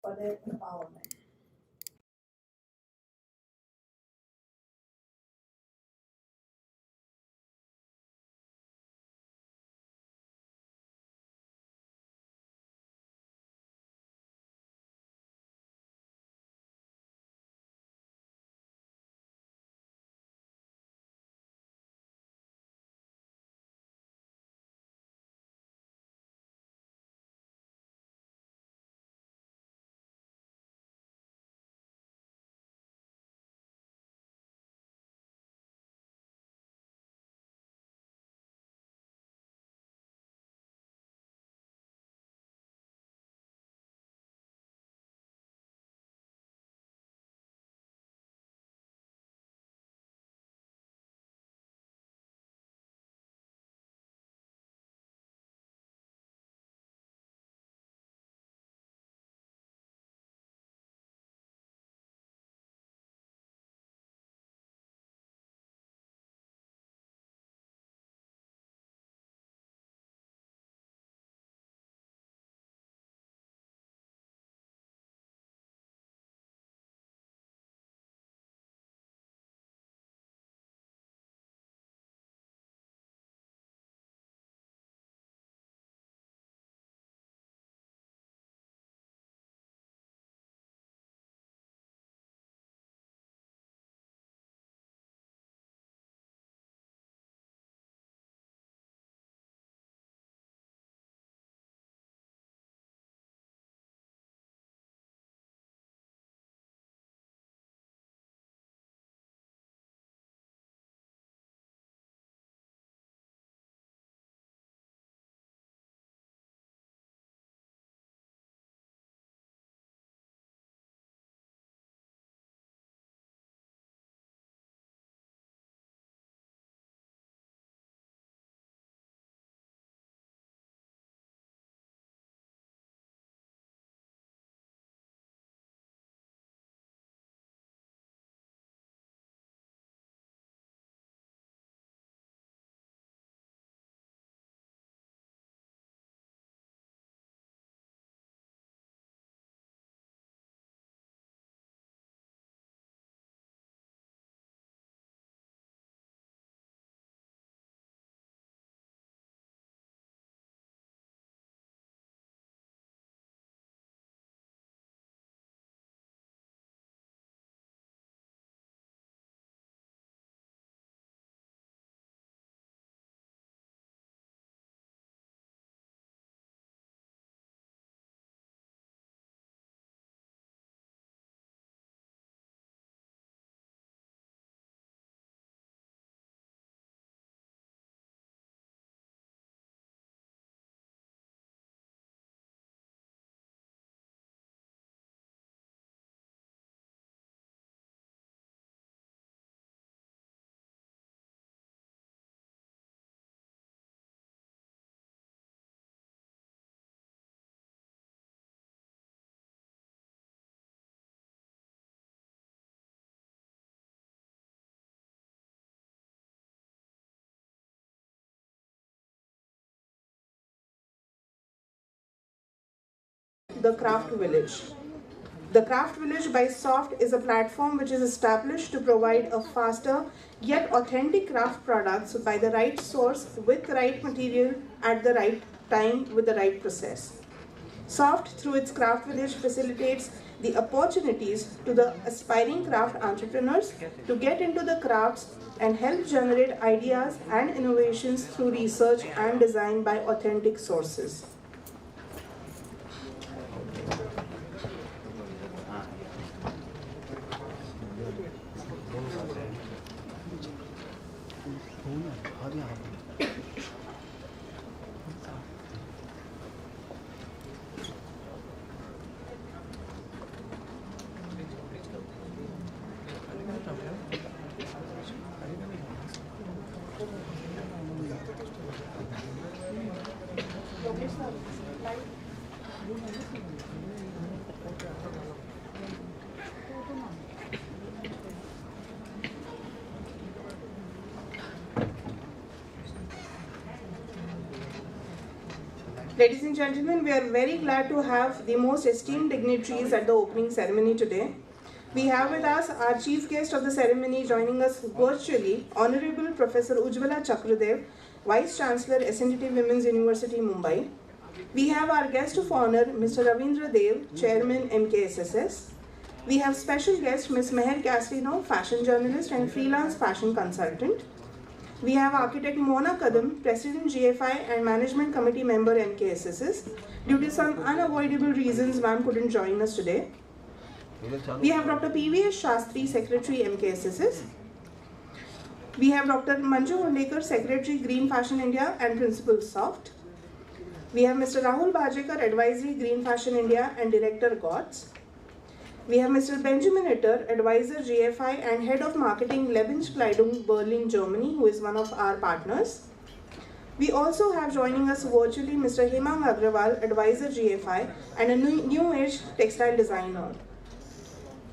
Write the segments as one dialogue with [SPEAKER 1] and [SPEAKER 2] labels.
[SPEAKER 1] for their empowerment. The Craft Village. The Craft Village by Soft is a platform which is established to provide a faster yet authentic craft products by the right source with the right material at the right time with the right process. Soft, through its Craft Village, facilitates the opportunities to the aspiring craft entrepreneurs to get into the crafts and help generate ideas and innovations through research and design by authentic sources. Ladies and gentlemen, we are very glad to have the most esteemed dignitaries at the opening ceremony today. We have with us our chief guest of the ceremony joining us virtually, Honorable Professor Ujjwala Chakradev, Vice Chancellor, SNDT Women's University, Mumbai. We have our guest of honor, Mr. Ravindra Dev, Chairman, MKSSS. We have special guest, Ms. Meher Castellino, fashion journalist and freelance fashion consultant. We have architect Mona Kadam, President GFI and Management Committee member MKSSS. Due to some unavoidable reasons, ma'am couldn't join us today. We have Dr. PVS Shastri, Secretary MKSSS. We have Dr. Manju Hundekar, Secretary Green Fashion India and Principal Soft. We have Mr. Rahul Bajekar, Advisory Green Fashion India and Director GOTS. We have Mr. Benjamin Itter, Advisor GFI and Head of Marketing Lebenskleidung, Berlin, Germany, who is one of our partners. We also have joining us virtually Mr. Hemang Agrawal, Advisor GFI and a new age textile designer.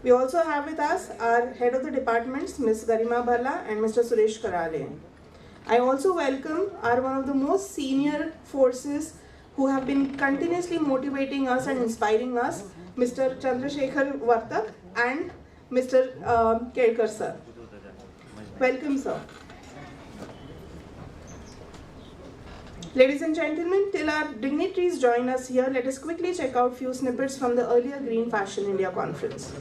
[SPEAKER 1] We also have with us our Head of the Departments, Ms. Garima Bhalla and Mr. Suresh Karale. I also welcome our one of the most senior forces who have been continuously motivating us and inspiring us, Mr. Chandrasekhar Vartak and Mr. Kelkar sir. Welcome, sir. Ladies and gentlemen, till our dignitaries join us here, let us quickly check out few snippets from the earlier Green Fashion India conference.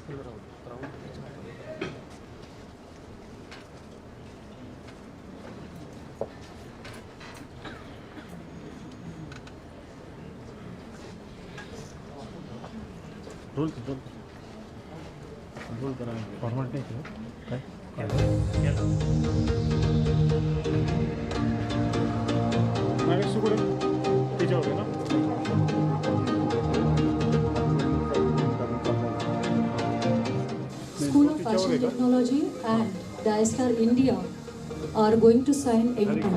[SPEAKER 2] Roll कराएंगे format नहीं किया मैंने सुबह पीछे हो गया ना
[SPEAKER 3] School of Fashion Technology and Diastar India are going to sign MOU.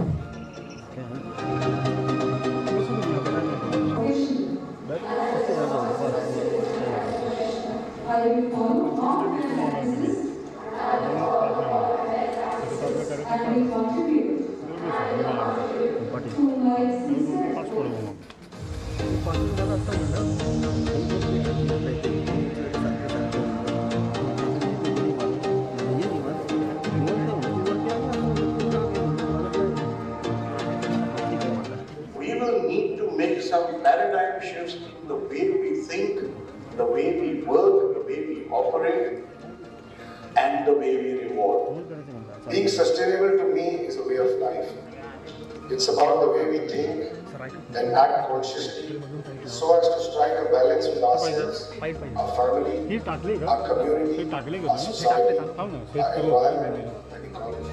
[SPEAKER 4] We will need to make some paradigm shifts in the way we think, the way we work, the way we operate, and the way we reward. Being sustainable to me is a way of life. It's about the way we think and act consciously so as to strike a balance with ourselves, our family, our community, our society, our environment, and ecology.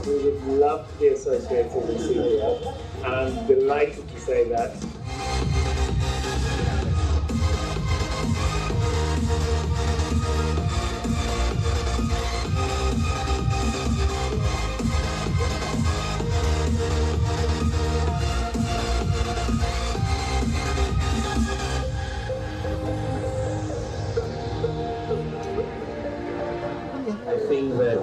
[SPEAKER 5] We would love to be associated with CEDIA, and I'm delighted to say that. I think that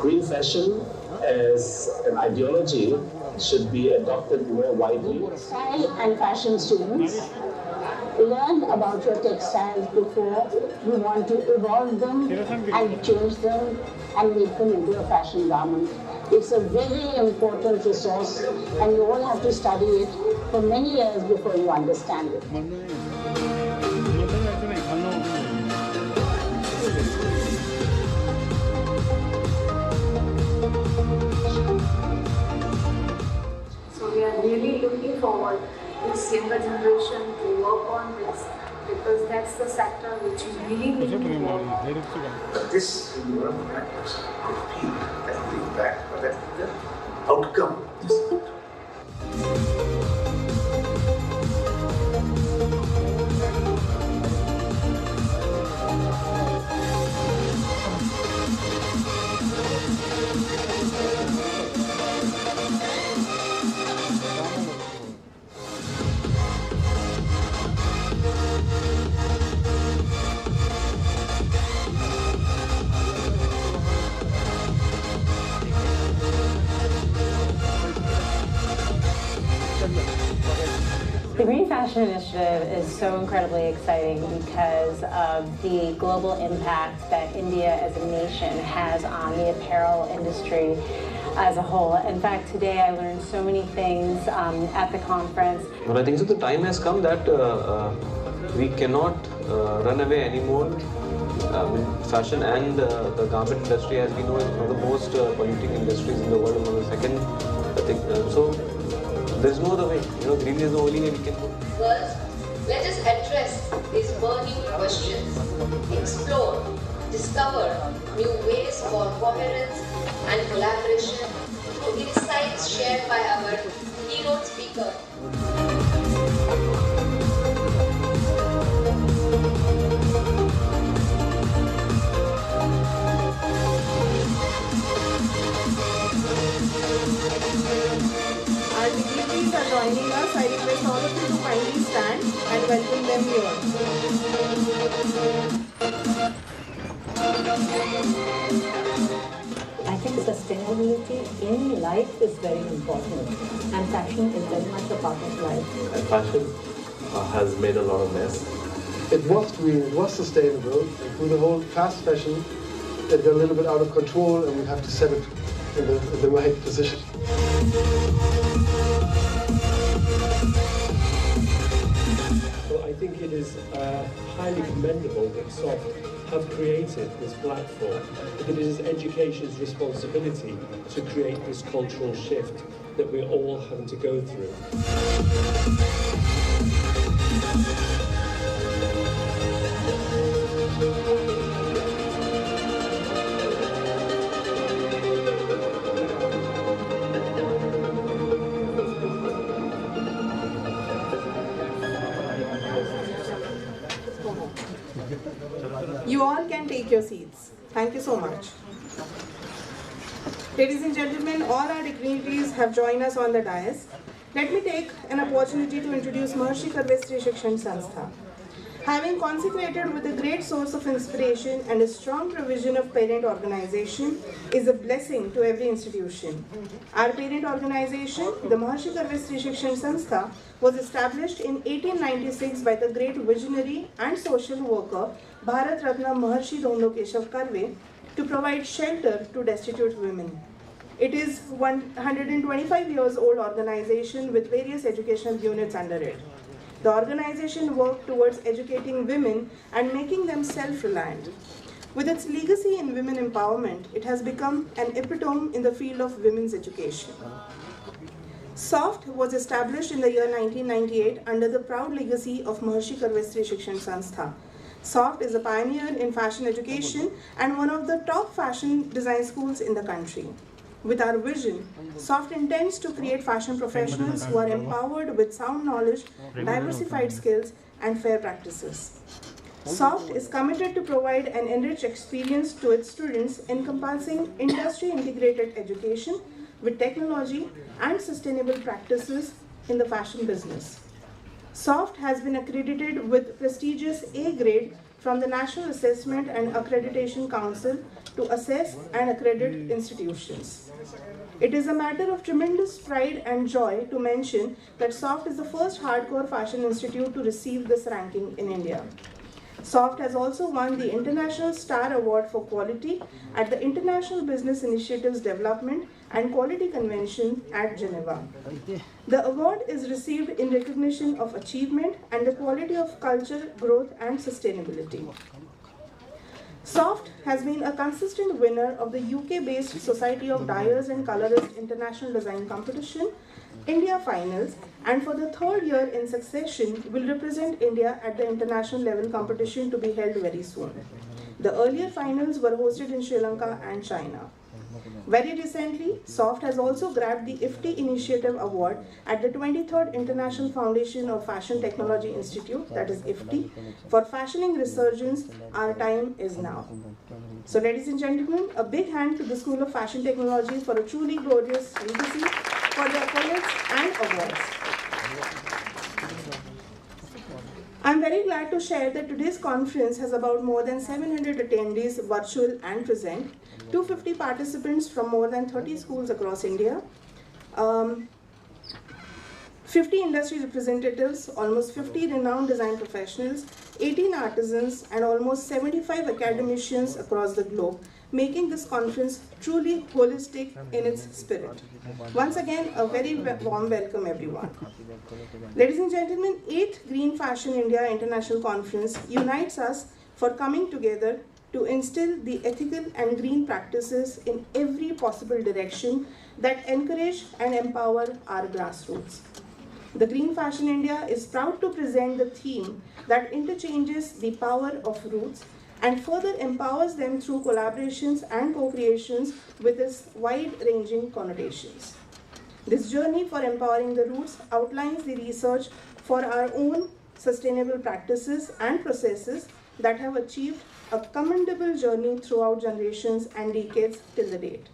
[SPEAKER 5] green fashion as an ideology should be adopted more widely.
[SPEAKER 6] Textile and fashion students, learn about your textiles before you want to evolve them and change them and make them into a fashion garment. It's a very important resource and you all have to study it for many years before you understand it.
[SPEAKER 7] So we are really looking forward this younger generation to work on that's the sector which is really need to work.
[SPEAKER 4] But this, in your practice, that the impact, that the outcome of this.
[SPEAKER 8] The Green Fashion Initiative is so incredibly exciting because of the global impact that India as a nation has on the apparel industry as a whole. In fact, today I learned so many things at the conference.
[SPEAKER 9] But I think so the time has come that we cannot run away anymore. Fashion and the garment industry, as we know, is one of the most polluting industries in the world, one of the second, I think. So there's no other way. Green is the only way we can go.
[SPEAKER 10] Girls, let us address these burning questions, explore, discover new ways for coherence and collaboration through insights shared by our keynote speaker.
[SPEAKER 1] Our dignitaries are joining us. I request all of you to kindly stand and welcome them here.
[SPEAKER 3] I think sustainability in life is very important, and fashion is very much a part of life.
[SPEAKER 5] And fashion has made a lot of mess.
[SPEAKER 11] It was green, it was sustainable, and through the whole fast fashion, it got a little bit out of control, and we have to set it in the right position.
[SPEAKER 12] So I think it is highly commendable that SOFT have created this platform, because it is education's responsibility to create this cultural shift that we're all having to go through.
[SPEAKER 1] You all can take your seats. Thank you so much. Ladies and gentlemen, all our dignitaries have joined us on the dais. Let me take an opportunity to introduce Maharshi Karve Stri Shikshan Sanstha. Having consecrated with a great source of inspiration and a strong provision of parent organization is a blessing to every institution. Our parent organization, the Maharshi Karve Stri Shikshan Sanstha, was established in 1896 by the great visionary and social worker Bharat Ratna Maharshi Dhondo Keshav Karve to provide shelter to destitute women. It is 125 years old organization with various educational units under it. The organization worked towards educating women and making them self-reliant. With its legacy in women empowerment, it has become an epitome in the field of women's education. SOFT was established in the year 1998 under the proud legacy of Maharshi Karve Stri Shikshan Sanstha. SOFT is a pioneer in fashion education and one of the top fashion design schools in the country. With our vision, SOFT intends to create fashion professionals who are empowered with sound knowledge, diversified skills, and fair practices. SOFT is committed to provide an enriched experience to its students encompassing industry-integrated education with technology and sustainable practices in the fashion business. SOFT has been accredited with prestigious A grade from the National Assessment and Accreditation Council to assess and accredit institutions. It is a matter of tremendous pride and joy to mention that SOFT is the first hardcore fashion institute to receive this ranking in India. SOFT has also won the International Star Award for Quality at the International Business Initiatives Development and Quality Convention at Geneva. The award is received in recognition of achievement and the quality of culture, growth, and sustainability. SOFT has been a consistent winner of the UK-based Society of Dyers and Colorists International Design Competition India finals, and for the third year in succession will represent India at the international level competition to be held very soon. The earlier finals were hosted in Sri Lanka and China. Very recently, SOFT has also grabbed the IFTI Initiative Award at the 23rd International Foundation of Fashion Technology Institute, that is IFTI, for fashioning resurgence. Our time is now. So ladies and gentlemen, a big hand to the School of Fashion Technology for a truly glorious legacy, for their accolades and awards. I'm very glad to share that today's conference has about more than 700 attendees, virtual and present, 250 participants from more than 30 schools across India, 50 industry representatives, almost 50 renowned design professionals, 18 artisans, and almost 75 academicians across the globe, making this conference truly holistic in its spirit. Once again, a very warm welcome, everyone. Ladies and gentlemen, 8th Green Fashion India International Conference unites us for coming together to instill the ethical and green practices in every possible direction that encourage and empower our grassroots. The Green Fashion India is proud to present the theme that interchanges the power of roots and further empowers them through collaborations and co-creations with its wide-ranging connotations. This journey for empowering the roots outlines the research for our own sustainable practices and processes that have achieved a commendable journey throughout generations and decades till the date.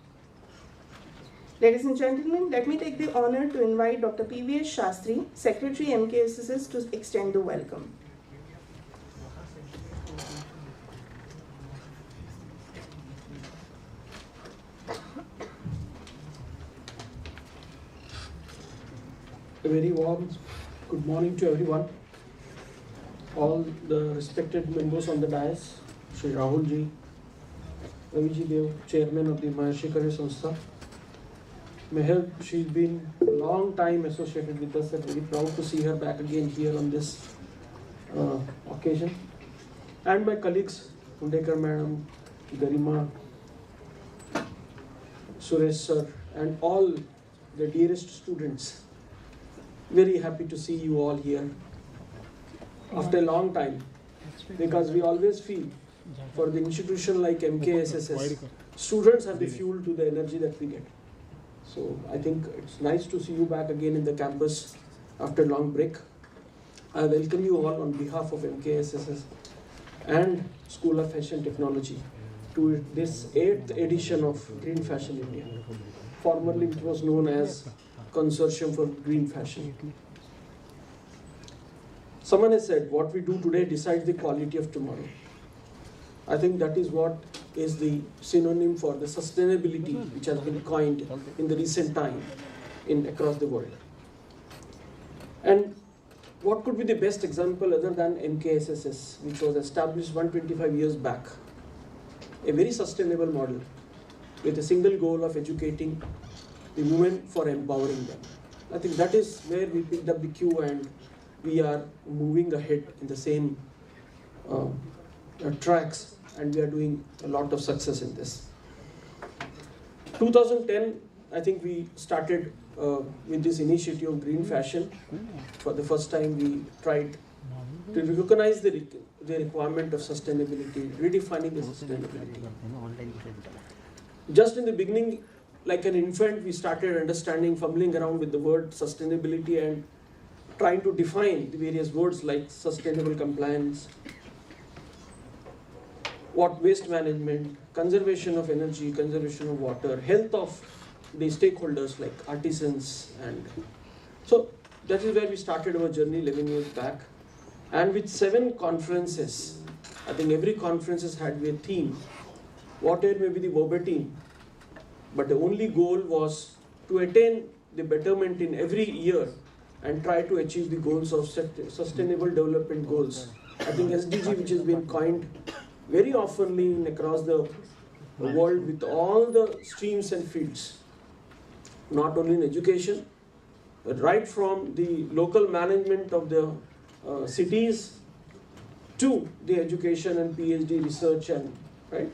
[SPEAKER 1] Ladies and gentlemen, let me take the honor to invite Dr. PVS Shastri, Secretary MKSSS, to extend the welcome.
[SPEAKER 13] A very warm good morning to everyone. All the respected members on the dais, Shri Rahul Ji, Raviji Dev, Chairman of the Maharshi Career Samstha. Meher, she's been a long time associated with us. I'm very proud to see her back again here on this occasion. And my colleagues, Hundekar Madam, Garima, Suresh Sir, and all the dearest students. Very happy to see you all here after a long time, because we always feel for the institution like MKSSS, students are the fuel to the energy that we get. So I think it's nice to see you back again in the campus after a long break. I welcome you all on behalf of MKSSS and School of Fashion Technology to this 8th edition of Green Fashion India. Formerly it was known as Consortium for Green Fashion. Someone has said, what we do today decides the quality of tomorrow. I think that is what is the synonym for the sustainability which has been coined in the recent time across the world. And what could be the best example other than MKSSS, which was established 125 years back? A very sustainable model with a single goal of educating the women for empowering them. I think that is where we picked up the cue and we are moving ahead in the same tracks, and we are doing a lot of success in this. 2010, I think we started with this initiative of green fashion. For the first time, we tried to recognize the requirement of sustainability, redefining the sustainability. Just in the beginning, like an infant, we started understanding, fumbling around with the word sustainability and trying to define the various words like sustainable compliance, what waste management, conservation of energy, conservation of water, health of the stakeholders like artisans. And so that is where we started our journey 11 years back. And with 7 conferences, I think every conference has had a theme, whatever may be the verbatim, but the only goal was to attain the betterment in every year and try to achieve the goals of sustainable development goals. I think SDG, which has been coined very oftenly across the world with all the streams and fields, not only in education, but right from the local management of the cities to the education and PhD research, and right.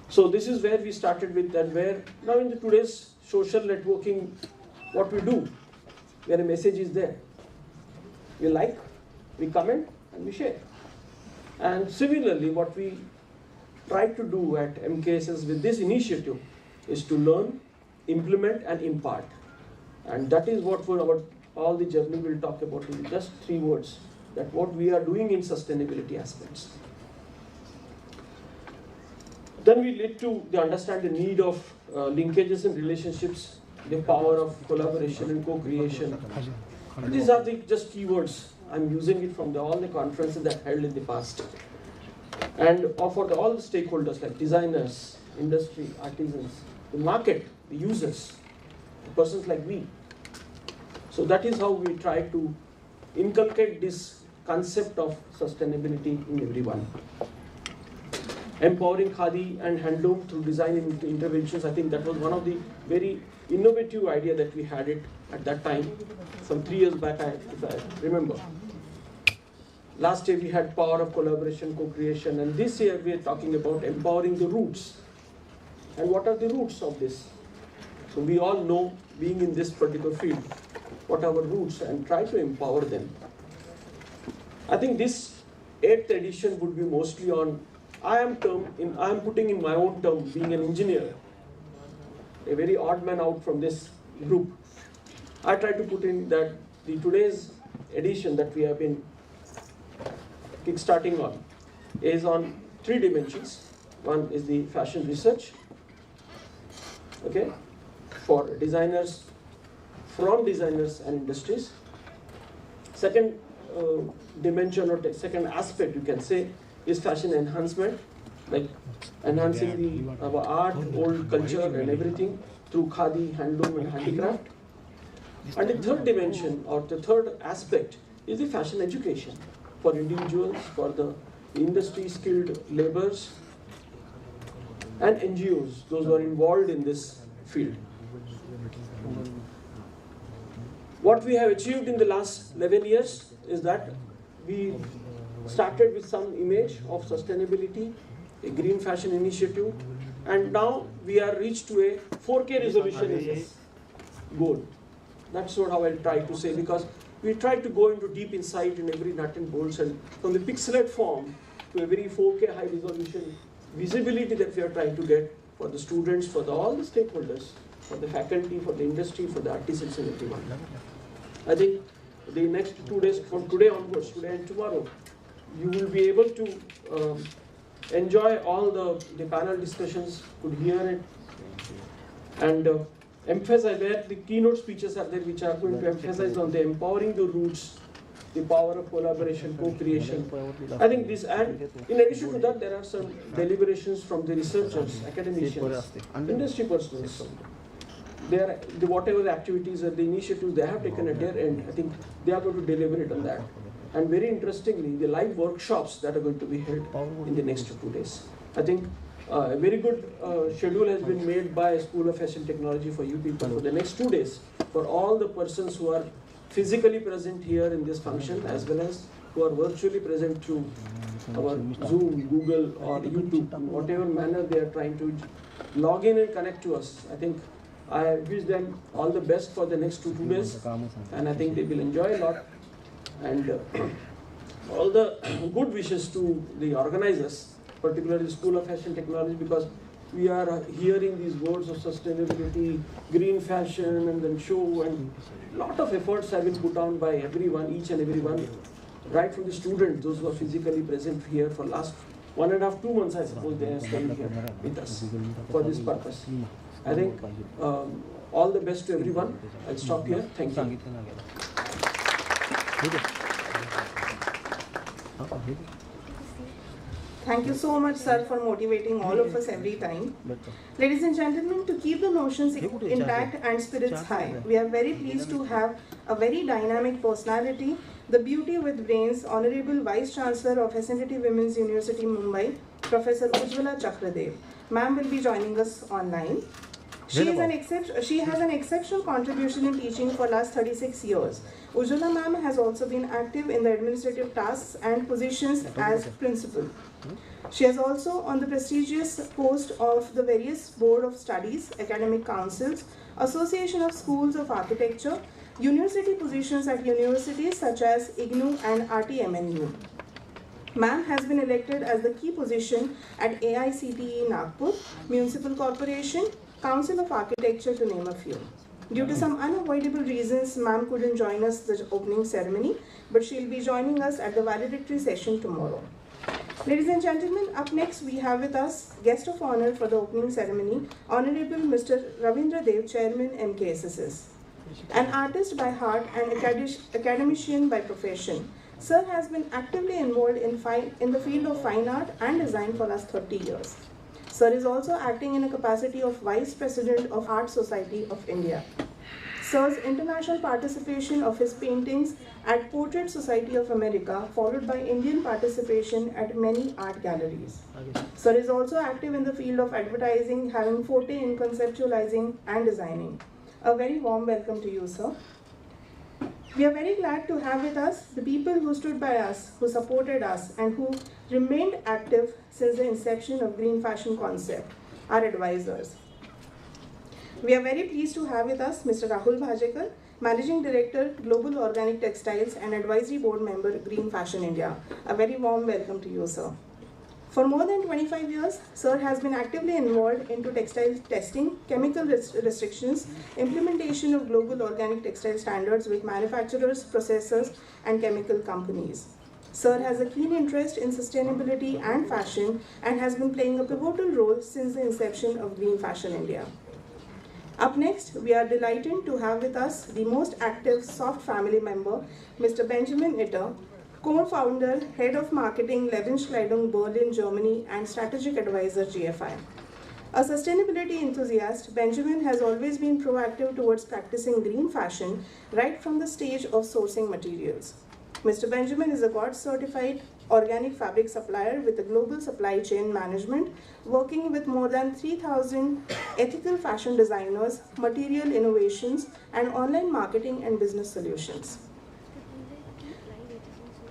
[SPEAKER 13] So this is where we started with, and where now in today's social networking, what we do, where a message is there. We like, we comment, and we share. And similarly, what we try to do at MKSS with this initiative is to learn, implement, and impart. And that is what for all the journey will talk about in just 3 words, that what we are doing in sustainability aspects. Then we lead to understand the need of linkages and relationships, the power of collaboration and co-creation. These are the just keywords. I'm using it from all the conferences that held in the past. And for all the stakeholders like designers, industry, artisans, the market, the users, the persons like we. So that is how we try to inculcate this concept of sustainability in everyone. Empowering Khadi and handloom through design interventions, I think that was one of the very innovative idea that we had it at that time, some 3 years back, if I remember. Last year we had power of collaboration, co-creation, and this year we are talking about empowering the roots. And what are the roots of this? So we all know, being in this particular field, what are our roots, and try to empower them. I think this 8th edition would be mostly on, I am putting in my own term, being an engineer, a very odd man out from this group. I try to put in that the today's edition that we have been kickstarting on is on 3 dimensions. One is the fashion research, okay, for designers, from designers and industries. Second dimension or second aspect, you can say, is fashion enhancement, like enhancing our art, old culture and everything through khadi, handloom and handicraft. And the third dimension or the third aspect is the fashion education for individuals, for the industry skilled laborers and NGOs, those who are involved in this field. What we have achieved in the last 11 years is that we started with some image of sustainability, a green fashion initiative, and now we are reached to a 4K resolution is goal. That's what how I'll try to say, because we try to go into deep insight in every nut and bolts, and from the pixelate form to a very 4K high resolution visibility that we are trying to get for the students, for all the stakeholders, for the faculty, for the industry, for the artisans and everyone. I think the next 2 days, from today onwards, today and tomorrow, you will be able to enjoy all the panel discussions, could hear it, and emphasize where the keynote speeches are there, which are going to emphasize on the empowering the roots, the power of collaboration, co-creation. I think this, and in addition to that, there are some deliberations from the researchers, academicians, industry persons. Whatever the activities or the initiatives they have taken at their end, I think they are going to deliberate on that. And very interestingly, the live workshops that are going to be held in the next 2 days. I think a very good schedule has been made by School of Fashion Technology for you people for the next 2 days, for all the persons who are physically present here in this function, as well as who are virtually present through our Zoom, Google or YouTube, in whatever manner they are trying to log in and connect to us. I think I wish them all the best for the next 2 days, and I think they will enjoy a lot. And all the good wishes to the organizers, particularly the School of Fashion Technology, because we are hearing these words of sustainability, green fashion, and then show, and a lot of efforts have been put on by everyone, each and everyone, right from the students, those who are physically present here for last 1.5 to 2 months, I suppose they are staying here with us for this purpose. I think all the best to everyone. I'll stop here. Thank you.
[SPEAKER 1] Thank you so much, sir, for motivating all of us every time. Ladies and gentlemen, to keep the notions intact and spirits high, we are very pleased to have a very dynamic personality, the beauty with brains, Honorable Vice Chancellor of SNDT Women's University, Mumbai, Professor Ujjwala Chakradev. Ma'am will be joining us online. She has an exceptional contribution in teaching for last 36 years. Ujjwala ma'am has also been active in the administrative tasks and positions as principal. She is also on the prestigious post of the various Board of Studies, Academic Councils, Association of Schools of Architecture, University positions at universities such as IGNOU and RTMNU. Ma'am has been elected as the key position at AICTE Nagpur, Municipal Corporation, Council of Architecture, to name a few. Due to some unavoidable reasons, ma'am couldn't join us the opening ceremony, but she'll be joining us at the valedictory session tomorrow. Ladies and gentlemen, up next we have with us guest of honor for the opening ceremony, Honorable Mr. Ravindra Dev, Chairman MKSSS. An artist by heart and academician by profession, Sir has been actively involved in the field of fine art and design for the last 30 years. Sir is also acting in a capacity of Vice President of Art Society of India. Sir's international participation of his paintings at Portrait Society of America, followed by Indian participation at many art galleries. Sir is also active in the field of advertising, having forte in conceptualizing and designing. A very warm welcome to you, sir. We are very glad to have with us the people who stood by us, who supported us, and who remained active since the inception of Green Fashion Concept, our advisors. We are very pleased to have with us Mr. Rahul Bhajekar, Managing Director, Global Organic Textiles and Advisory Board Member, Green Fashion India. A very warm welcome to you, sir. For more than 25 years, Sir has been actively involved into textile testing, chemical restrictions, implementation of global organic textile standards with manufacturers, processors, and chemical companies. Sir has a keen interest in sustainability and fashion and has been playing a pivotal role since the inception of Green Fashion India. Up next, we are delighted to have with us the most active SOFT family member, Mr. Benjamin Itter, co-founder, Head of Marketing, Lebenskleidung, Berlin, Germany, and Strategic Advisor, GFI. A sustainability enthusiast, Benjamin has always been proactive towards practicing green fashion right from the stage of sourcing materials. Mr. Benjamin is a GOTS-certified organic fabric supplier with a global supply chain management, working with more than 3,000 ethical fashion designers, material innovations, and online marketing and business solutions.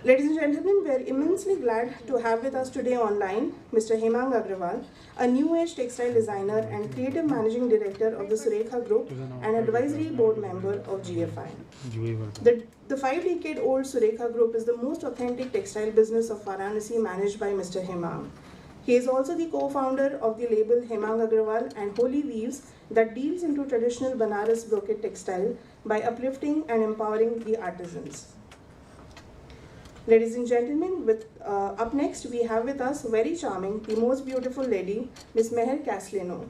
[SPEAKER 1] Ladies and gentlemen, we are immensely glad to have with us today online Mr. Hemang Agrawal, a new age textile designer and creative managing director of the Surekha Group and advisory board member of GFI. The 5-decade-old Surekha Group is the most authentic textile business of Varanasi managed by Mr. Hemang. He is also the co-founder of the label Hemang Agrawal and Holy Weaves that deals into traditional Banaras brocade textile by uplifting and empowering the artisans. Ladies and gentlemen, up next we have with us very charming, the most beautiful lady, Ms. Meher Casleno,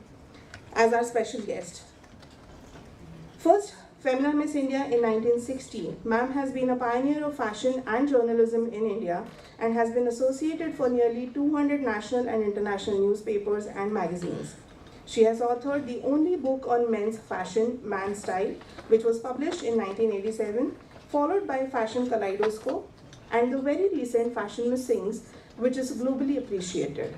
[SPEAKER 1] as our special guest. First, Femina Miss India in 1960, ma'am has been a pioneer of fashion and journalism in India and has been associated for nearly 200 national and international newspapers and magazines. She has authored the only book on men's fashion, Man Style, which was published in 1987, followed by Fashion Kaleidoscope, and the very recent Fashion Missings, which is globally appreciated.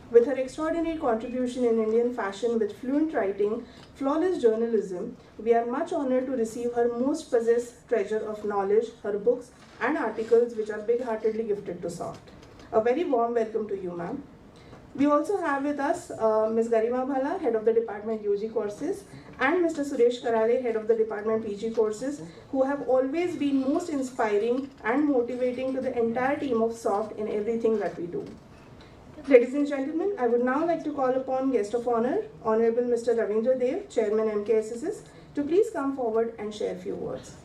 [SPEAKER 1] With her extraordinary contribution in Indian fashion with fluent writing, flawless journalism, we are much honored to receive her most possessed treasure of knowledge, her books and articles which are big-heartedly gifted to SOFT. A very warm welcome to you, ma'am. We also have with us Ms. Garima Bhala, Head of the Department UG Courses, and Mr. Suresh Karale, Head of the Department PG Courses, who have always been most inspiring and motivating to the entire team of SOFT in everything that we do. Ladies and gentlemen, I would now like to call upon guest of honor, Honorable Mr. Ravindra Dev, Chairman MKSSS, to please come forward and share a few words.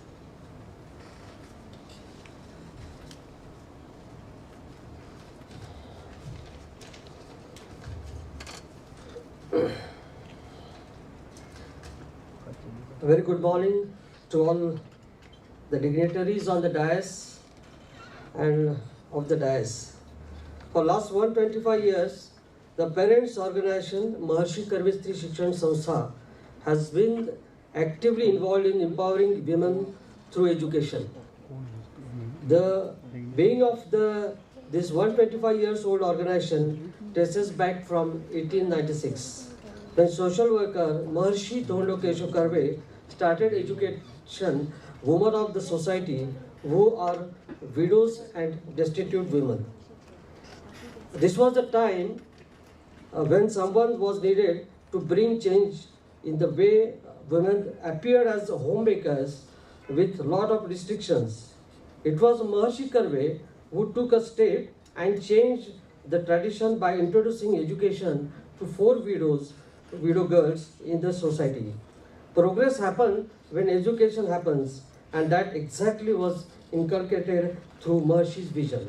[SPEAKER 14] A very good morning to all the dignitaries on the dais and of the dais. For last 125 years, the parents' organization Maharshi Kavitri Shikshan Samstha has been actively involved in empowering women through education. The being of this 125 years old organization traces back from 1896, when social worker Maharshi Dhondokesho Karve started education women of the society who are widows and destitute women. This was the time when someone was needed to bring change in the way women appeared as homemakers with a lot of restrictions. It was Maharishi Karve who took a step and changed the tradition by introducing education to 4 widow girls in the society. Progress happens when education happens, and that exactly was inculcated through Maharishi's vision.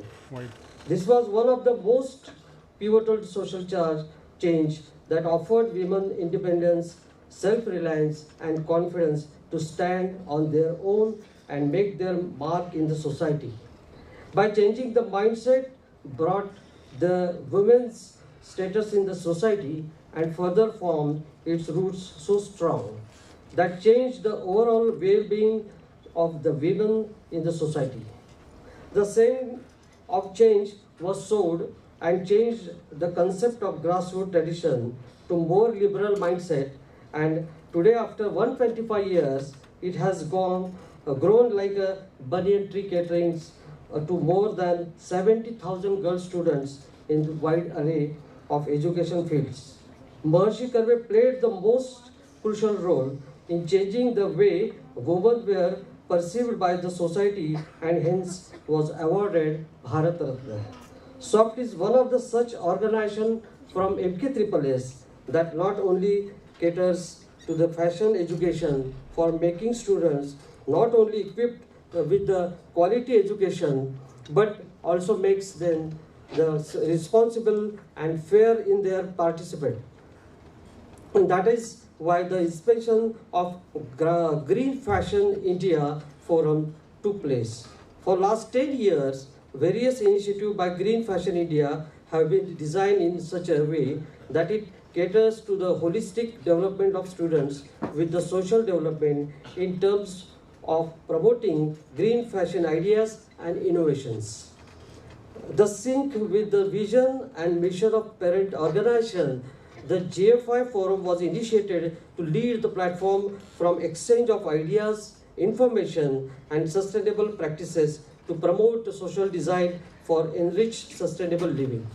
[SPEAKER 14] This was one of the most pivotal social change that offered women independence, self-reliance, and confidence to stand on their own and make their mark in the society. By changing the mindset, brought the women's status in the society and further formed its roots so strong that changed the overall well-being of the women in the society. The same of change was sowed and changed the concept of grassroots tradition to more liberal mindset, and today after 125 years it has grown like a banyan tree catering to more than 70,000 girl students in the wide array of education fields. Maharishi Karve played the most crucial role in changing the way women were perceived by the society and hence was awarded Bharat Ratna. SOFT is one of the such organizations from MKSSS that not only caters to the fashion education for making students not only equipped with the quality education but also makes them responsible and fair in their participation. And that is why the inspection of Green Fashion India Forum took place. For last 10 years, various initiatives by Green Fashion India have been designed in such a way that it caters to the holistic development of students with the social development in terms of promoting green fashion ideas and innovations. The sync with the vision and mission of parent organization, the GFI Forum was initiated to lead the platform from exchange of ideas, information, and sustainable practices to promote social design for enriched sustainable living.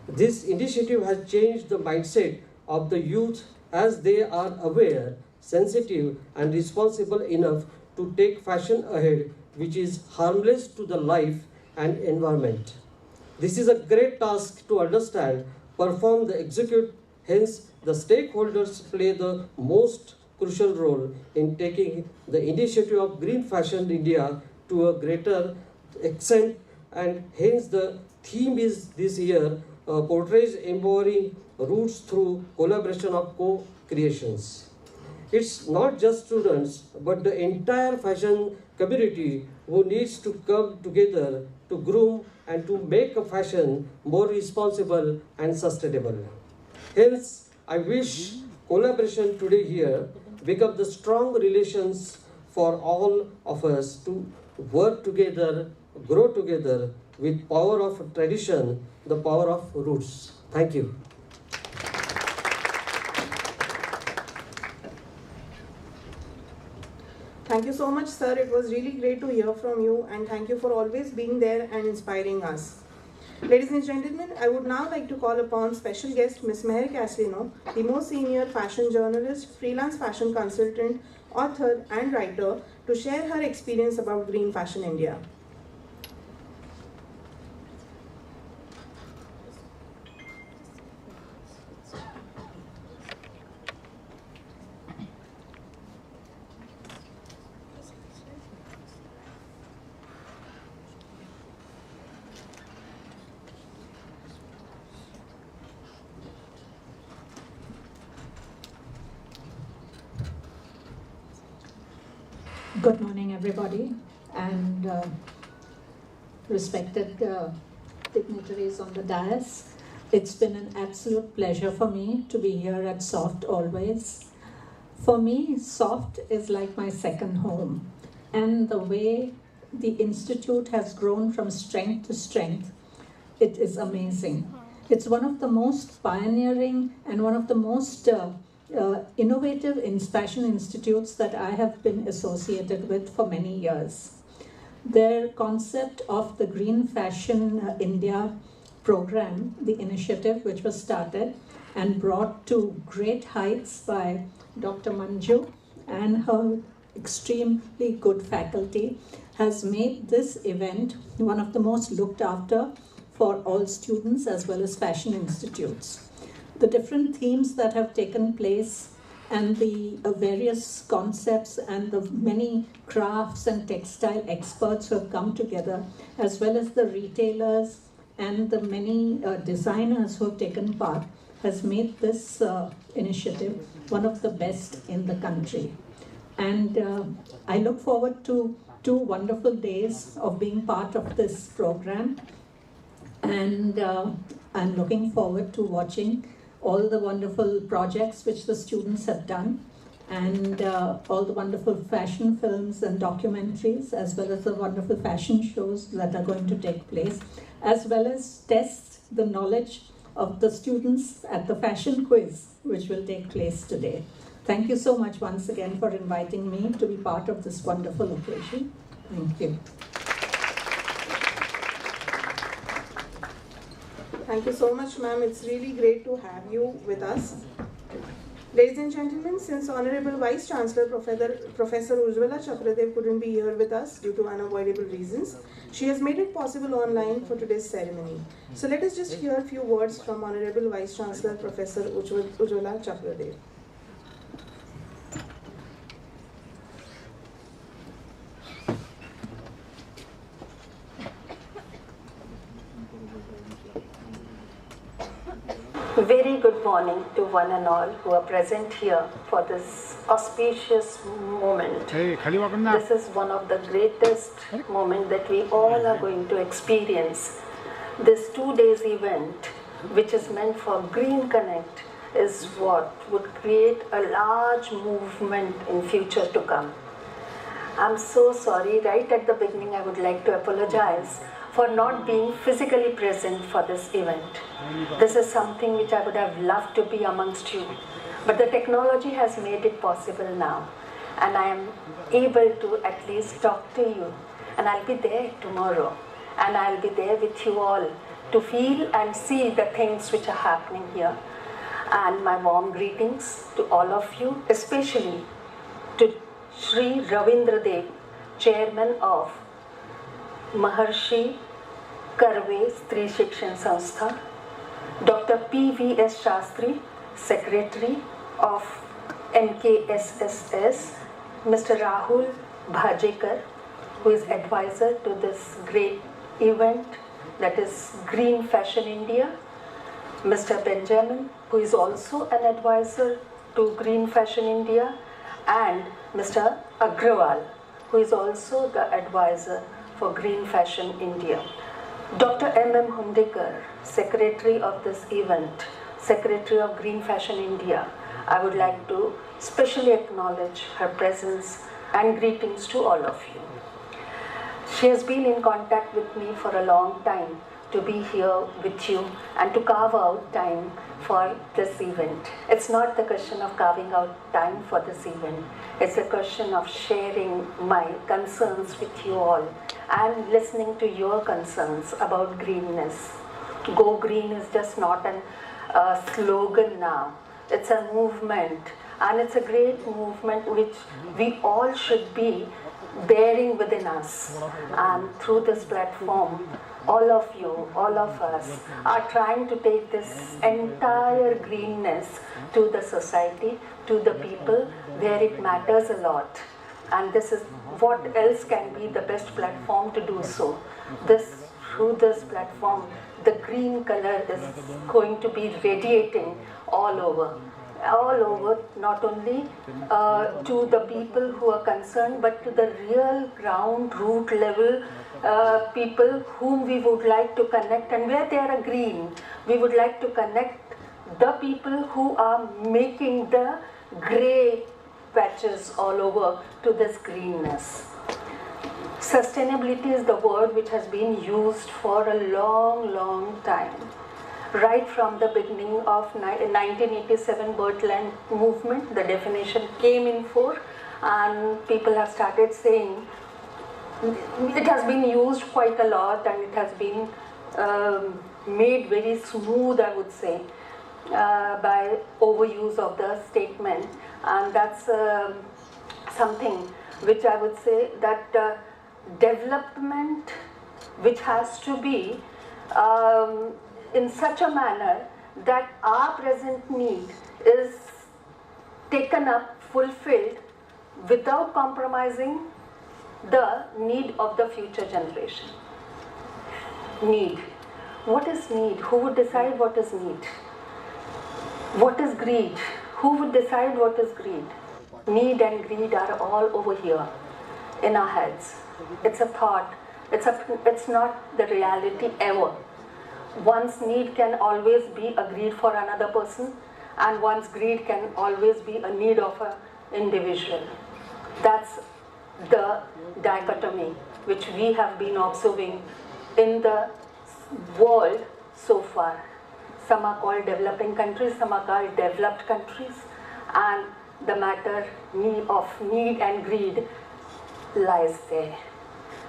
[SPEAKER 14] This initiative has changed the mindset of the youth as they are aware, sensitive, and responsible enough to take fashion ahead, which is harmless to the life and environment. This is a great task to understand, perform, the execute. Hence, the stakeholders play the most crucial role in taking the initiative of Green Fashion India to a greater extent, and hence the theme is this year portrays empowering roots through collaboration of co-creations. It's not just students, but the entire fashion community who needs to come together to groom and to make a fashion more responsible and sustainable. Hence, I wish collaboration today here become the strong relations for all of us to work together, grow together with power of tradition, the power of roots. Thank you.
[SPEAKER 1] Thank you so much, sir. It was really great to hear from you, and thank you for always being there and inspiring us. Ladies and gentlemen, I would now like to call upon special guest Ms. Meher Casino, the most senior fashion journalist, freelance fashion consultant, author and writer, to share her experience about Green Fashion India.
[SPEAKER 3] Good morning, everybody, and respected dignitaries on the dais. It's been an absolute pleasure for me to be here at SOFT always. For me, SOFT is like my second home, and the way the Institute has grown from strength to strength, it is amazing. It's one of the most pioneering and one of the most innovative fashion institutes that I have been associated with for many years. Their concept of the Green Fashion India program, the initiative which was started and brought to great heights by Dr. Manju and her extremely good faculty has made this event one of the most looked after for all students as well as fashion institutes. The different themes that have taken place and the various concepts and the many crafts and textile experts who have come together, as well as the retailers and the many designers who have taken part, has made this initiative one of the best in the country. And I look forward to 2 wonderful days of being part of this program. And I'm looking forward to watching all the wonderful projects which the students have done, and all the wonderful fashion films and documentaries, as well as the wonderful fashion shows that are going to take place, as well as test the knowledge of the students at the fashion quiz, which will take place today. Thank you so much once again for inviting me to be part of this wonderful occasion. Thank you.
[SPEAKER 1] Thank you so much, ma'am. It's really great to have you with us. Ladies and gentlemen, since Honorable Vice Chancellor Professor Ujjwala Chakradev couldn't be here with us due to unavoidable reasons, she has made it possible online for today's ceremony. So let us just hear a few words from Honorable Vice Chancellor Professor Ujjwala Chakradev.
[SPEAKER 15] Very good morning to one and all who are present here for this auspicious moment. This is one of the greatest moments that we all are going to experience. This 2 days event, which is meant for Green Connect, is what would create a large movement in future to come. I'm so sorry, right at the beginning I would like to apologize for not being physically present for this event. This is something which I would have loved to be amongst you. But the technology has made it possible now. And I am able to at least talk to you. And I'll be there tomorrow. And I'll be there with you all to feel and see the things which are happening here. And my warm greetings to all of you, especially to Sri Ravindra Dev, Chairman of Maharshi Karve Stri Shikshan Sanstha, Dr. P.V.S. Shastri, Secretary of NKSSS, Mr. Rahul Bhajekar, who is advisor to this great event, that is Green Fashion India, Mr. Benjamin, who is also an advisor to Green Fashion India, and Mr. Agrawal, who is also the advisor for Green Fashion India. Dr. M.M. Hundekar, Secretary of this event, Secretary of Green Fashion India, I would like to specially acknowledge her presence and greetings to all of you. She has been in contact with me for a long time to be here with you and to carve out time for this event. It's not the question of carving out time for this event. It's a question of sharing my concerns with you all and listening to your concerns about greenness. Go Green is just not a slogan now. It's a movement, and it's a great movement which we all should be bearing within us. And through this platform, all of you, all of us are trying to take this entire greenness to the society, to the people where it matters a lot. And this is what else can be the best platform to do so. Through this platform, the green color is going to be radiating all over, not only to the people who are concerned, but to the real ground root level people whom we would like to connect, and where they are green, we would like to connect the people who are making the grey patches all over to this greenness. Sustainability is the word which has been used for a long, long time. Right from the beginning of 1987 Birdland movement, the definition came in force, and people have started saying, it has been used quite a lot, and it has been made very smooth, I would say, by overuse of the statement. And that's something which I would say that development which has to be in such a manner that our present need is taken up, fulfilled, without compromising the need of the future generation. Need. What is need? Who would decide what is need? What is greed? Who would decide what is greed? Need and greed are all over here in our heads. It's a thought. It's not the reality ever. One's need can always be a greed for another person, and one's greed can always be a need of an individual. That's the dichotomy which we have been observing in the world so far. Some are called developing countries, some are called developed countries, and the matter of need and greed lies there.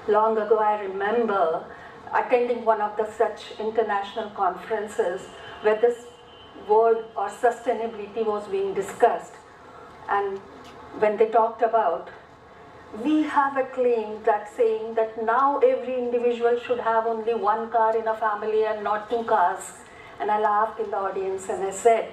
[SPEAKER 15] Long ago, I remember attending one of the such international conferences where this word or sustainability was being discussed, and when they talked about, we have a claim that saying that now every individual should have only one car in a family and not two cars. And I laughed in the audience and I said,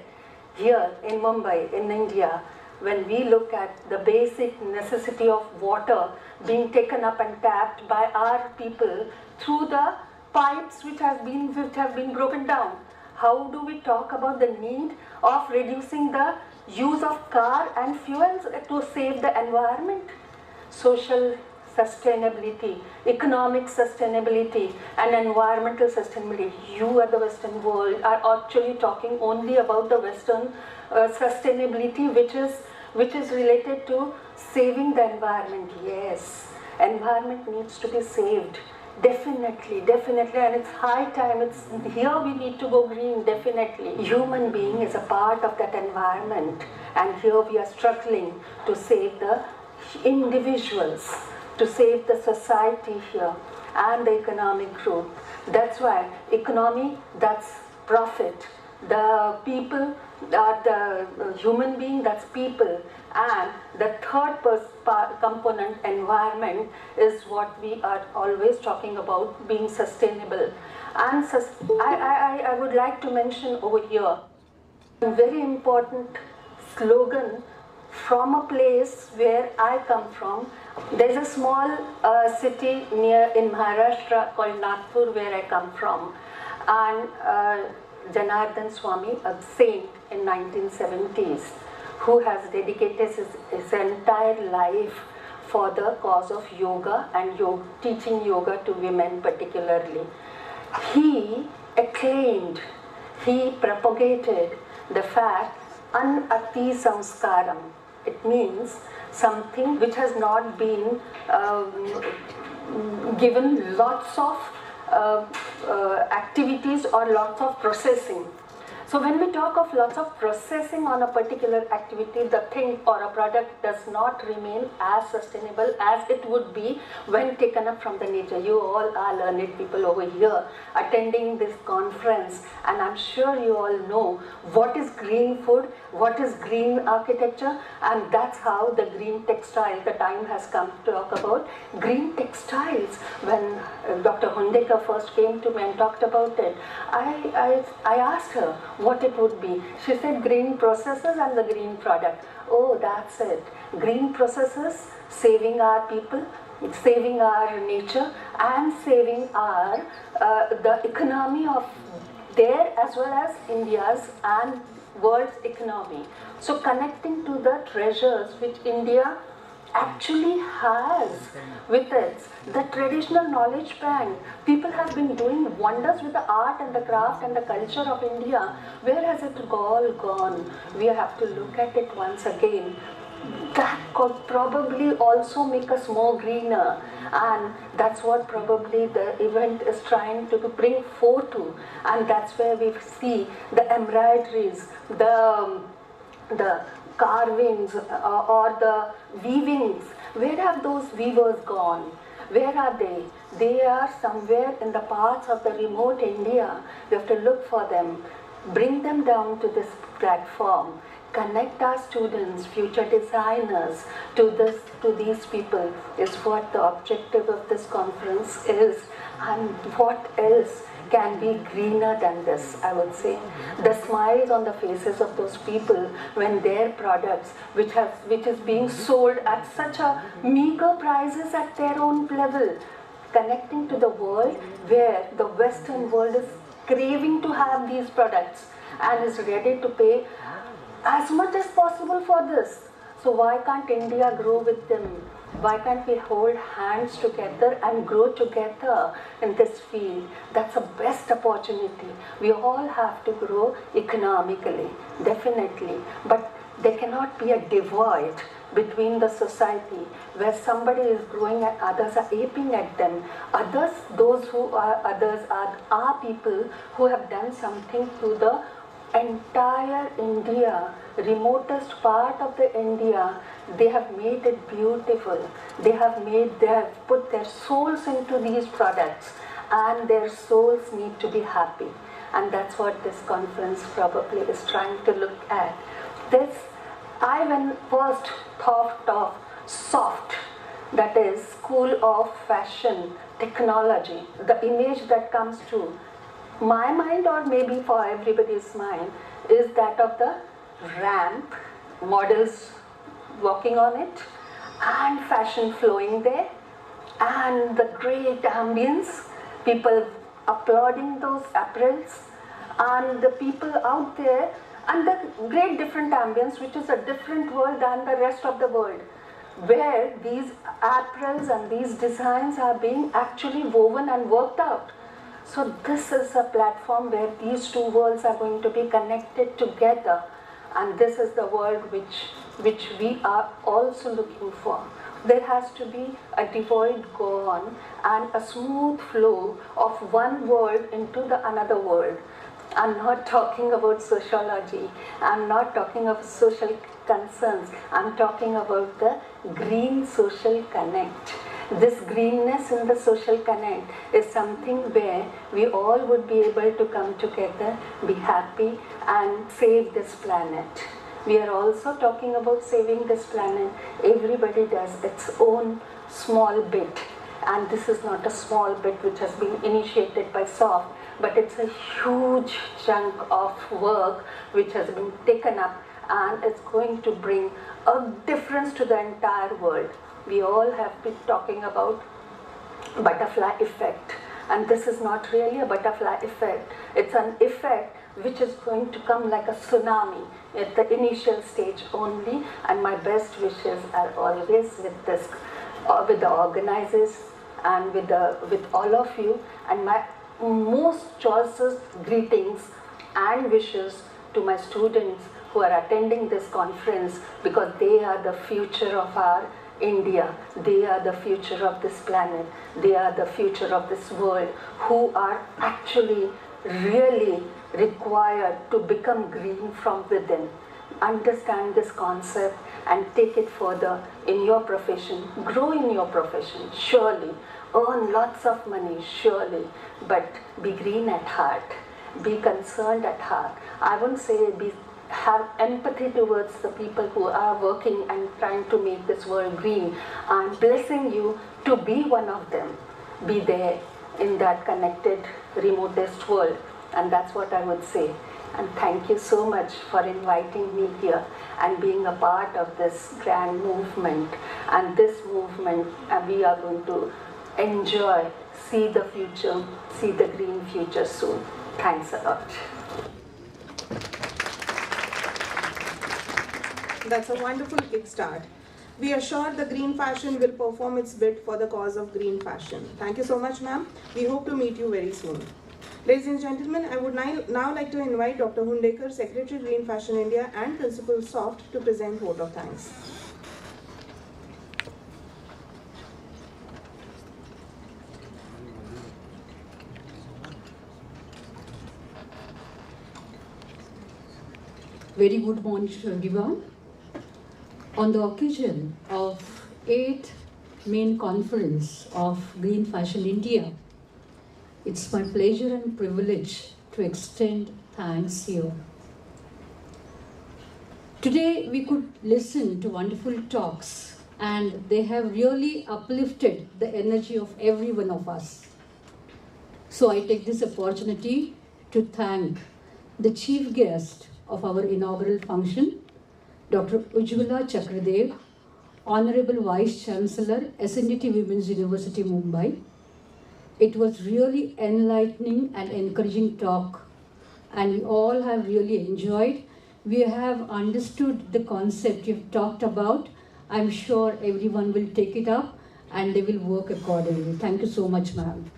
[SPEAKER 15] here in Mumbai, in India, when we look at the basic necessity of water being taken up and tapped by our people through the pipes which have been broken down, how do we talk about the need of reducing the use of car and fuels to save the environment? Social sustainability, economic sustainability, and environmental sustainability. You at the Western world are actually talking only about the Western sustainability, which is related to saving the environment. Yes, environment needs to be saved. Definitely, and it's high time. It's here we need to go green. Definitely, human being is a part of that environment, and here we are struggling to save the individuals, to save the society here and the economic growth. That's why economy, that's profit. The people are the human being, that's people. And the third component, environment, is what we are always talking about, being sustainable. And I would like to mention over here a very important slogan from a place where I come from. There's a small city in Maharashtra called Nagpur where I come from, and Janardhan Swami, a saint in 1970s, who has dedicated his entire life for the cause of yoga and teaching yoga to women particularly. He acclaimed, he propagated the fact, anati samskaram. It means something which has not been given lots of activities or lots of processing. So when we talk of lots of processing on a particular activity, the thing or a product does not remain as sustainable as it would be when taken up from the nature. You all are learned people over here attending this conference, and I'm sure you all know what is green food, what is green architecture, and that's how the green textile, the time has come to talk about green textiles. When Dr. Hundekar first came to me and talked about it, I asked her what it would be. She said green processes and the green product. Oh, that's it. Green processes, saving our people, saving our nature, and saving our the economy of there as well as India's and world's economy. So connecting to the treasures which India actually has with it, the traditional knowledge bank. People have been doing wonders with the art and the craft and the culture of India. Where has it all gone? We have to look at it once again. That could probably also make us more greener, and that's what probably the event is trying to bring forth to. And that's where we see the embroideries, the carvings or the weavings. Where have those weavers gone? Where are they? They are somewhere in the parts of the remote India. We have to look for them, bring them down to this platform, connect our students, future designers, to these people is what the objective of this conference is. And what else can be greener than this, I would say. The smiles on the faces of those people when their products, which is being sold at such a meager prices at their own level, connecting to the world where the Western world is craving to have these products and is ready to pay as much as possible for this. So why can't India grow with them? Why can't we hold hands together and grow together in this field? That's the best opportunity. We all have to grow economically, definitely. But there cannot be a divide between the society where somebody is growing and others are aping at them. Those who are others are our people who have done something to the entire India, remotest part of the India. They have made it beautiful. They have put their souls into these products, and their souls need to be happy. And that's what this conference probably is trying to look at. I when first thought of SOFT, that is School of Fashion Technology, the image that comes to my mind, or maybe for everybody's mind, is that of the ramp, models walking on it, and fashion flowing there, and the great ambience, people applauding those apparels, and the people out there, and the great different ambience, which is a different world than the rest of the world, where these apparels and these designs are being actually woven and worked out. So this is a platform where these two worlds are going to be connected together, and this is the world which we are also looking for. There has to be a divide gone and a smooth flow of one world into the another world. I'm not talking about sociology, I'm not talking of social concerns, I'm talking about the green social connect. This greenness in the social connect is something where we all would be able to come together, be happy, and save this planet. We are also talking about saving this planet. Everybody does its own small bit, and this is not a small bit which has been initiated by SOFT, but it's a huge chunk of work which has been taken up, and it's going to bring a difference to the entire world. We all have been talking about butterfly effect, and this is not really a butterfly effect. It's an effect which is going to come like a tsunami at the initial stage only, and my best wishes are always with this, with the organizers and with all of you, and my most choicest greetings and wishes to my students who are attending this conference, because they are the future of our India, they are the future of this planet, they are the future of this world, who are actually really required to become green from within. Understand this concept and take it further in your profession. Grow in your profession, surely. Earn lots of money, surely. But be green at heart. Be concerned at heart. I won't say have empathy towards the people who are working and trying to make this world green. I'm blessing you to be one of them. Be there in that connected, remotest world. And that's what I would say. And thank you so much for inviting me here and being a part of this grand movement. And this movement, we are going to enjoy, see the future, see the green future soon. Thanks a lot.
[SPEAKER 1] That's a wonderful kickstart. We are sure the green fashion will perform its bit for the cause of green fashion. Thank you so much, ma'am. We hope to meet you very soon. Ladies and gentlemen, I would now like to invite Dr. Hundekar, Secretary Green Fashion India and Principal SOFT, to present vote of thanks.
[SPEAKER 16] Very good morning to everyone. On the occasion of 8th main conference of Green Fashion India, it's my pleasure and privilege to extend thanks here. Today we could listen to wonderful talks, and they have really uplifted the energy of every one of us. So I take this opportunity to thank the chief guest of our inaugural function, Dr. Ujjwala Chakradev, Honorable Vice Chancellor, SNDT Women's University, Mumbai. It was really enlightening and encouraging talk, and we all have really enjoyed. We have understood the concept you've talked about. I'm sure everyone will take it up and they will work accordingly. Thank you so much, ma'am.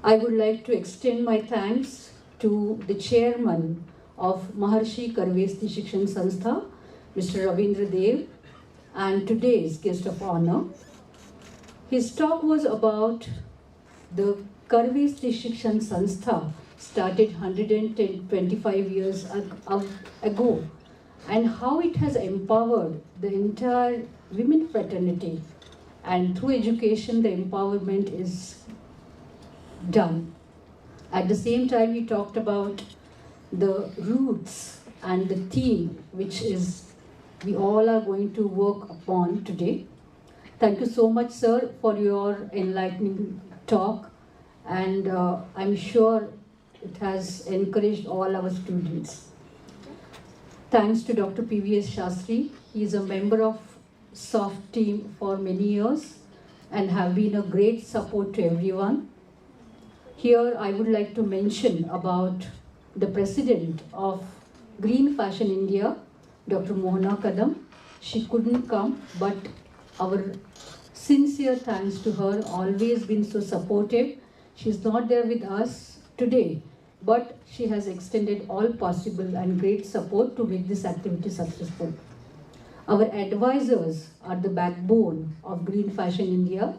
[SPEAKER 16] I would like to extend my thanks to the chairman of Maharshi Karvesti Shikshan Sanstha, Mr. Ravindra Dev, and today's guest of honor. His talk was about the Karvesti Shikshan Sanstha, started 125 years ago, and how it has empowered the entire women fraternity, and through education the empowerment is done. At the same time, we talked about the roots and the theme which is we all are going to work upon today. Thank you so much, sir, for your enlightening talk, and I'm sure it has encouraged all our students. Thanks to Dr. P.V.S. Shastri. He is a member of SOFT team for many years and have been a great support to everyone. Here I would like to mention about the president of Green Fashion India, Dr. Mohana Kadam. She couldn't come, but our sincere thanks to her, always been so supportive. She's not there with us today, but she has extended all possible and great support to make this activity successful. Our advisors are the backbone of Green Fashion India.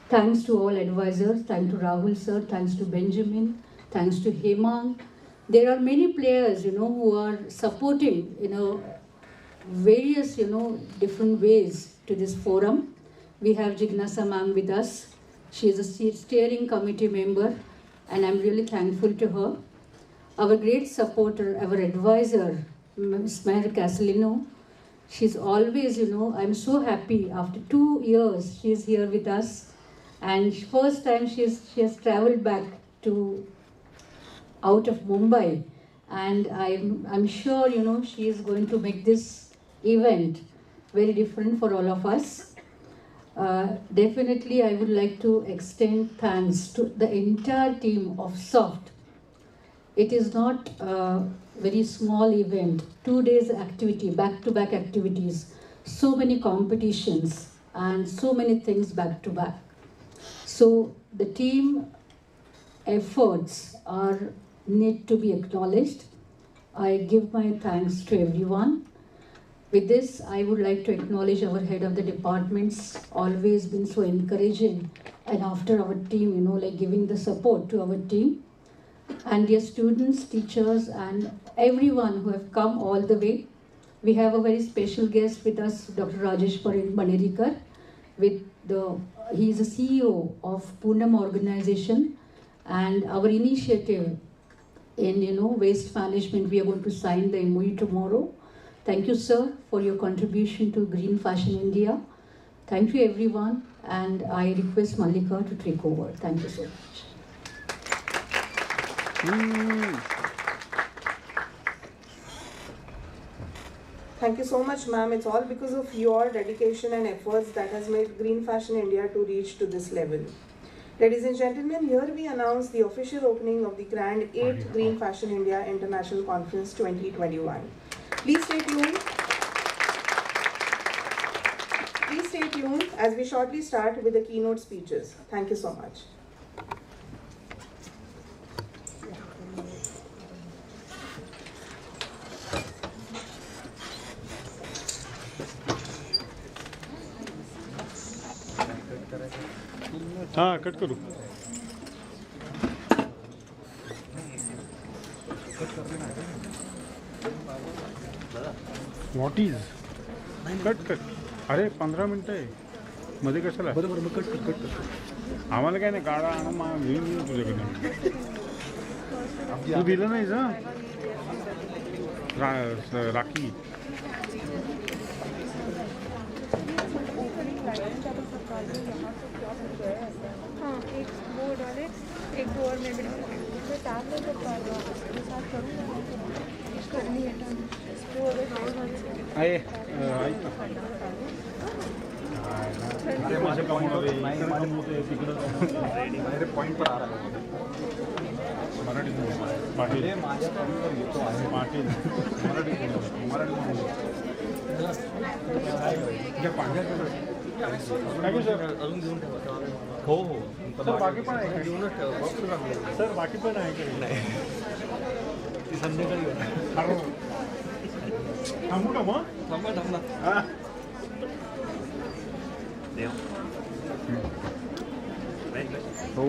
[SPEAKER 16] Thanks to all advisors, thanks to Rahul sir, thanks to Benjamin, thanks to Hemang. There are many players, who are supporting, various, different ways to this forum. We have Jignasa ma'am with us. She is a steering committee member, and I'm really thankful to her. Our great supporter, our advisor, Ms. Meher Castellino, she's always, I'm so happy. After 2 years, she's here with us, and first time she has traveled back to out of Mumbai, and I'm sure, she is going to make this event very different for all of us. Definitely, I would like to extend thanks to the entire team of SOFT. It is not a very small event, 2 days activity, back-to-back activities, so many competitions and so many things back-to-back. So the team efforts need to be acknowledged. I give my thanks to everyone. With this, I would like to acknowledge our head of the departments, always been so encouraging, and after our team, giving the support to our team, and dear students, teachers, and everyone who have come all the way. We have a very special guest with us, Dr. Rajesh Banerikar. He is a CEO of Poonam Organization, and our initiative in waste management, we are going to sign the MOU tomorrow. Thank you, sir, for your contribution to Green Fashion India. Thank you, everyone, and I request Mallika to take over. Thank you so much.
[SPEAKER 1] Thank you so much, ma'am. It's all because of your dedication and efforts that has made Green Fashion India to reach to this level. Ladies and gentlemen, here we announce the official opening of the Grand 8th Green Fashion India International Conference 2021. Please stay tuned. Please stay tuned as we shortly start with the keynote speeches. Thank you so much.
[SPEAKER 2] हाँ cut करो what is cut अरे 15 मिनटं आहे मध्ये कशाला बरोबर मग cut आम्हाला काय नाही गाडा आणून घेऊन तुझ्याकडे तू दिलं नाहीस हां राखी
[SPEAKER 7] हाँ एक बोर्ड वाले एक दो और में भी करनी है
[SPEAKER 2] अरे माझे पॉईंट पर आ रहा है मराठी पाटील पाटील मराठी सर अजून घेऊन ठेवा हो हो सर बाकी पण आहे घेऊनच ठेवा सर बाकी पण आहे नाही ती संध्याकाळी थांबू का मग थांबा हो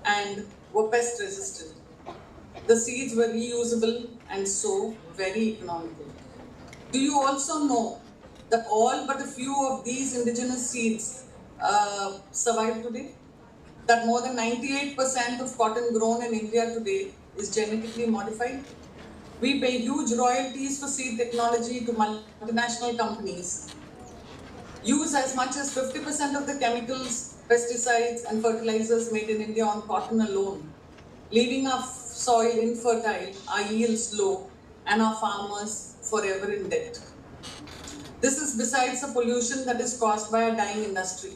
[SPEAKER 17] and were pest resistant. The seeds were reusable and so very economical. Do you also know that all but a few of these indigenous seeds survive today? That more than 98% of cotton grown in India today is genetically modified? We pay huge royalties for seed technology to multinational companies. Use as much as 50% of the chemicals, pesticides and fertilizers made in India on cotton alone, leaving our soil infertile, our yields low, and our farmers forever in debt. This is besides the pollution that is caused by a dying industry,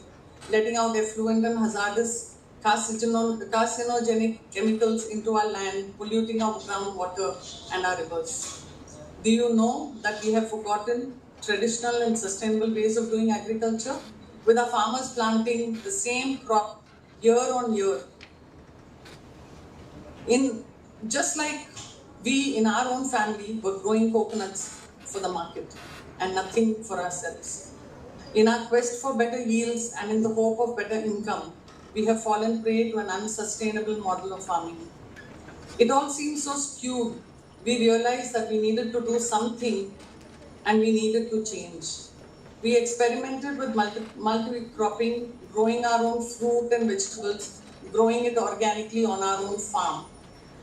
[SPEAKER 17] letting out effluent and hazardous carcinogenic chemicals into our land, polluting our groundwater and our rivers. Do you know that we have forgotten traditional and sustainable ways of doing agriculture, with our farmers planting the same crop year on year? Just like we in our own family were growing coconuts for the market and nothing for ourselves. In our quest for better yields and in the hope of better income, we have fallen prey to an unsustainable model of farming. It all seems so skewed. We realized that we needed to do something and we needed to change. We experimented with multi-cropping, growing our own fruit and vegetables, growing it organically on our own farm.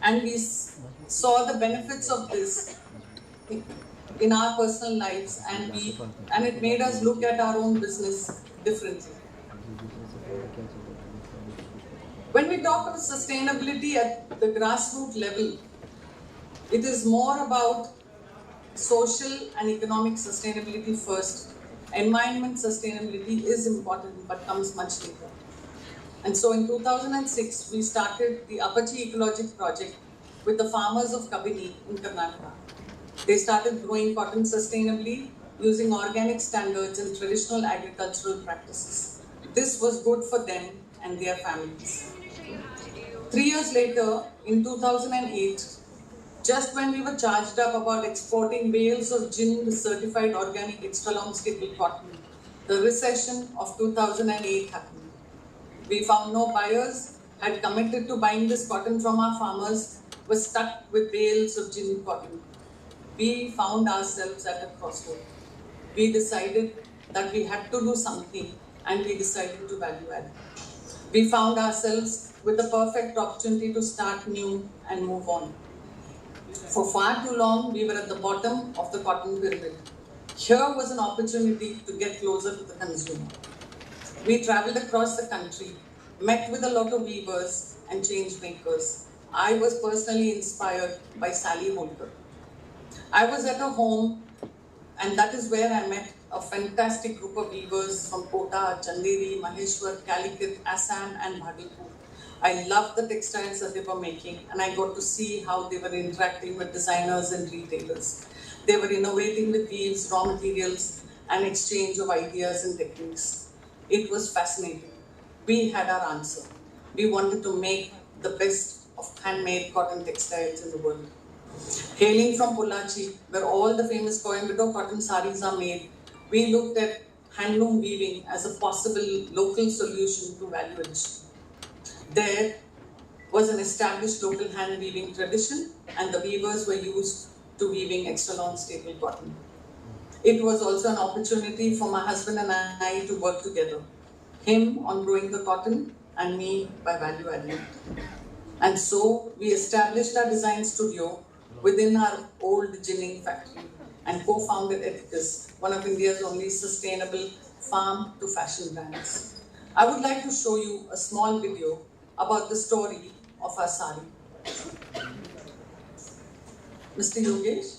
[SPEAKER 17] And we saw the benefits of this in our personal lives, and it made us look at our own business differently. When we talk of sustainability at the grassroots level, it is more about social and economic sustainability first. Environment sustainability is important but comes much later. And so in 2006, we started the Apache Ecologic Project with the farmers of Kabini in Karnataka. They started growing cotton sustainably using organic standards and traditional agricultural practices. This was good for them and their families. 3 years later, in 2008, just when we were charged up about exporting bales of gin certified organic extra long staple cotton, the recession of 2008 happened. We found no buyers, had committed to buying this cotton from our farmers, were stuck with bales of gin cotton. We found ourselves at a crossroad. We decided that we had to do something, and we decided to value add. We found ourselves with the perfect opportunity to start new and move on. For far too long, we were at the bottom of the cotton pyramid. Here was an opportunity to get closer to the consumer. We traveled across the country, met with a lot of weavers and change makers. I was personally inspired by Sally Holker. I was at her home, and that is where I met a fantastic group of weavers from Kota, Chanderi, Maheshwar, Calicut, Assam and Bhagalpur. I loved the textiles that they were making, and I got to see how they were interacting with designers and retailers. They were innovating with weaves, raw materials, and exchange of ideas and techniques. It was fascinating. We had our answer. We wanted to make the best of handmade cotton textiles in the world. Hailing from Pollachi, where all the famous Coimbatore cotton saris are made, we looked at handloom weaving as a possible local solution to value addition. There was an established local hand weaving tradition, and the weavers were used to weaving extra long staple cotton. It was also an opportunity for my husband and I to work together. Him on growing the cotton and me by value adding. And so we established our design studio within our old ginning factory and co-founded Ethicus, one of India's only sustainable farm to fashion brands. I would like to show you a small video about the story of our sari. Mr. Yogesh?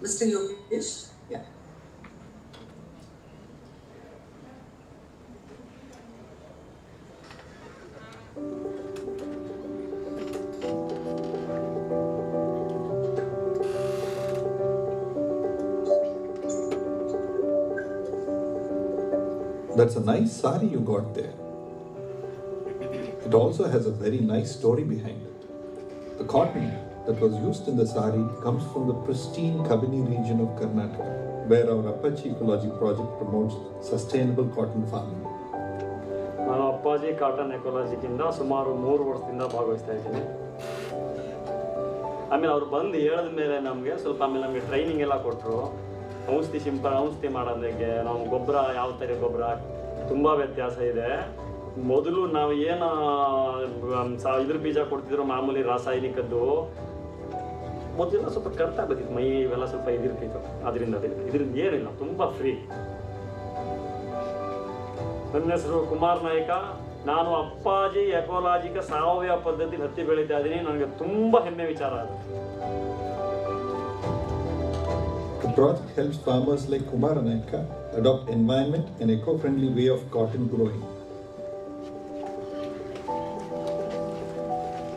[SPEAKER 17] Mr. Yogesh? Yeah.
[SPEAKER 18] That's a nice sari you got there. It also has a very nice story behind it. The cotton that was used in the sari comes from the pristine Kabini region of Karnataka, where our Apache Ecology project promotes sustainable cotton farming.
[SPEAKER 19] ನಾನು ಅಪ್ಪಾಜಿ cotton ಎಕಾಲಜಿಗಿಂದ ಸುಮಾರು 3 ವರ್ಷದಿಂದ ಭಾಗವಹಿಸ್ತಾ ಇದ್ದೀನಿ. ಆಮೇಲೆ ಅವ್ರು ಬಂದು ಹೇಳಿದ ಮೇಲೆ ನಮಗೆ ಸ್ವಲ್ಪ ಆಮೇಲೆ ನಮಗೆ ಟ್ರೈನಿಂಗ್ ಎಲ್ಲ ಕೊಟ್ಟರು. ಔಷಧಿ ಮಾಡೋದಕ್ಕೆ ನಾವು ಗೊಬ್ಬರ ಯಾವ ಥರ ಗೊಬ್ಬರ ತುಂಬ ವ್ಯತ್ಯಾಸ ಇದೆ. ಮೊದಲು ನಾವು ಏನು ಇದ್ರ ಬೀಜ ಕೊಡ್ತಿದ್ರು ಮಾಮೂಲಿ ರಾಸಾಯನಿಕದ್ದು, ಮೊದಲೆಲ್ಲ ಸ್ವಲ್ಪ ಕರ್ತಾ ಬರ್ತಿತ್ತು ಮೈ ಇವೆಲ್ಲ ಸ್ವಲ್ಪ ಇದಿರ್ತಿತ್ತು. ಅದರಿಂದ ಏನಿಲ್ಲ, ತುಂಬ ಫ್ರೀ. ನನ್ನ ಹೆಸರು ಕುಮಾರ್ ನಾಯ್ಕ. ನಾನು ಅಪ್ಪಾಜಿ ಎಕೋಲಾಜಿಕ ಸಾವಯವ ಪದ್ಧತಿಯಲ್ಲಿ ಹತ್ತಿ ಬೆಳೀತಾ ಇದ್ದೀನಿ. ನನಗೆ ತುಂಬ ಹೆಮ್ಮೆ ವಿಚಾರ ಅದು.
[SPEAKER 18] The project helps farmers like Kumar Naika adopt environment and eco-friendly way of cotton growing.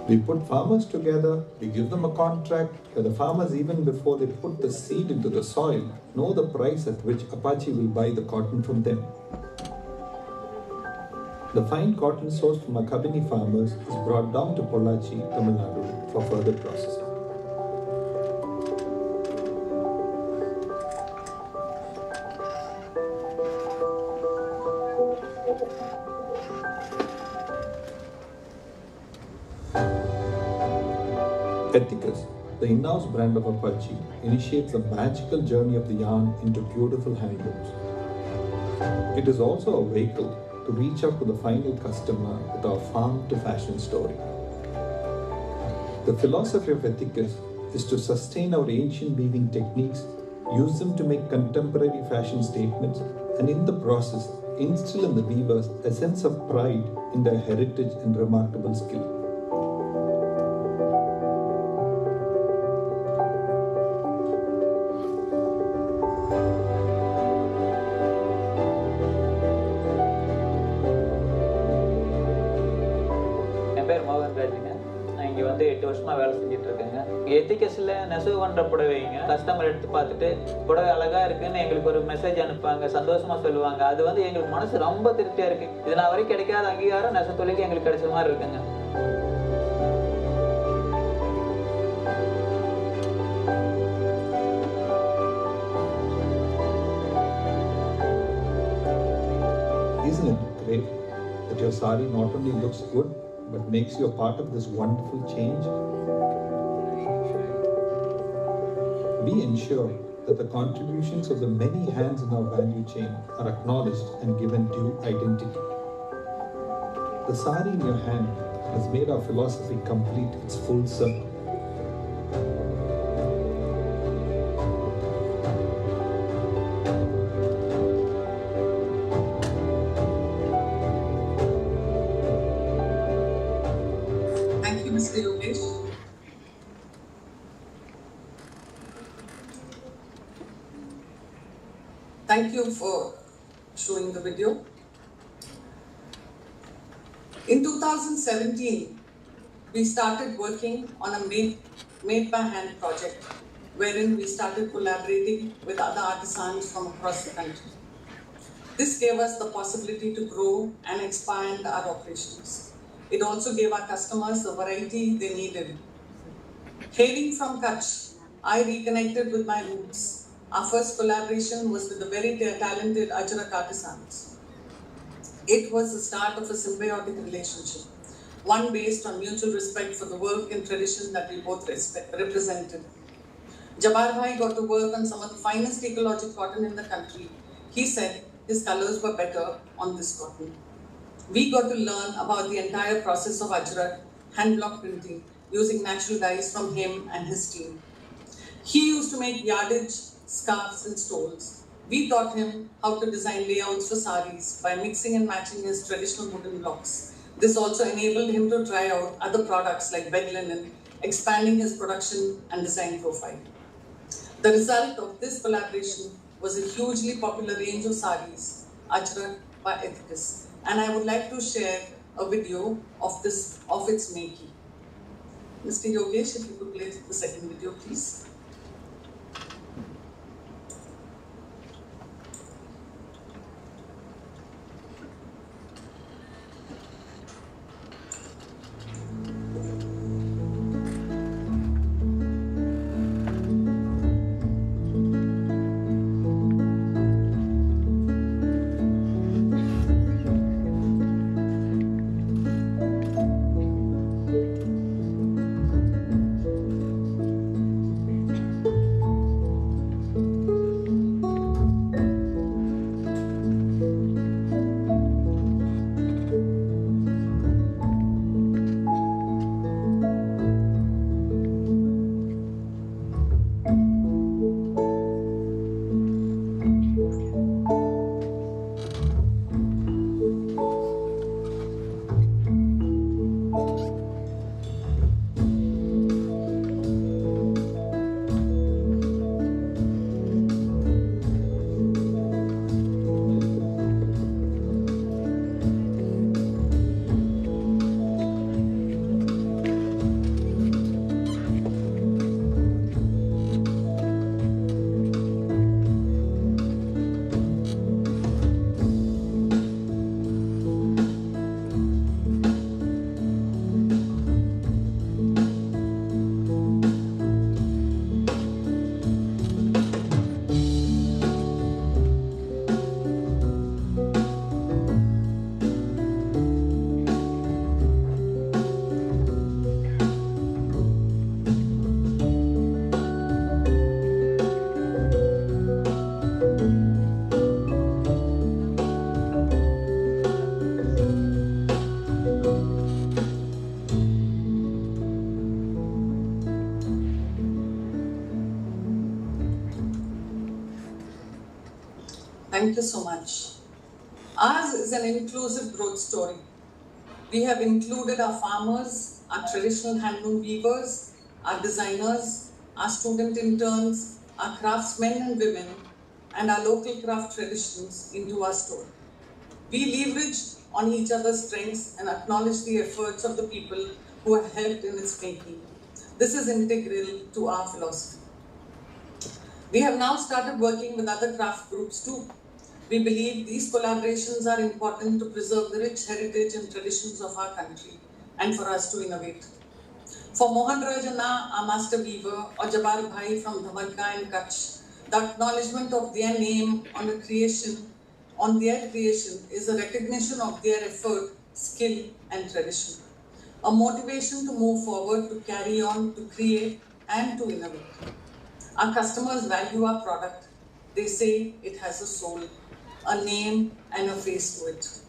[SPEAKER 18] We put farmers together, we give them a contract where the farmers, even before they put the seed into the soil, know the price at which Apache will buy the cotton from them. The fine cotton sourced from our Kabini farmers is brought down to Pollachi, Tamil Nadu for further processing. Ethicus, the in-house brand of Apache, initiates the magical journey of the yarn into beautiful handlooms. It is also a vehicle to reach out to the final customer with our farm-to-fashion story. The philosophy of Ethicus is to sustain our ancient weaving techniques, use them to make contemporary fashion statements, and in the process, instill in the weavers a sense of pride in their heritage and remarkable skill.
[SPEAKER 20] எத்திகஸ்ல நெசவு பண்ற புடவைங்க customer எடுத்து பார்த்துட்டு புடவை அழகா இருக்குன்னு எங்களுக்கு ஒரு message அனுப்புவாங்க, சந்தோஷமா சொல்லுவாங்க. அது எங்களுக்கு மனசு ரொம்ப திருப்தியா இருக்கு. இது நான் வரைக்கும் கிடைக்காத அங்கீகாரம் நெசவு தொழிலுக்கு எங்களுக்கு கிடைச்ச மாதிரி இருக்குங்க.
[SPEAKER 18] Isn't it great that your sari not only looks good but makes you a part of this wonderful change? We ensure that the contributions of the many hands in our value chain are acknowledged and given due identity. The sari in your hand has made our philosophy complete its full circle.
[SPEAKER 17] Thank you, Mr. Yogesh. Thank you for showing the video. In 2017, we started working on a made by hand project, wherein we started collaborating with other artisans from across the country. This gave us the possibility to grow and expand our operations. It also gave our customers the variety they needed. Hailing from Kutch, I reconnected with my roots. Our first collaboration was with the very talented Ajrak artisans. It was the start of a symbiotic relationship, one based on mutual respect for the work and tradition that we both represented. Jabbar Bhai got to work on some of the finest ecological cotton in the country. He said his colors were better on this cotton. We got to learn about the entire process of Ajrak hand block printing using natural dyes from him and his team. He used to make yardage, scarves and stoles. We taught him how to design layouts for saris by mixing and matching his traditional wooden blocks. This also enabled him to try out other products like bed linen, expanding his production and design profile. The result of this collaboration was a hugely popular range of saris, Ajrak by Ethicus, and I would like to share a video of its making. Mr. Yogesh, if you could play the second video, please. Thank you so much. Ours is an inclusive growth story. We have included our farmers, our traditional handloom weavers, our designers, our student interns, our craftsmen and women, and our local craft traditions into our store. We leverage on each other's strengths and acknowledge the efforts of the people who have helped in its making. This is integral to our philosophy. We have now started working with other craft groups too. We believe these collaborations are important to preserve the rich heritage and traditions of our country and for us to innovate. For Mohan Rajana, our master weaver, or Jabbar Bhai from Dhamalka and Kutch, the acknowledgement of their name on their creation is a recognition of their effort, skill and tradition. A motivation to move forward, to carry on, to create and to innovate. Our customers value our product. They say it has a soul, a name and a face to it.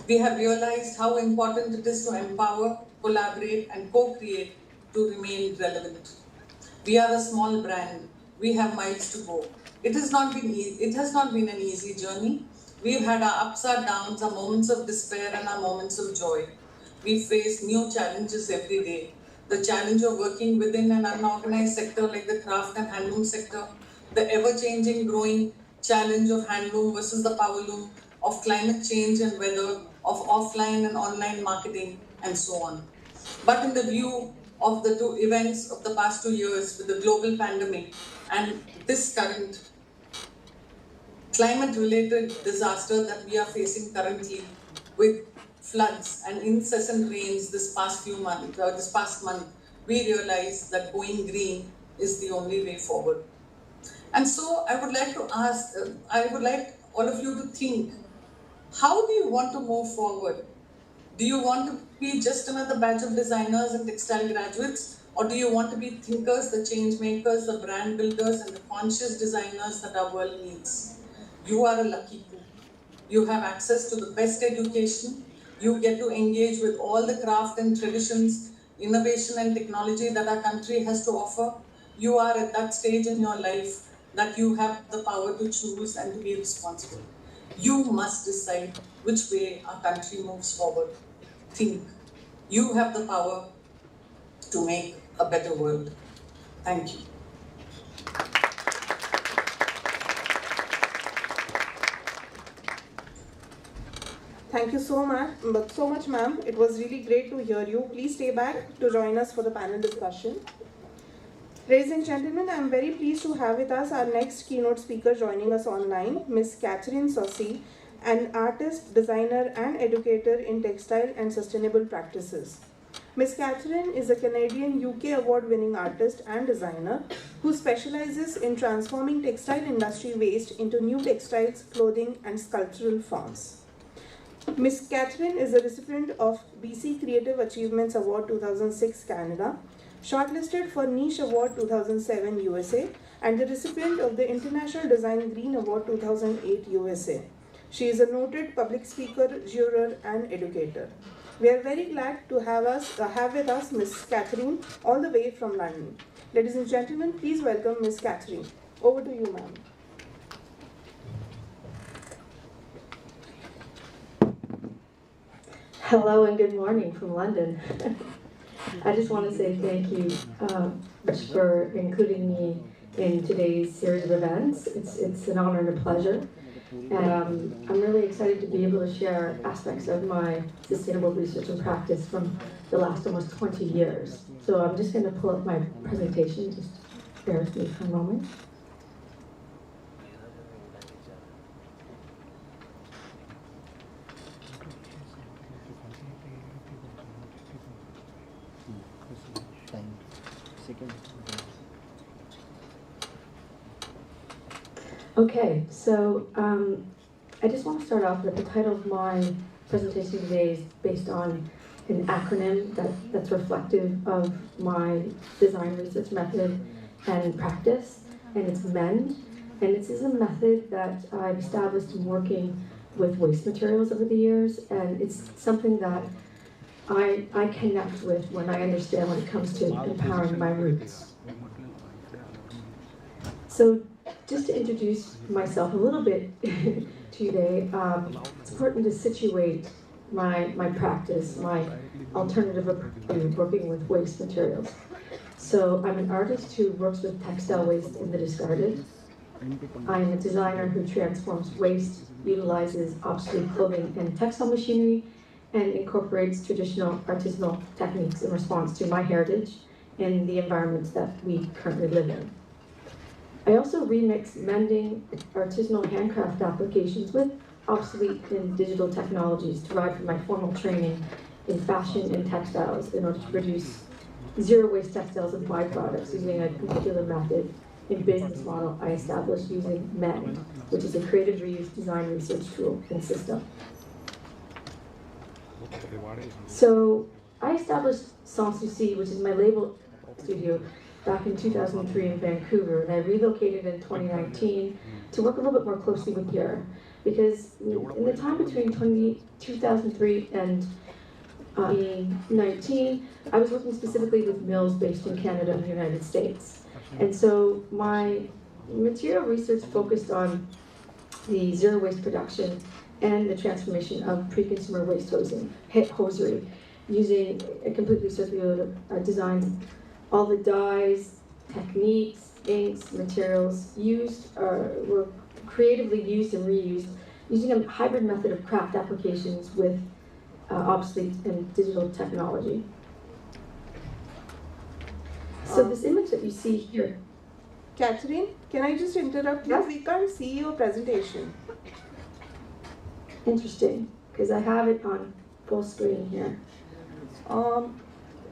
[SPEAKER 17] We have realized how important it is to empower, collaborate and co-create to remain relevant. We are a small brand. We have miles to go. It has not been an easy journey. We've had our ups, our downs, our moments of despair and our moments of joy. We face new challenges every day. The challenge of working within an unorganized sector like the craft and handloom sector, the ever-changing, growing challenge of handloom versus the powerloom, of climate change and weather, of offline and online marketing, and so on. But in the view of the two events of the past 2 years with the global pandemic and this current climate-related disaster that we are facing currently with floods and incessant rains this past month, we realized that going green is the only way forward. And so I would like to ask, I would like all of you to think, how do you want to move forward? Do you want to be just another batch of designers and textile graduates? Or do you want to be thinkers, the change makers, the brand builders, and the conscious designers that our world needs? You are a lucky group. You have access to the best education. You get to engage with all the craft and traditions, innovation and technology that our country has to offer. You are at that stage in your life that you have the power to choose and to be responsible. You must decide which way our country moves forward. Think. You have the power to make a better world. Thank you.
[SPEAKER 1] Thank you so much, ma'am. It was really great to hear you. Please stay back to join us for the panel discussion. Ladies and gentlemen, I am very pleased to have with us our next keynote speaker joining us online, Ms. Catherine Saucy, an artist, designer, and educator in textile and sustainable practices. Ms. Catherine is a Canadian UK award-winning artist and designer who specializes in transforming textile industry waste into new textiles, clothing, and sculptural forms. Ms. Catherine is a recipient of BC Creative Achievements Award 2006 Canada, shortlisted for Niche Award 2007 USA, and the recipient of the International Design Green Award 2008 USA. She is a noted public speaker, juror, and educator. We are very glad to have with us Ms. Catherine all the way from London. Ladies and gentlemen, please welcome Ms. Catherine. Over to you, ma'am.
[SPEAKER 21] Hello and good morning from London. I just want to say thank you for including me in today's series of events. It's an honor and a pleasure. And I'm really excited to be able to share aspects of my sustainable research and practice from the last almost 20 years. So I'm just going to pull up my presentation. Just bear with me for a moment. Okay, so I just want to start off with the title of my presentation today is based on an acronym that's reflective of my design research method and practice, and it's MEND. And this is a method that I've established in working with waste materials over the years, and it's something that I connect with when I understand when it comes to empowering my roots. So just to introduce myself a little bit today, it's important to situate my practice, my alternative approach to working with waste materials. So I'm an artist who works with textile waste in the discarded. I'm a designer who transforms waste, utilizes obsolete clothing and textile machinery, and incorporates traditional artisanal techniques in response to my heritage and the environments that we currently live in. I also remix mending artisanal handcraft applications with obsolete and digital technologies derived from my formal training in fashion and textiles in order to produce zero-waste textiles and byproducts using a particular method and business model I established using MEND, which is a creative reuse design research tool and system. So I established Sans Souci, which is my label studio, back in 2003 in Vancouver, and I relocated in 2019 to work a little bit more closely with Pierre, because in the time between 2003 and 2019, I was working specifically with mills based in Canada and the United States. And so my material research focused on the zero waste production and the transformation of pre-consumer waste hosiery using a completely circular design. All the dyes, techniques, inks, materials used were creatively used and reused using a hybrid method of craft applications with obsolete and digital technology. So this image that you see here.
[SPEAKER 1] Catherine, can I just interrupt you? Yes? We can't see your presentation.
[SPEAKER 21] Interesting, because I have it on full screen here.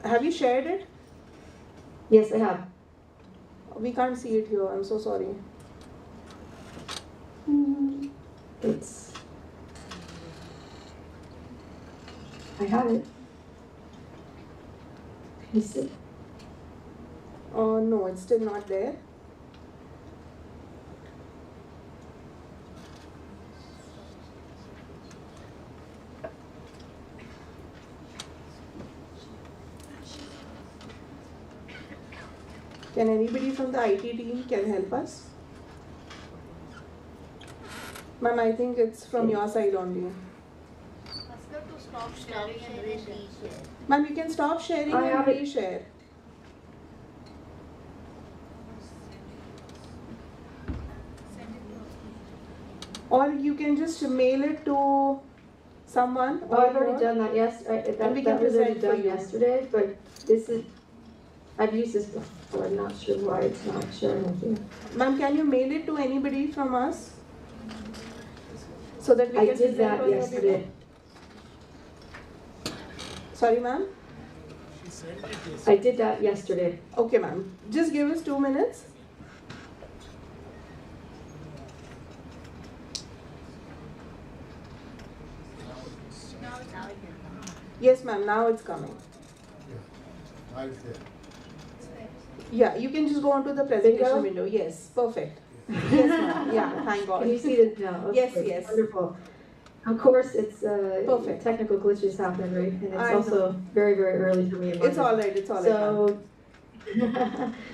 [SPEAKER 1] Have you shared it?
[SPEAKER 21] Yes, I have.
[SPEAKER 1] We can't see it here. I'm so sorry.
[SPEAKER 21] I have it. Can you see?
[SPEAKER 1] No, it's still not there. Can anybody from the IT team can help us? Ma'am, I think it's from your side only. Ma'am, you can stop sharing and reshare. Or you can just mail it to someone.
[SPEAKER 21] Oh, I've already done that. Yes, that was already done yesterday. But this is, I've used this before. I'm not sure why it's not sharing with you.
[SPEAKER 1] Ma'am, can you mail it to anybody from us? So that we can.
[SPEAKER 21] I did that yesterday.
[SPEAKER 1] Sorry, ma'am?
[SPEAKER 21] I did that yesterday.
[SPEAKER 1] Okay, ma'am. Just give us 2 minutes. Yes, ma'am. Now it's coming. Yeah, you can just go onto the presentation window. Yes, perfect. Yes, ma'am. Yeah, thank God.
[SPEAKER 21] Can you see it now? Okay,
[SPEAKER 1] yes, yes.
[SPEAKER 21] Wonderful. Of course, it's
[SPEAKER 1] perfect.
[SPEAKER 21] Technical glitches happen, right? And it's also very, very early for me.
[SPEAKER 1] It's all right. It's all right.
[SPEAKER 21] So,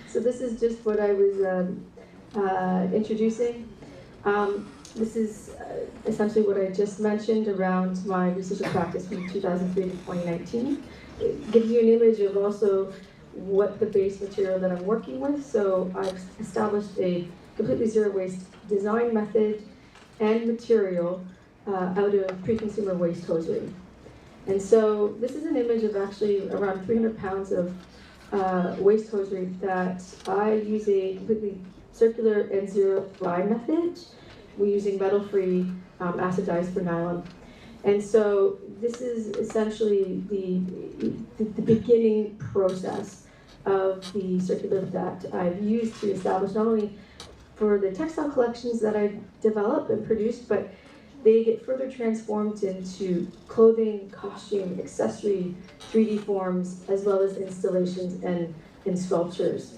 [SPEAKER 21] so this is just what I was introducing. This is essentially what I just mentioned around my research and practice from 2003 to 2019. It gives you an image of also what the base material that I'm working with. So I've established a completely zero waste design method and material out of pre-consumer waste hosiery. And so this is an image of actually around 300 pounds of waste hosiery that I use a completely circular and zero dye method. We're using metal-free acid dyes for nylon. And so this is essentially the beginning process of the circular that I've used to establish not only for the textile collections that I develop and produce, but they get further transformed into clothing, costume, accessory, 3D forms, as well as installations and sculptures.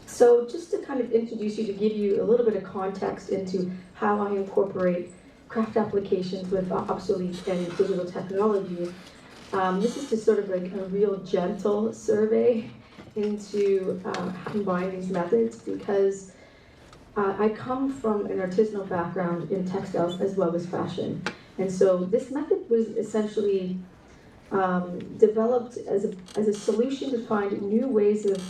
[SPEAKER 21] So just to kind of introduce you, to give you a little bit of context into how I incorporate craft applications with obsolete and digital technology, this is just sort of like a real gentle survey into how to combine these methods, because I come from an artisanal background in textiles as well as fashion. And so this method was essentially developed as a solution to find new ways of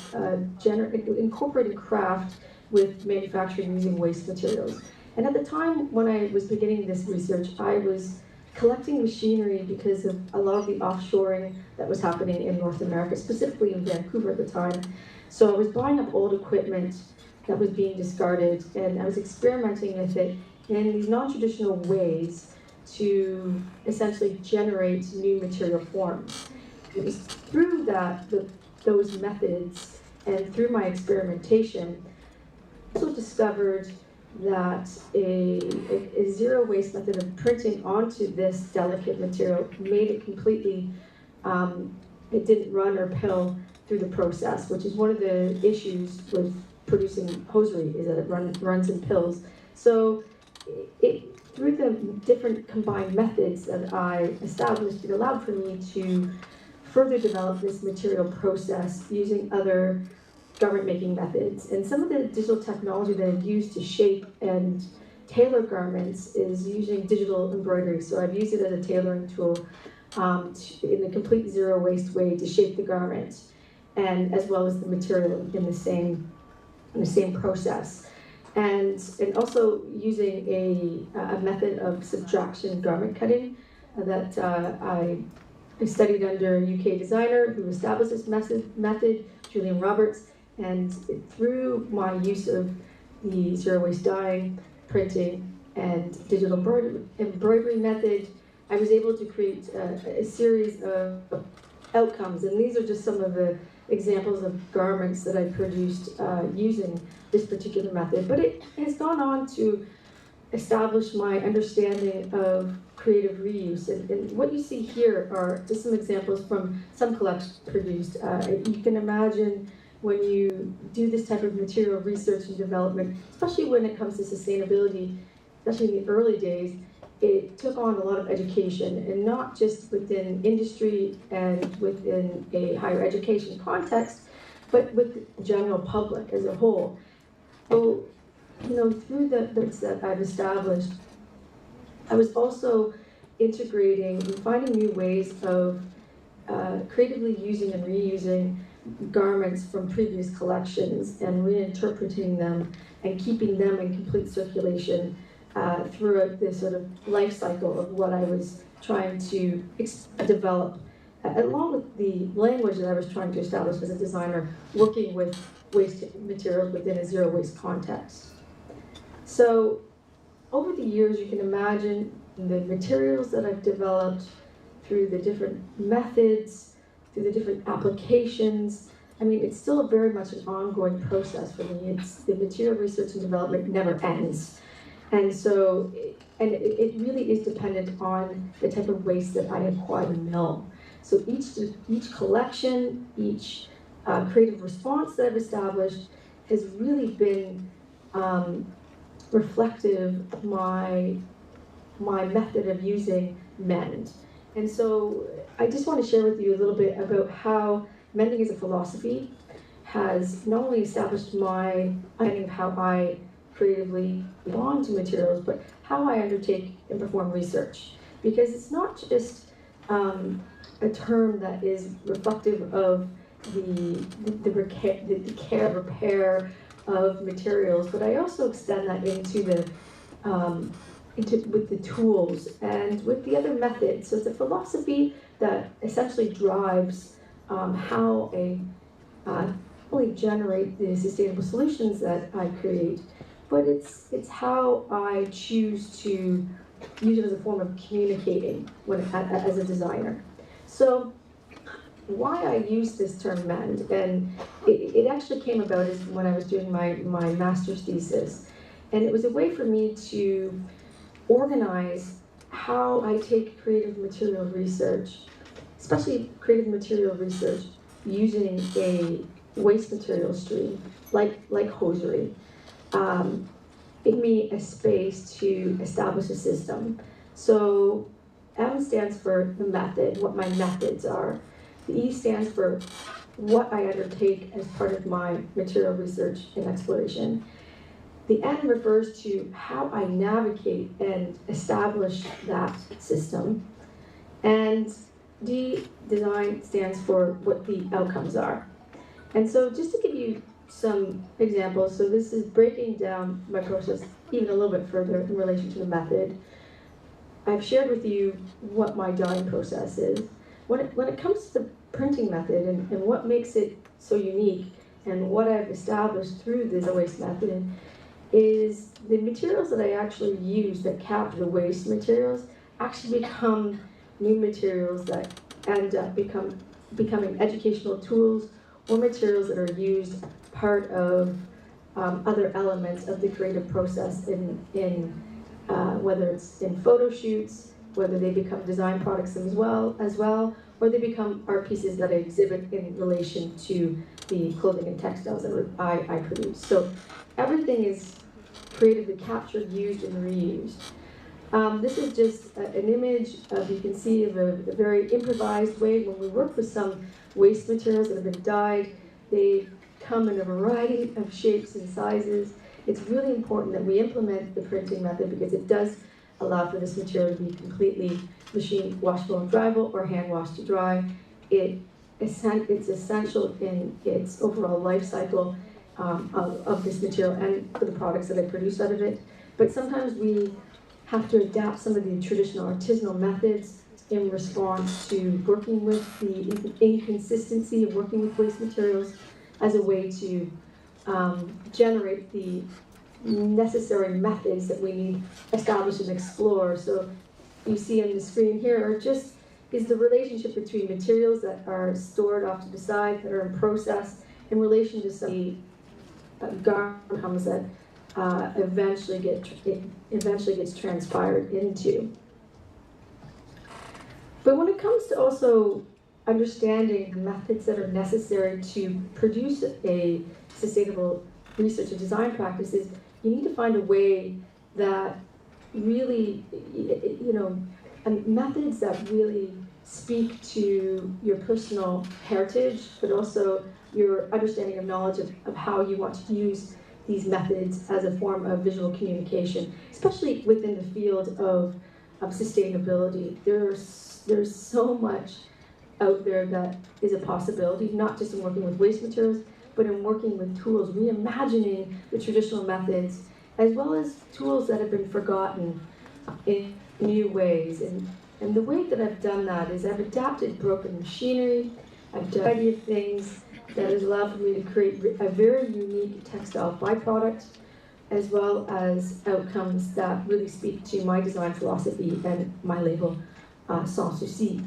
[SPEAKER 21] incorporating craft with manufacturing using waste materials. And at the time when I was beginning this research, I was collecting machinery because of a lot of the offshoring that was happening in North America, specifically in Vancouver at the time. So I was buying up old equipment that was being discarded, and I was experimenting with it in these non-traditional ways to essentially generate new material forms. It was through those methods and through my experimentation, I also discovered that a zero waste method of printing onto this delicate material made it completely, it didn't run or pill through the process, which is one of the issues with producing hosiery, is that it runs in pills. So through the different combined methods that I established, it allowed for me to further develop this material process using other garment making methods. And some of the digital technology that I've used to shape and tailor garments is using digital embroidery. So I've used it as a tailoring tool in a complete zero waste way to shape the garment, and as well as the material in the same process. And also using a method of subtraction garment cutting that I studied under a UK designer who established this method, Julian Roberts. And through my use of the zero waste dyeing, printing, and digital embroidery method, I was able to create a series of outcomes. And these are just some of the examples of garments that I produced using this particular method. But it has gone on to establish my understanding of creative reuse. And what you see here are just some examples from some collections produced. You can imagine when you do this type of material research and development, especially when it comes to sustainability, especially in the early days, it took on a lot of education, and not just within industry and within a higher education context, but with the general public as a whole. So, through the bits that I've established, I was also integrating and finding new ways of creatively using and reusing garments from previous collections and reinterpreting them and keeping them in complete circulation throughout this sort of life cycle of what I was trying to develop, along with the language that I was trying to establish as a designer, working with waste materials within a zero waste context. So over the years, you can imagine the materials that I've developed through the different methods, through the different applications. I mean, it's still very much an ongoing process for me. The material research and development never ends. And so, it really is dependent on the type of waste that I acquire and mill. So each collection, each creative response that I've established has really been reflective of my method of using mend. And so I just want to share with you a little bit about how mending as a philosophy has not only established my understanding of how I creatively bond to materials, but how I undertake and perform research. Because it's not just a term that is reflective of the care, repair of materials, but I also extend that into with the tools and with the other methods. So it's a philosophy that essentially drives how only generate the sustainable solutions that I create, but it's how I choose to use it as a form of communicating as a designer. So why I use this term mend, and it actually came about is when I was doing my master's thesis, and it was a way for me to organize how I take creative material research, especially creative material research using a waste material stream like hosiery, give me a space to establish a system. So M stands for the method, what my methods are. The E stands for what I undertake as part of my material research and exploration. The N refers to how I navigate and establish that system. And D, design, stands for what the outcomes are. And so just to give you some examples, so this is breaking down my process even a little bit further in relation to the method. I've shared with you what my dyeing process is. When it comes to the printing method and what makes it so unique and what I've established through the zero waste method is the materials that I actually use that capture the waste materials actually become new materials that end up becoming educational tools or materials that are used part of other elements of the creative process in whether it's in photo shoots, whether they become design products as well, or they become art pieces that I exhibit in relation to the clothing and textiles that I produce. So everything is creatively captured, used, and reused. This is just an image you can see of a very improvised way. When we work with some waste materials that have been dyed, they come in a variety of shapes and sizes. It's really important that we implement the printing method because it does allow for this material to be completely machine washable and dryable or hand washed to dry. It's essential in its overall life cycle of this material and for the products that I produce out of it. But sometimes we have to adapt some of the traditional artisanal methods in response to working with the inconsistency of working with waste materials as a way to generate the necessary methods that we need established and explore. So you see on the screen here is the relationship between materials that are stored off to the side, that are in process, in relation to some garments that eventually gets transpired into. But when it comes to also understanding the methods that are necessary to produce a sustainable research and design practices, you need to find a way that really, methods that really speak to your personal heritage, but also your understanding of knowledge of how you want to use these methods as a form of visual communication, especially within the field of sustainability. There's so much out there that is a possibility, not just in working with waste materials, but in working with tools, reimagining the traditional methods, as well as tools that have been forgotten in new ways. And the way that I've done that is I've adapted broken machinery, I've done a variety of things that has allowed for me to create a very unique textile byproduct, as well as outcomes that really speak to my design philosophy and my label, Sans Souci.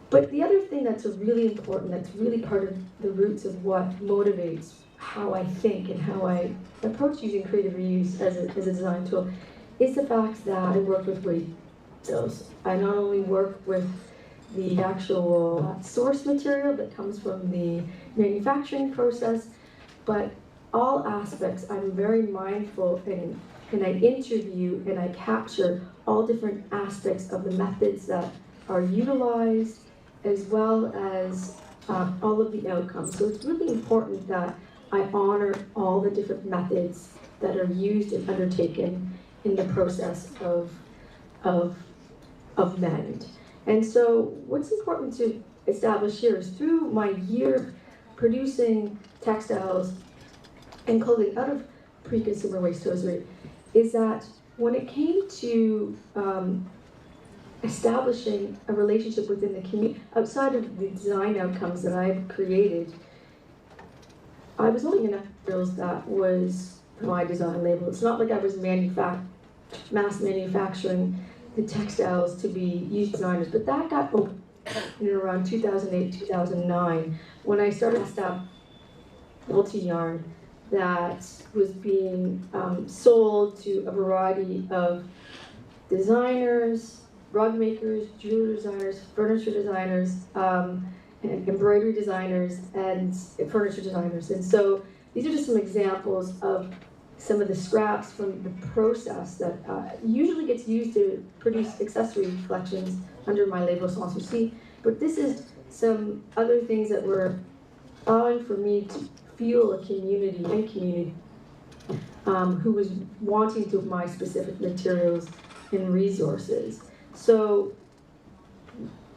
[SPEAKER 21] But the other thing that's really important, that's really part of the roots of what motivates how I think and how I approach using creative reuse as a design tool, is the fact that I work with waste materials. I not only work with the actual source material that comes from the manufacturing process, but all aspects I'm very mindful and I interview and I capture all different aspects of the methods that are utilized, as well as all of the outcomes. So it's really important that I honor all the different methods that are used and undertaken in the process of mend. And so what's important to establish here is through my year producing textiles and clothing out of pre-consumer waste hosiery, is that when it came to establishing a relationship within the community, outside of the design outcomes that I've created, I was only enough materials that was my design label. It's not like I was mass manufacturing the textiles to be used designers, but that got open in around 2008, 2009, when I started to stop multi-yarn that was being sold to a variety of designers, rug makers, jewelry designers, furniture designers, and embroidery designers, and furniture designers. And so these are just some examples of some of the scraps from the process that usually gets used to produce accessory collections under my label Sans Souci. But this is some other things that were allowing for me to feel a community who was wanting to buy specific materials and resources. So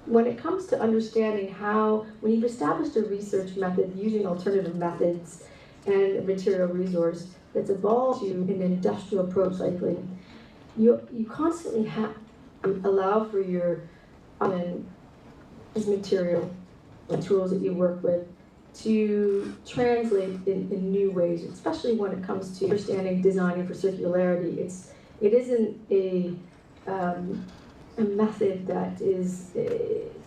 [SPEAKER 21] when it comes to understanding how, when you've established a research method using alternative methods and a material resource that's evolved to an industrial procycling, you constantly have to allow for your material and tools that you work with to translate in new ways, especially when it comes to understanding designing for circularity. It isn't a method that is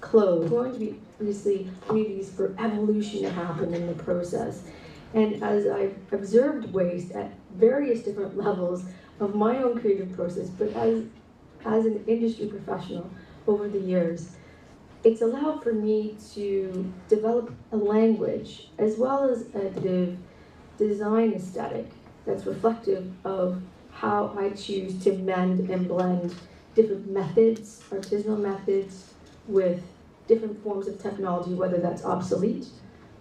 [SPEAKER 21] closed. There's going to be obviously opportunities for evolution to happen in the process. And as I've observed waste at various different levels of my own creative process, but as an industry professional over the years, it's allowed for me to develop a language as well as a design aesthetic that's reflective of how I choose to mend and blend different methods, artisanal methods, with different forms of technology, whether that's obsolete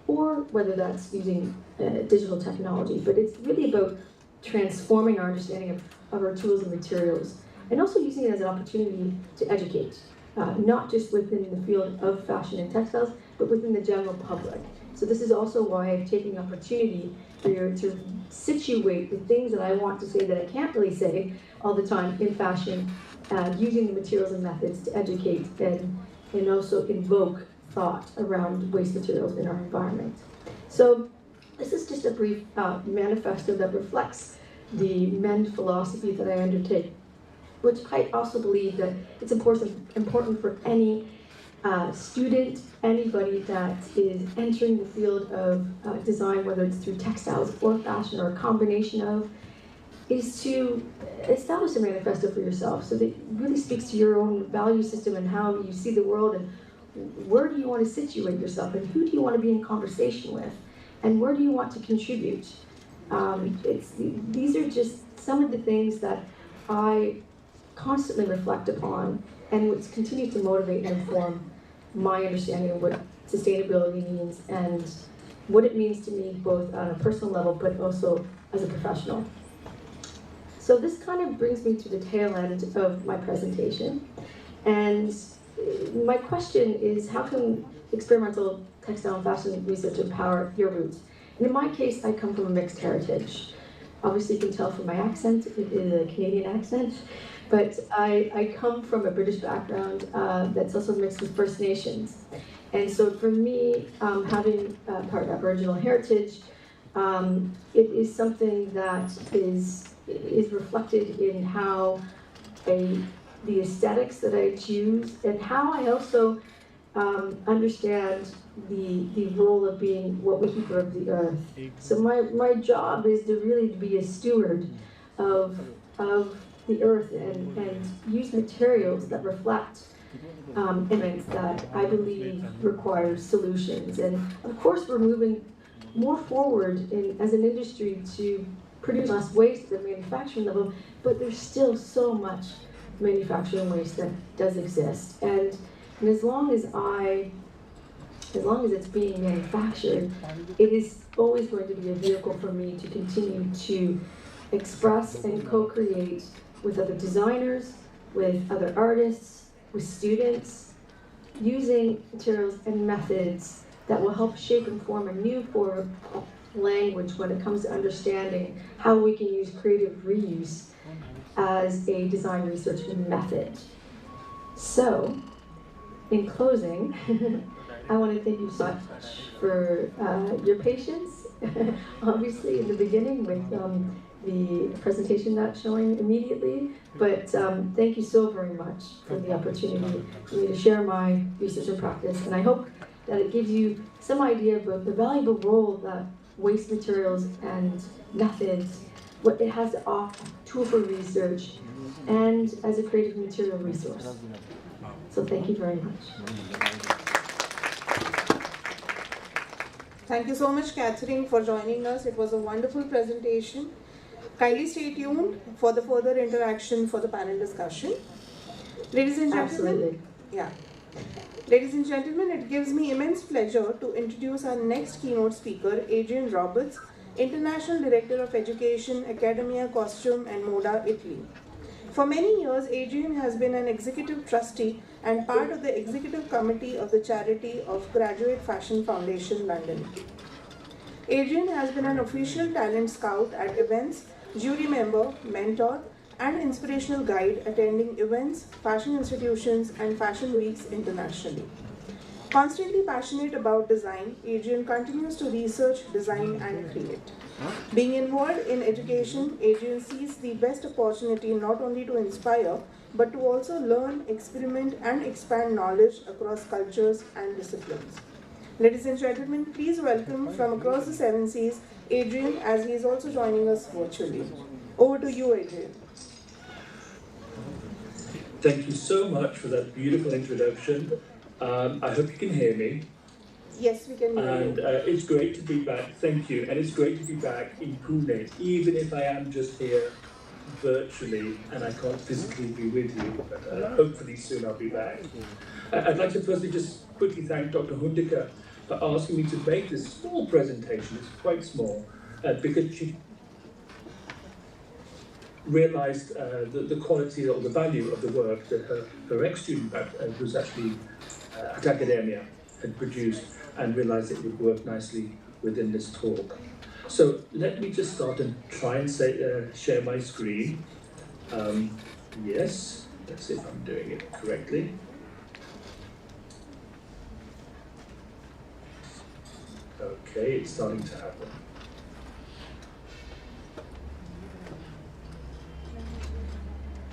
[SPEAKER 21] or whether that's using digital technology. But it's really about transforming our understanding of our tools and materials, and also using it as an opportunity to educate, not just within the field of fashion and textiles, but within the general public. So this is also why I've taken the opportunity here to situate the things that I want to say that I can't really say all the time in fashion, using the materials and methods to educate and also invoke thought around waste materials in our environment. So this is just a brief manifesto that reflects the MEND philosophy that I undertake, which I also believe that it's important for any student, anybody that is entering the field of design, whether it's through textiles or fashion or a combination of, is to establish a manifesto for yourself so that it really speaks to your own value system and how you see the world, and where do you want to situate yourself, and who do you want to be in conversation with, and where do you want to contribute. These are just some of the things that I constantly reflect upon, and which continues to motivate and inform my understanding of what sustainability means and what it means to me both on a personal level but also as a professional. So this kind of brings me to the tail end of my presentation, and my question is, how can experimental textile and fashion research empower your roots? And in my case, I come from a mixed heritage. Obviously, you can tell from my accent, it is a Canadian accent, but I come from a British background that's also mixed with First Nations. And so for me, having part Aboriginal heritage, it is something that is reflected in how the aesthetics that I choose, and how I also understand the role of being what we keeper of the earth. So my job is to really be a steward of the earth and use materials that reflect events that I believe require solutions. And of course we're moving more forward as an industry to produce less waste at the manufacturing level, but there's still so much manufacturing waste that does exist. And as long as it's being manufactured, it is always going to be a vehicle for me to continue to express and co-create with other designers, with other artists, with students, using materials and methods that will help shape and form a new form of language when it comes to understanding how we can use creative reuse as a design research method. So, in closing, I want to thank you so much for your patience, obviously in the beginning with the presentation not showing immediately, but thank you so very much for the opportunity for me to share my research and practice, and I hope that it gives you some idea about the valuable role that waste materials and methods, what it has to offer, tool for research, and as a creative material resource. So thank you very much.
[SPEAKER 1] Thank you so much, Catherine, for joining us. It was a wonderful presentation. Kindly stay tuned for the further interaction for the panel discussion. Ladies and gentlemen, Ladies and gentlemen, it gives me immense pleasure to introduce our next keynote speaker, Adrian Roberts, International Director of Education, Accademia Costume and Moda, Italy. For many years, Adrian has been an executive trustee and part of the executive committee of the charity of Graduate Fashion Foundation, London. Adrian has been an official talent scout at events, jury member, mentor, and inspirational guide attending events, fashion institutions, and fashion weeks internationally. Constantly passionate about design, Adrian continues to research, design, and create. Being involved in education, Adrian sees the best opportunity not only to inspire, but to also learn, experiment, and expand knowledge across cultures and disciplines. Ladies and gentlemen, please welcome from across the seven seas, Adrian, as he is also joining us virtually. Over to you, Adrian.
[SPEAKER 6] Thank you so much for that beautiful introduction. I hope you can hear me.
[SPEAKER 1] Yes, we can hear
[SPEAKER 6] and,
[SPEAKER 1] you.
[SPEAKER 6] It's great to be back. Thank you. And it's great to be back in Pune, even if I am just here virtually and I can't physically be with you. But hopefully soon I'll be back. I'd like to firstly just quickly thank Dr. Hundika for asking me to make this small presentation. It's quite small because she realised the quality or the value of the work that her ex-student, who's actually at Academia, had produced, and realised it would work nicely within this talk. So let me just start and try and share my screen. Yes, let's see if I'm doing it correctly. Okay, it's starting to happen.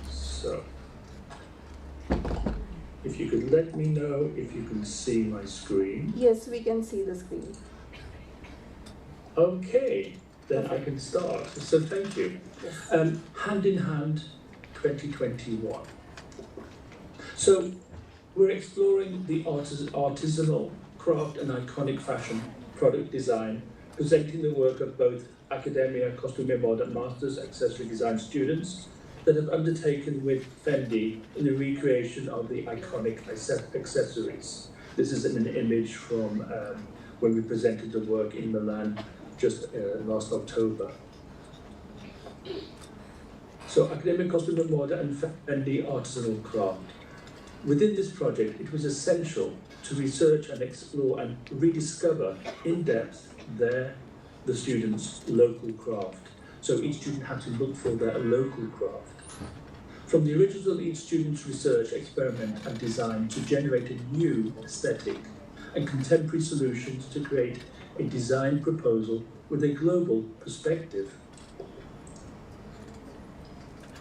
[SPEAKER 6] So, if you could let me know if you can see my screen.
[SPEAKER 1] Yes, we can see the screen.
[SPEAKER 6] Okay, then I can start. So thank you. Hand in Hand 2021. So we're exploring the artisanal craft and iconic fashion product design, presenting the work of both Accademia Costume e Moda Masters Accessory Design students that have undertaken with Fendi in the recreation of the iconic accessories. This is an image from when we presented the work in Milan just last October. So Accademia Costume e Moda and Fendi Artisanal Craft. Within this project, it was essential to research and explore and rediscover in depth the students' local craft. So each student had to look for their local craft. From the origins of each student's research, experiment and design to generate a new aesthetic and contemporary solutions to create a design proposal with a global perspective.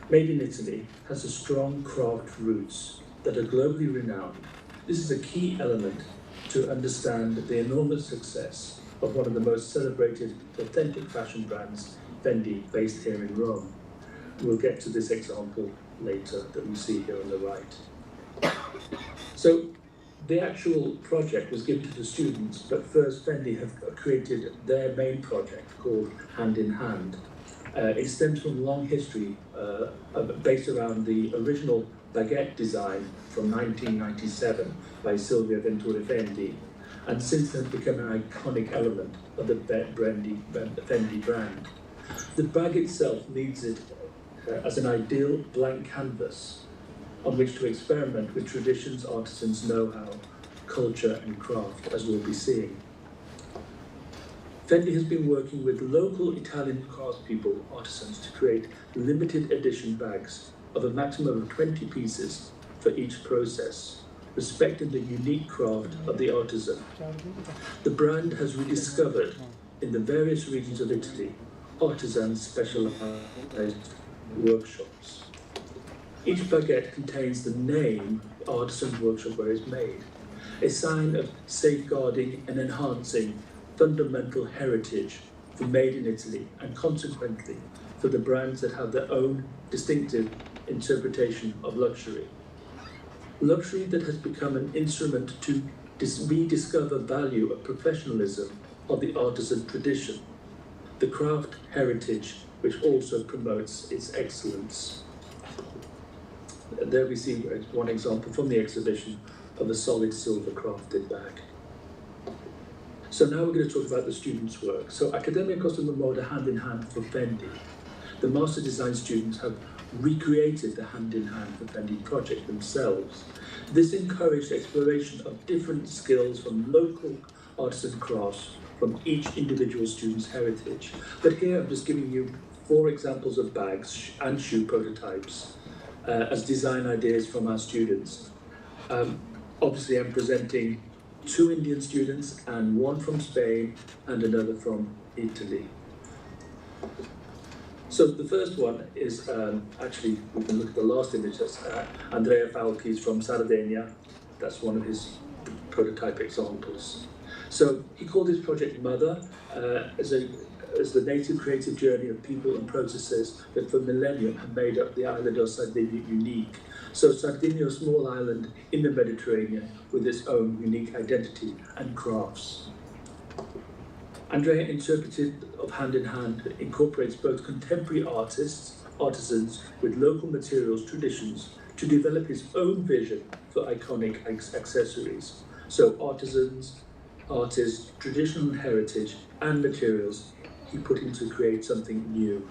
[SPEAKER 6] Made in Italy has a strong craft roots that are globally renowned. This is a key element to understand the enormous success of one of the most celebrated authentic fashion brands, Fendi, based here in Rome. We'll get to this example later that we see here on the right. So the actual project was given to the students, but first Fendi have created their main project called Hand in Hand. It stems from a long history based around the original baguette design from 1997 by Silvia Ventura Fendi, and since then become an iconic element of the Fendi brand. The bag itself leads it as an ideal blank canvas on which to experiment with traditions, artisans' know-how, culture and craft, as we'll be seeing. Fendi has been working with local Italian craftspeople, artisans, to create limited edition bags of a maximum of 20 pieces for each process, respecting the unique craft of the artisan. The brand has rediscovered, in the various regions of Italy, artisans' specialized workshops. Each baguette contains the name artisan workshop where it's made, a sign of safeguarding and enhancing fundamental heritage for Made in Italy, and consequently for the brands that have their own distinctive interpretation of luxury. Luxury that has become an instrument to rediscover value of professionalism of the artisan tradition, the craft heritage which also promotes its excellence. There we see one example from the exhibition of a solid silver crafted bag. So now we're going to talk about the students' work. So Accademia Costa del Moda Hand in Hand for Fendi. The Master Design students have recreated the Hand in Hand for Fendi project themselves. This encouraged exploration of different skills from local artisan crafts from each individual student's heritage. But here I'm just giving you 4 examples of bags and shoe prototypes as design ideas from our students. Obviously I'm presenting 2 Indian students and 1 from Spain and another from Italy. So the first one is actually, we can look at the last image, that's Andrea Falchi from Sardinia. That's one of his prototype examples. So he called his project Mother as the native creative journey of people and processes that for millennia have made up the island of Sardinia unique. So Sardinia, a small island in the Mediterranean with its own unique identity and crafts. Andrea interpreted of Hand in Hand incorporates both contemporary artists, artisans with local materials, traditions, to develop his own vision for iconic accessories. So artisans, artists, traditional heritage and materials he put in to create something new.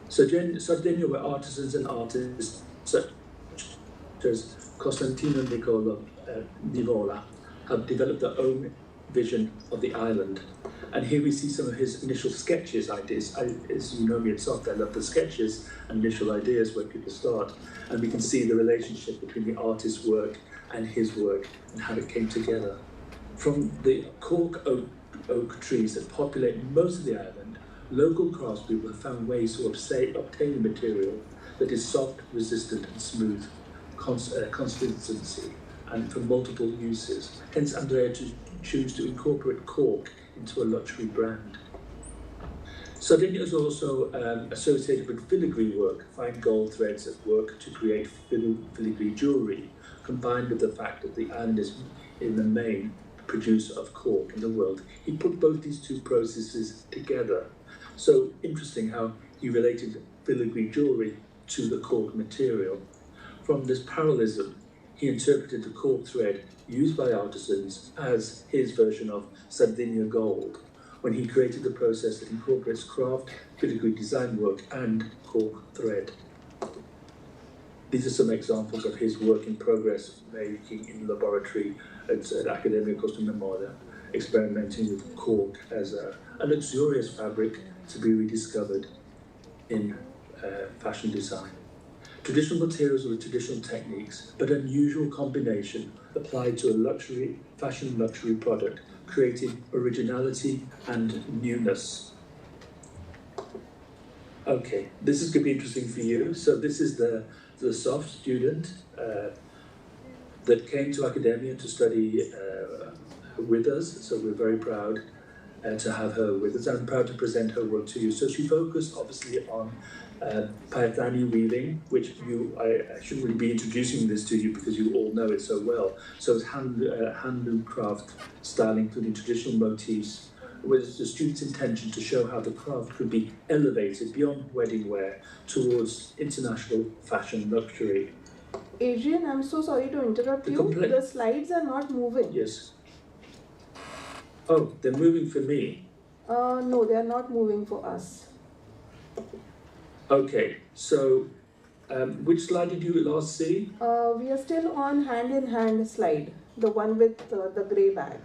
[SPEAKER 6] So Sardinia, where artisans and artists such as Costantino Nivola have developed their own vision of the island. And here we see some of his initial sketches, ideas. As you know me at Soft, I love the sketches and initial ideas where people start. And we can see the relationship between the artist's work and his work and how it came together. From the cork oak trees that populate most of the island, local craftspeople have found ways to obtain a material that is soft, resistant and smooth, consistency, and for multiple uses. Hence Andrea choose to incorporate cork into a luxury brand. Sardinia is also associated with filigree work, fine gold threads at work to create filigree jewellery, combined with the fact that the island is in the main producer of cork in the world. He put both these 2 processes together. So interesting how he related filigree jewellery to the cork material. From this parallelism, he interpreted the cork thread used by artisans as his version of Sardinia gold, when he created the process that incorporates craft, filigree design work and cork thread. These are some examples of his work in progress making in laboratory at Accademia Costa del Moda, experimenting with cork as a luxurious fabric to be rediscovered in fashion design. Traditional materials with traditional techniques, but unusual combination applied to a fashion luxury product, creating originality and newness. Okay, this is going to be interesting for you. So this is the soft student that came to Accademia to study with us. So we're very proud to have her with us. I'm proud to present her work to you. So she focused obviously on Paithani weaving, which I shouldn't really be introducing this to you because you all know it so well. So it's handloom craft style, including traditional motifs, with the student's intention to show how the craft could be elevated beyond wedding wear towards international fashion luxury.
[SPEAKER 1] Adrian, I'm so sorry to interrupt you. The slides are not moving.
[SPEAKER 6] Yes. Oh, they're moving for me.
[SPEAKER 1] No, they are not moving for us.
[SPEAKER 6] Okay, so which slide did you last see?
[SPEAKER 1] We are still on hand in hand slide, the one with the grey bag.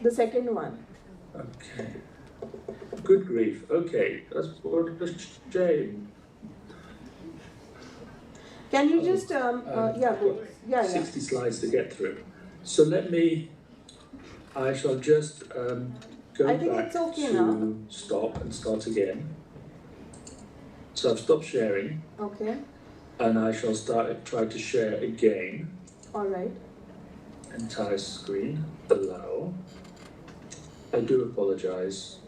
[SPEAKER 1] The second one.
[SPEAKER 6] Okay. Good grief. Okay, that's what a shame.
[SPEAKER 1] Can you just, yeah, go. Yeah,
[SPEAKER 6] 60 slides to get through. So I shall just go
[SPEAKER 1] I think
[SPEAKER 6] back
[SPEAKER 1] it's okay
[SPEAKER 6] to
[SPEAKER 1] now.
[SPEAKER 6] stop and start again. So I've stopped sharing.
[SPEAKER 1] Okay.
[SPEAKER 6] And I shall try to share again.
[SPEAKER 1] All right.
[SPEAKER 6] Entire screen, allow. I do apologize.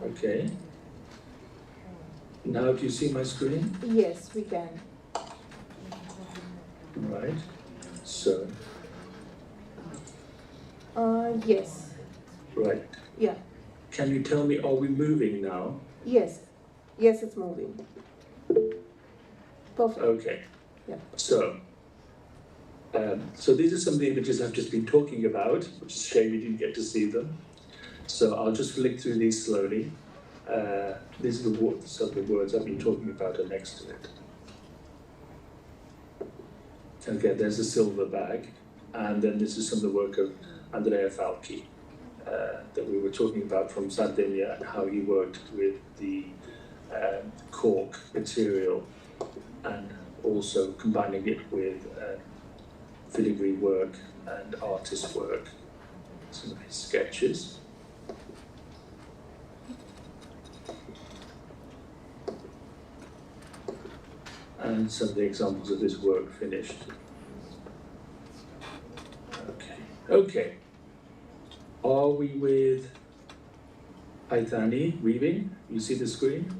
[SPEAKER 6] Okay. Now do you see my screen?
[SPEAKER 1] Yes, we can.
[SPEAKER 6] Right. So.
[SPEAKER 1] Yes.
[SPEAKER 6] Right.
[SPEAKER 1] Yeah.
[SPEAKER 6] Can you tell me, are we moving now?
[SPEAKER 1] Yes. Yes, it's moving. Perfect.
[SPEAKER 6] Okay.
[SPEAKER 1] Yeah.
[SPEAKER 6] So these are some of the images I've just been talking about, which is a shame you didn't get to see them. So I'll just flick through these slowly. These are some of the words I've been talking about are next to it. Okay, there's a silver bag, and then this is some of the work of Andrea Falchi that we were talking about from Sardinia, and how he worked with the cork material and also combining it with filigree work and artist work. Some of his sketches. And some of the examples of his work finished. Okay. Are we with Aithani weaving? You see the screen?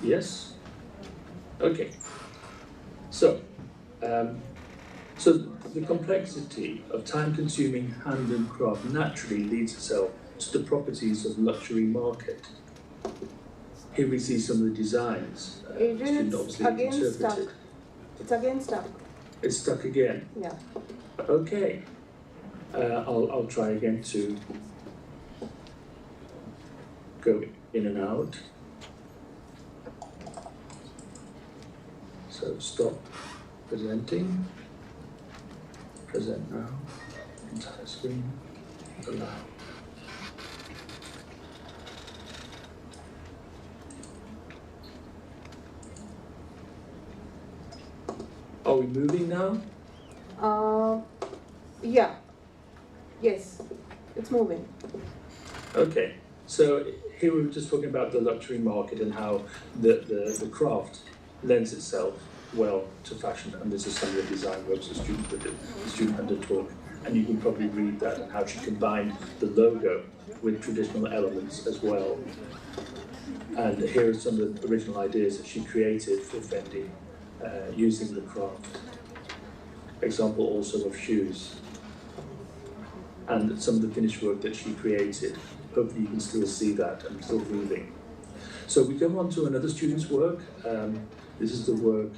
[SPEAKER 6] Yes? Okay. So the complexity of time-consuming hand and craft naturally leads itself to the properties of luxury market. Here we see some of the designs.
[SPEAKER 1] Adrian, it's again stuck. It's again stuck.
[SPEAKER 6] It's stuck again.
[SPEAKER 1] Yeah.
[SPEAKER 6] Okay. I'll try again to go in and out. So stop presenting. Present now. Entire screen. Allow. Are we moving now?
[SPEAKER 1] Yeah. Yes, it's moving.
[SPEAKER 6] Okay. So here we were just talking about the luxury market and how the craft lends itself well to fashion, and this is some of the design works the student undertook, and you can probably read that and how she combined the logo with traditional elements as well. And here are some of the original ideas that she created for Fendi using the craft. Example also of shoes. And some of the finished work that she created. Hopefully you can still see that and still moving. So we go on to another student's work. This is the work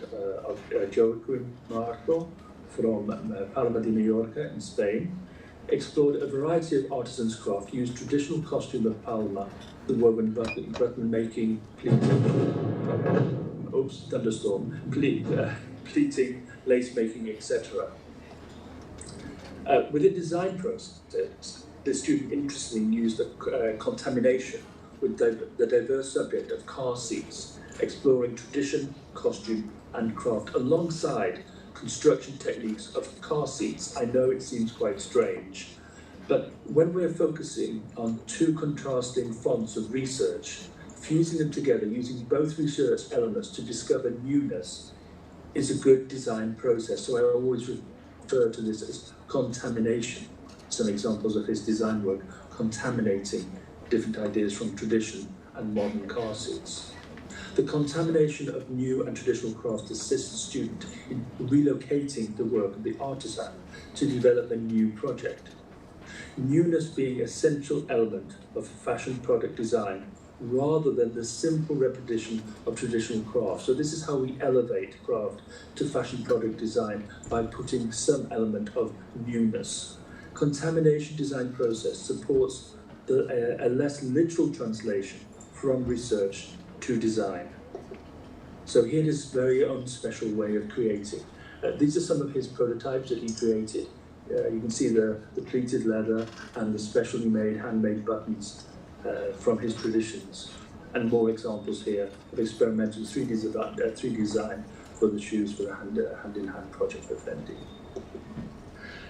[SPEAKER 6] of Joaquim Marco from Palma de Mallorca in Spain. Explored a variety of artisans' craft, used traditional costume of Palma, the woven button making, pleating, oops, thunderstorm, pleating, lace making, etc. Within design process, the student interestingly used contamination with the diverse subject of car seats, exploring tradition, costume, and craft alongside construction techniques of car seats. I know it seems quite strange, but when we're focusing on two contrasting fronts of research, fusing them together using both research elements to discover newness is a good design process. So I always refer to this as contamination. Some examples of his design work, contaminating different ideas from tradition and modern car seats. The contamination of new and traditional craft assists the student in relocating the work of the artisan to develop a new project. Newness being an essential element of fashion product design rather than the simple repetition of traditional craft. So this is how we elevate craft to fashion product design, by putting some element of newness. Contamination design process supports a less literal translation from research to design. So here is his very own special way of creating. These are some of his prototypes that he created. You can see the pleated leather and the specially made handmade buttons from his traditions, and more examples here of experimental 3D design for the shoes for the hand-in-hand project for Fendi.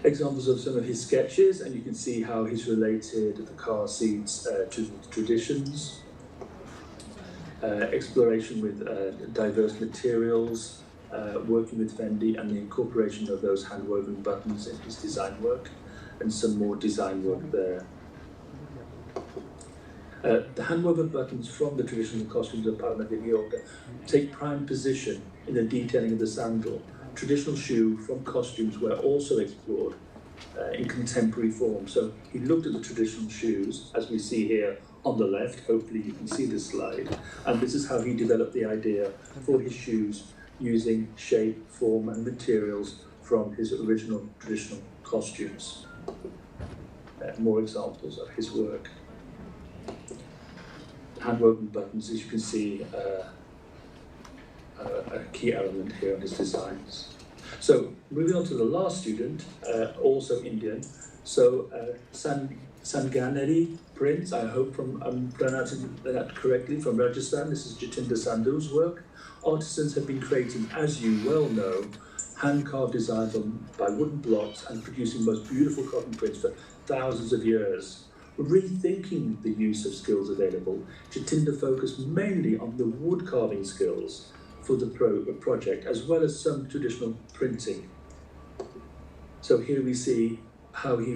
[SPEAKER 6] Examples of some of his sketches, and you can see how he's related the car seats to the traditions. Exploration with diverse materials, working with Fendi, and the incorporation of those hand-woven buttons in his design work, and some more design work there. The hand-woven buttons from the traditional costumes of Palma de Mallorca take prime position in the detailing of the sandal. Traditional shoe from costumes were also explored in contemporary form. So he looked at the traditional shoes, as we see here on the left. Hopefully you can see this slide. And this is how he developed the idea for his shoes using shape, form and materials from his original traditional costumes. More examples of his work. Hand-woven buttons, as you can see, a key element here in his designs. So moving on to the last student, also Indian. So Sanganeri prints, I hope I'm pronouncing that correctly, from Rajasthan. This is Jatinder Sandhu's work. Artisans have been creating, as you well know, hand-carved designs by wooden blocks and producing the most beautiful cotton prints for thousands of years. Rethinking the use of skills available, Jatinder focused mainly on the wood carving skills for the project, as well as some traditional printing. So here we see how he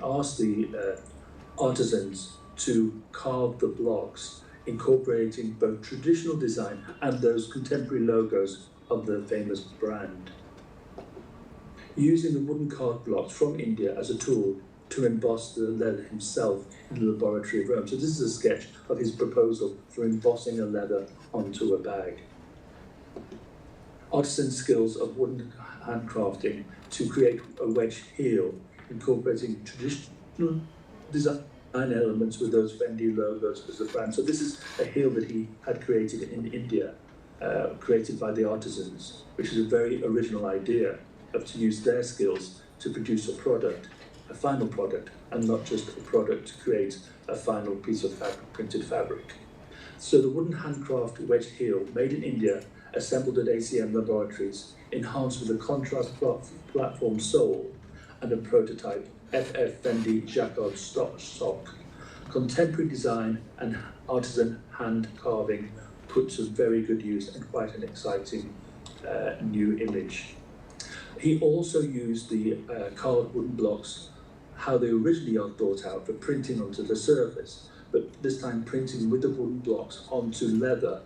[SPEAKER 6] asked the artisans to carve the blocks, incorporating both traditional design and those contemporary logos of the famous brand. Using the wooden carved blocks from India as a tool to emboss the leather himself in the laboratory of Rome. So this is a sketch of his proposal for embossing a leather onto a bag. Artisan skills of wooden handcrafting to create a wedge heel, incorporating traditional design elements with those Fendi logos as the brand. So this is a heel that he had created in India, created by the artisans, which is a very original idea to use their skills to produce a product, a final product, and not just a product to create a final piece of printed fabric. So the wooden handcraft wedge heel, made in India, assembled at ACM laboratories, enhanced with a contrast platform sole and a prototype FF Fendi Jacquard sock. Contemporary design and artisan hand carving put to very good use and quite an exciting new image. He also used the carved wooden blocks, how they originally are thought out, for printing onto the surface, but this time printing with the wooden blocks onto leather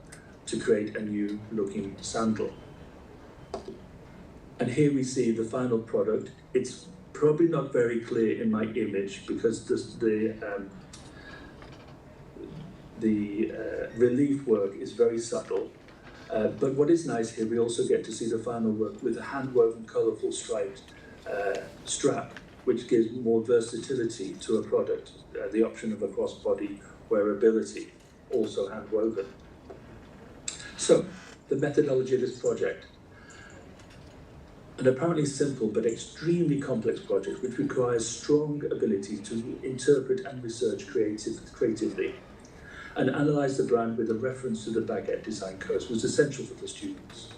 [SPEAKER 6] to create a new looking sandal. And here we see the final product. It's probably not very clear in my image because the relief work is very subtle. But what is nice here, we also get to see the final work with a hand-woven colourful striped strap, which gives more versatility to a product, the option of a cross-body wearability, also hand-woven. So, the methodology of this project. An apparently simple but extremely complex project which requires strong ability to interpret and research creatively and analyse the brand with a reference to the baguette design codes was essential for the students.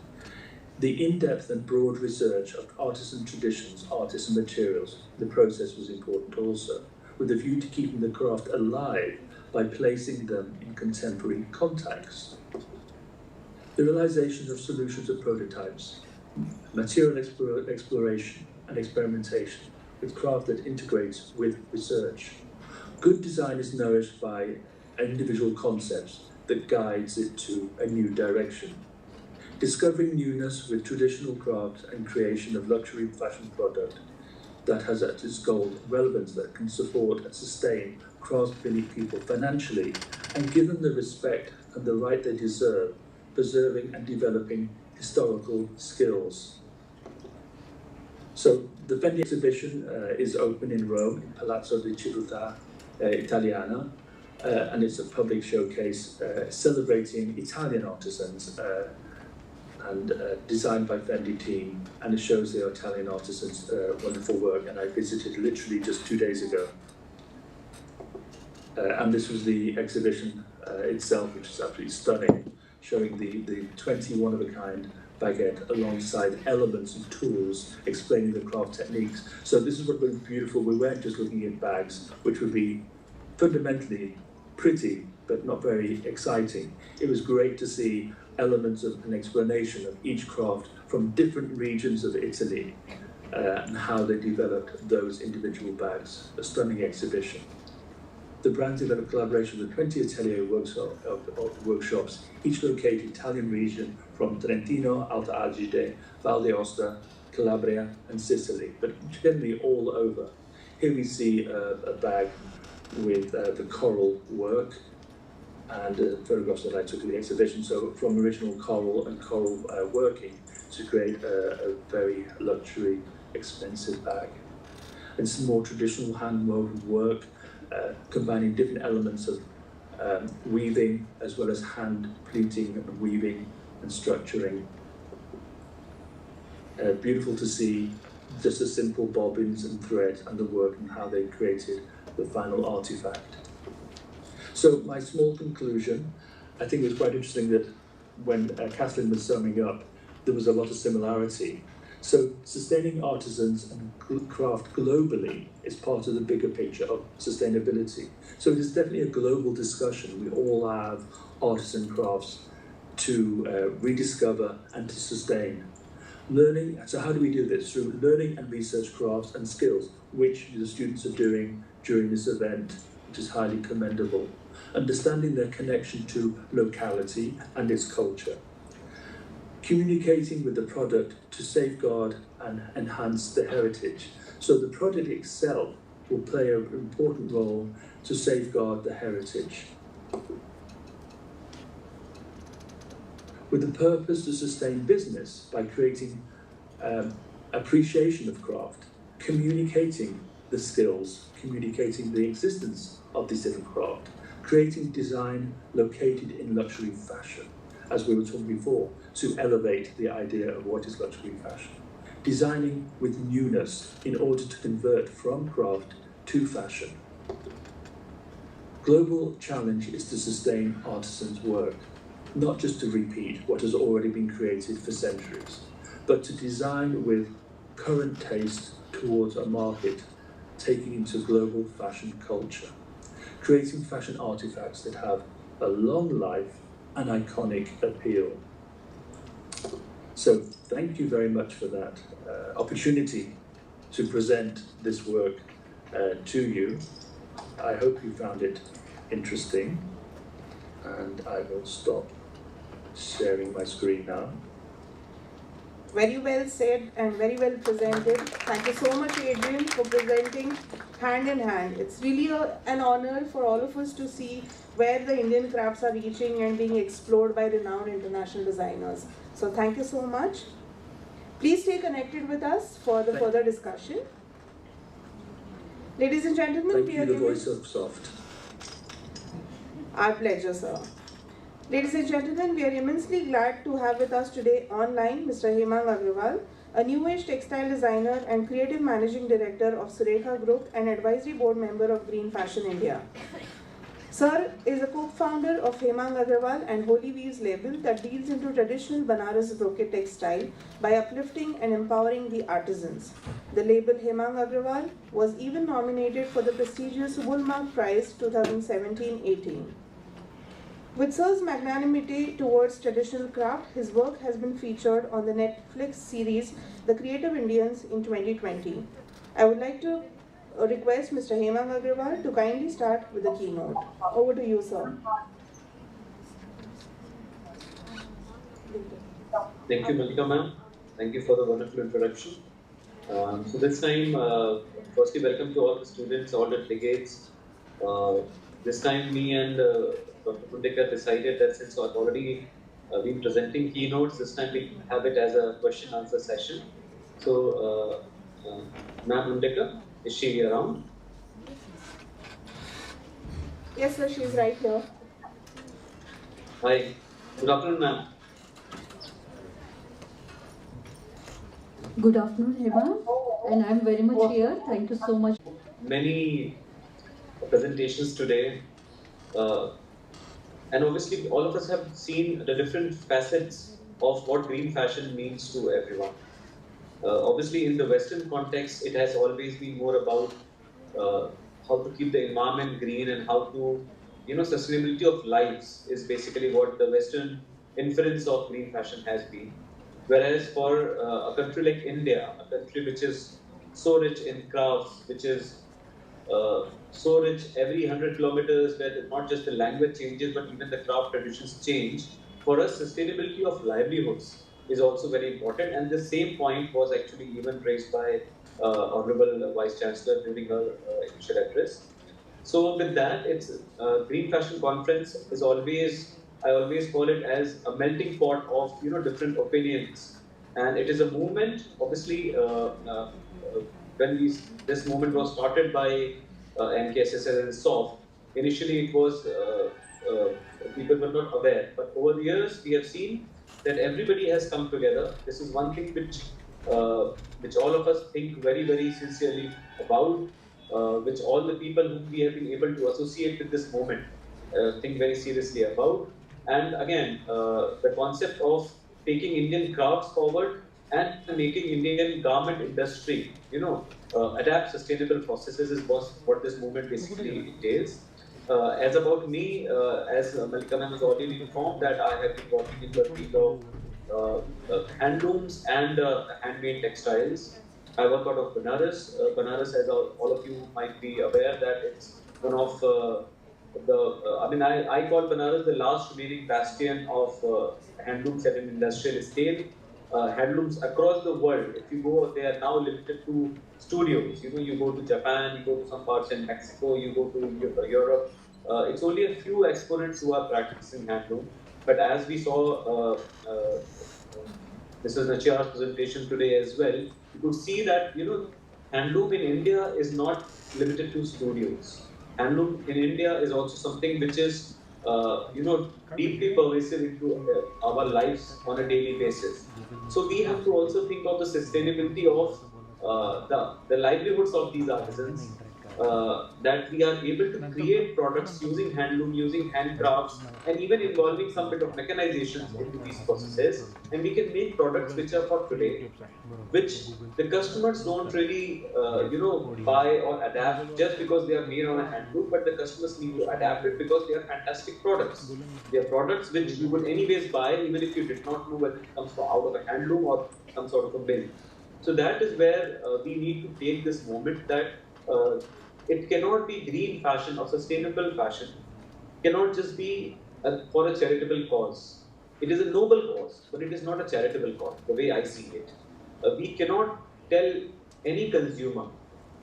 [SPEAKER 6] The in-depth and broad research of artisan traditions, artists and materials, the process was important also, with a view to keeping the craft alive by placing them in contemporary context. The realisation of solutions of prototypes, material exploration and experimentation with craft that integrates with research. Good design is nourished by individual concepts that guides it to a new direction. Discovering newness with traditional craft and creation of luxury fashion product that has at its goal relevance that can support and sustain craft-beneath people financially and give them the respect and the right they deserve, preserving and developing historical skills. So the Fendi exhibition is open in Rome, in Palazzo di Civiltà Italiana, and it's a public showcase celebrating Italian artisans and designed by Fendi team, and it shows the Italian artisans' wonderful work, and I visited literally just 2 days ago. And this was the exhibition itself, which is absolutely stunning, showing the 21 of a kind baguette alongside elements and tools explaining the craft techniques. So this is what was beautiful. We weren't just looking at bags, which would be fundamentally pretty, but not very exciting. It was great to see elements of an explanation of each craft from different regions of Italy and how they developed those individual bags. A stunning exhibition. The brand developed collaboration with 20 atelier workshops, each located in Italian region from Trentino, Alta Adige, Val d'Aosta, Calabria and Sicily, but generally all over. Here we see a bag with the coral work and photographs that I took at the exhibition. So from original coral and coral working to create a very luxury, expensive bag. And some more traditional hand-woven work, combining different elements of weaving as well as hand pleating and weaving and structuring. Beautiful to see just the simple bobbins and thread and the work and how they created the final artifact. So my small conclusion, I think it was quite interesting that when Kathleen was summing up, there was a lot of similarity. So sustaining artisans and craft globally is part of the bigger picture of sustainability. So it is definitely a global discussion. We all have artisan crafts to rediscover and to sustain. Learning, so how do we do this? Through learning and research crafts and skills, which the students are doing during this event, which is highly commendable. Understanding their connection to locality and its culture. Communicating with the product to safeguard and enhance the heritage. So the product itself will play an important role to safeguard the heritage. With the purpose to sustain business by creating appreciation of craft, communicating the skills, communicating the existence of this different craft, creating design located in luxury fashion, as we were talking before, to elevate the idea of what is luxury fashion. Designing with newness in order to convert from craft to fashion. Global challenge is to sustain artisans' work, not just to repeat what has already been created for centuries, but to design with current taste towards a market taking into global fashion culture, creating fashion artifacts that have a long life and iconic appeal. So thank you very much for that opportunity to present this work to you. I hope you found it interesting, and I will stop sharing my screen now.
[SPEAKER 1] Very well said and very well presented. Thank you so much, Adrian, for presenting hand in hand. It's really an honor for all of us to see where the Indian crafts are reaching and being explored by renowned international designers. So thank you so much. Please stay connected with us for the further discussion. Ladies and gentlemen,
[SPEAKER 6] thank you, the voice of Soft.
[SPEAKER 1] Our pleasure, sir. Ladies and gentlemen, we are immensely glad to have with us today online Mr. Hemang Agrawal, a new age textile designer and creative managing director of Surekha Group and advisory board member of Green Fashion India. Sir is a co-founder of Hemang Agrawal and Holy Weaves label that deals into traditional Banaras brocade textile by uplifting and empowering the artisans. The label Hemang Agrawal was even nominated for the prestigious Woolmark Prize 2017-18. With Sir's magnanimity towards traditional craft, his work has been featured on the Netflix series The Creative Indians in 2020. I would like to request Mr. Hemang Agrawal to kindly start with the keynote. Over to you, sir.
[SPEAKER 9] Thank you, Malika ma'am. Thank you for the wonderful introduction. So this time, firstly, welcome to all the students, all the delegates. This time, me and Dr. Mundekar decided that since I've already been presenting keynotes, this time we have it as a question-answer session. So, Ma'am Mundekar, is she around?
[SPEAKER 1] Yes, sir, she is right here.
[SPEAKER 9] Hi. Good afternoon, ma'am.
[SPEAKER 16] Good afternoon, Hema, and I'm very much here. Thank you so much.
[SPEAKER 9] Many presentations today. And obviously, all of us have seen the different facets of what green fashion means to everyone. Obviously, in the Western context, it has always been more about how to keep the environment green and how to, sustainability of lives is basically what the Western inference of green fashion has been. Whereas for a country like India, a country which is so rich in crafts, which is so rich every 100 kilometers, where not just the language changes, but even the craft traditions change. For us, sustainability of livelihoods is also very important. And the same point was actually even raised by Honorable Vice Chancellor during her initial address. So with that, it's Green Fashion Conference is always, I always call it as a melting pot of different opinions, and it is a movement. Obviously, when this movement was started by NKSSL and SOFT, initially it was people were not aware, but over the years we have seen that everybody has come together. This is one thing which all of us think very, very sincerely about, which all the people whom we have been able to associate with this moment think very seriously about. And again, the concept of taking Indian crafts forward and making Indian garment industry, adapt sustainable processes is what this movement basically entails. As about me, as Malika ma'am has already informed, that I have been working in the field of handlooms and handmade textiles. I work out of Banaras. Banaras, as all of you might be aware, that it's one of I call Banaras the last remaining bastion of handlooms at an industrial scale. Handlooms across the world, if you go, they are now limited to studios. You go to Japan, you go to some parts in Mexico, you go to Europe. It's only a few exponents who are practicing handloom. But as we saw, Mrs. Nachiar's presentation today as well, you could see that handloom in India is not limited to studios. Handloom in India is also something which is deeply pervasive into our lives on a daily basis. So we have to also think of the sustainability of the livelihoods of these artisans, that we are able to create products using handloom, using handcrafts, and even involving some bit of mechanization into these processes, and we can make products which are for today, which the customers don't really buy or adapt just because they are made on a handloom, but the customers need to adapt it because they are fantastic products. They are products which you would anyways buy even if you did not know whether it comes out of a handloom or some sort of a bin. So that is where we need to take this moment, that it cannot be green fashion or sustainable fashion, cannot just be for a charitable cause. It is a noble cause, but it is not a charitable cause, the way I see it. We cannot tell any consumer,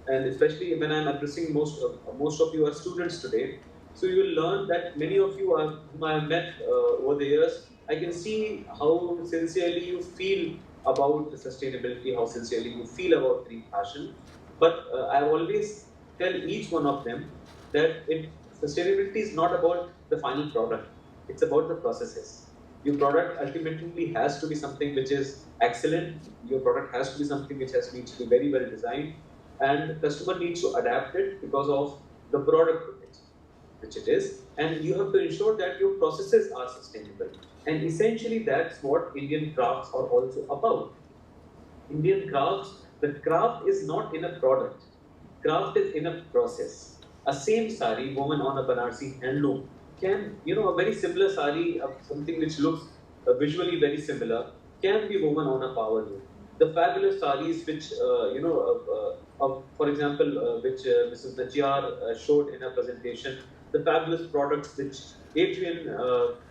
[SPEAKER 9] and especially when I'm addressing most of you are students today, so you will learn that many of you whom I have met over the years, I can see how sincerely you feel about the sustainability, how sincerely you feel about green fashion. But I always tell each one of them that sustainability is not about the final product, it's about the processes. Your product ultimately has to be something which is excellent, your product has to be something which needs to be very well designed, and the customer needs to adapt it because of the product which it is, and you have to ensure that your processes are sustainable. And essentially that's what Indian crafts are also about. Indian crafts, the craft is not in a product, craft is in a process. A same sari woven on a Banarsi handloom can, a very similar sari, something which looks visually very similar, can be woven on a power loom. The fabulous saris which, for example, which Mrs. Nachiar showed in her presentation, the fabulous products which Adrian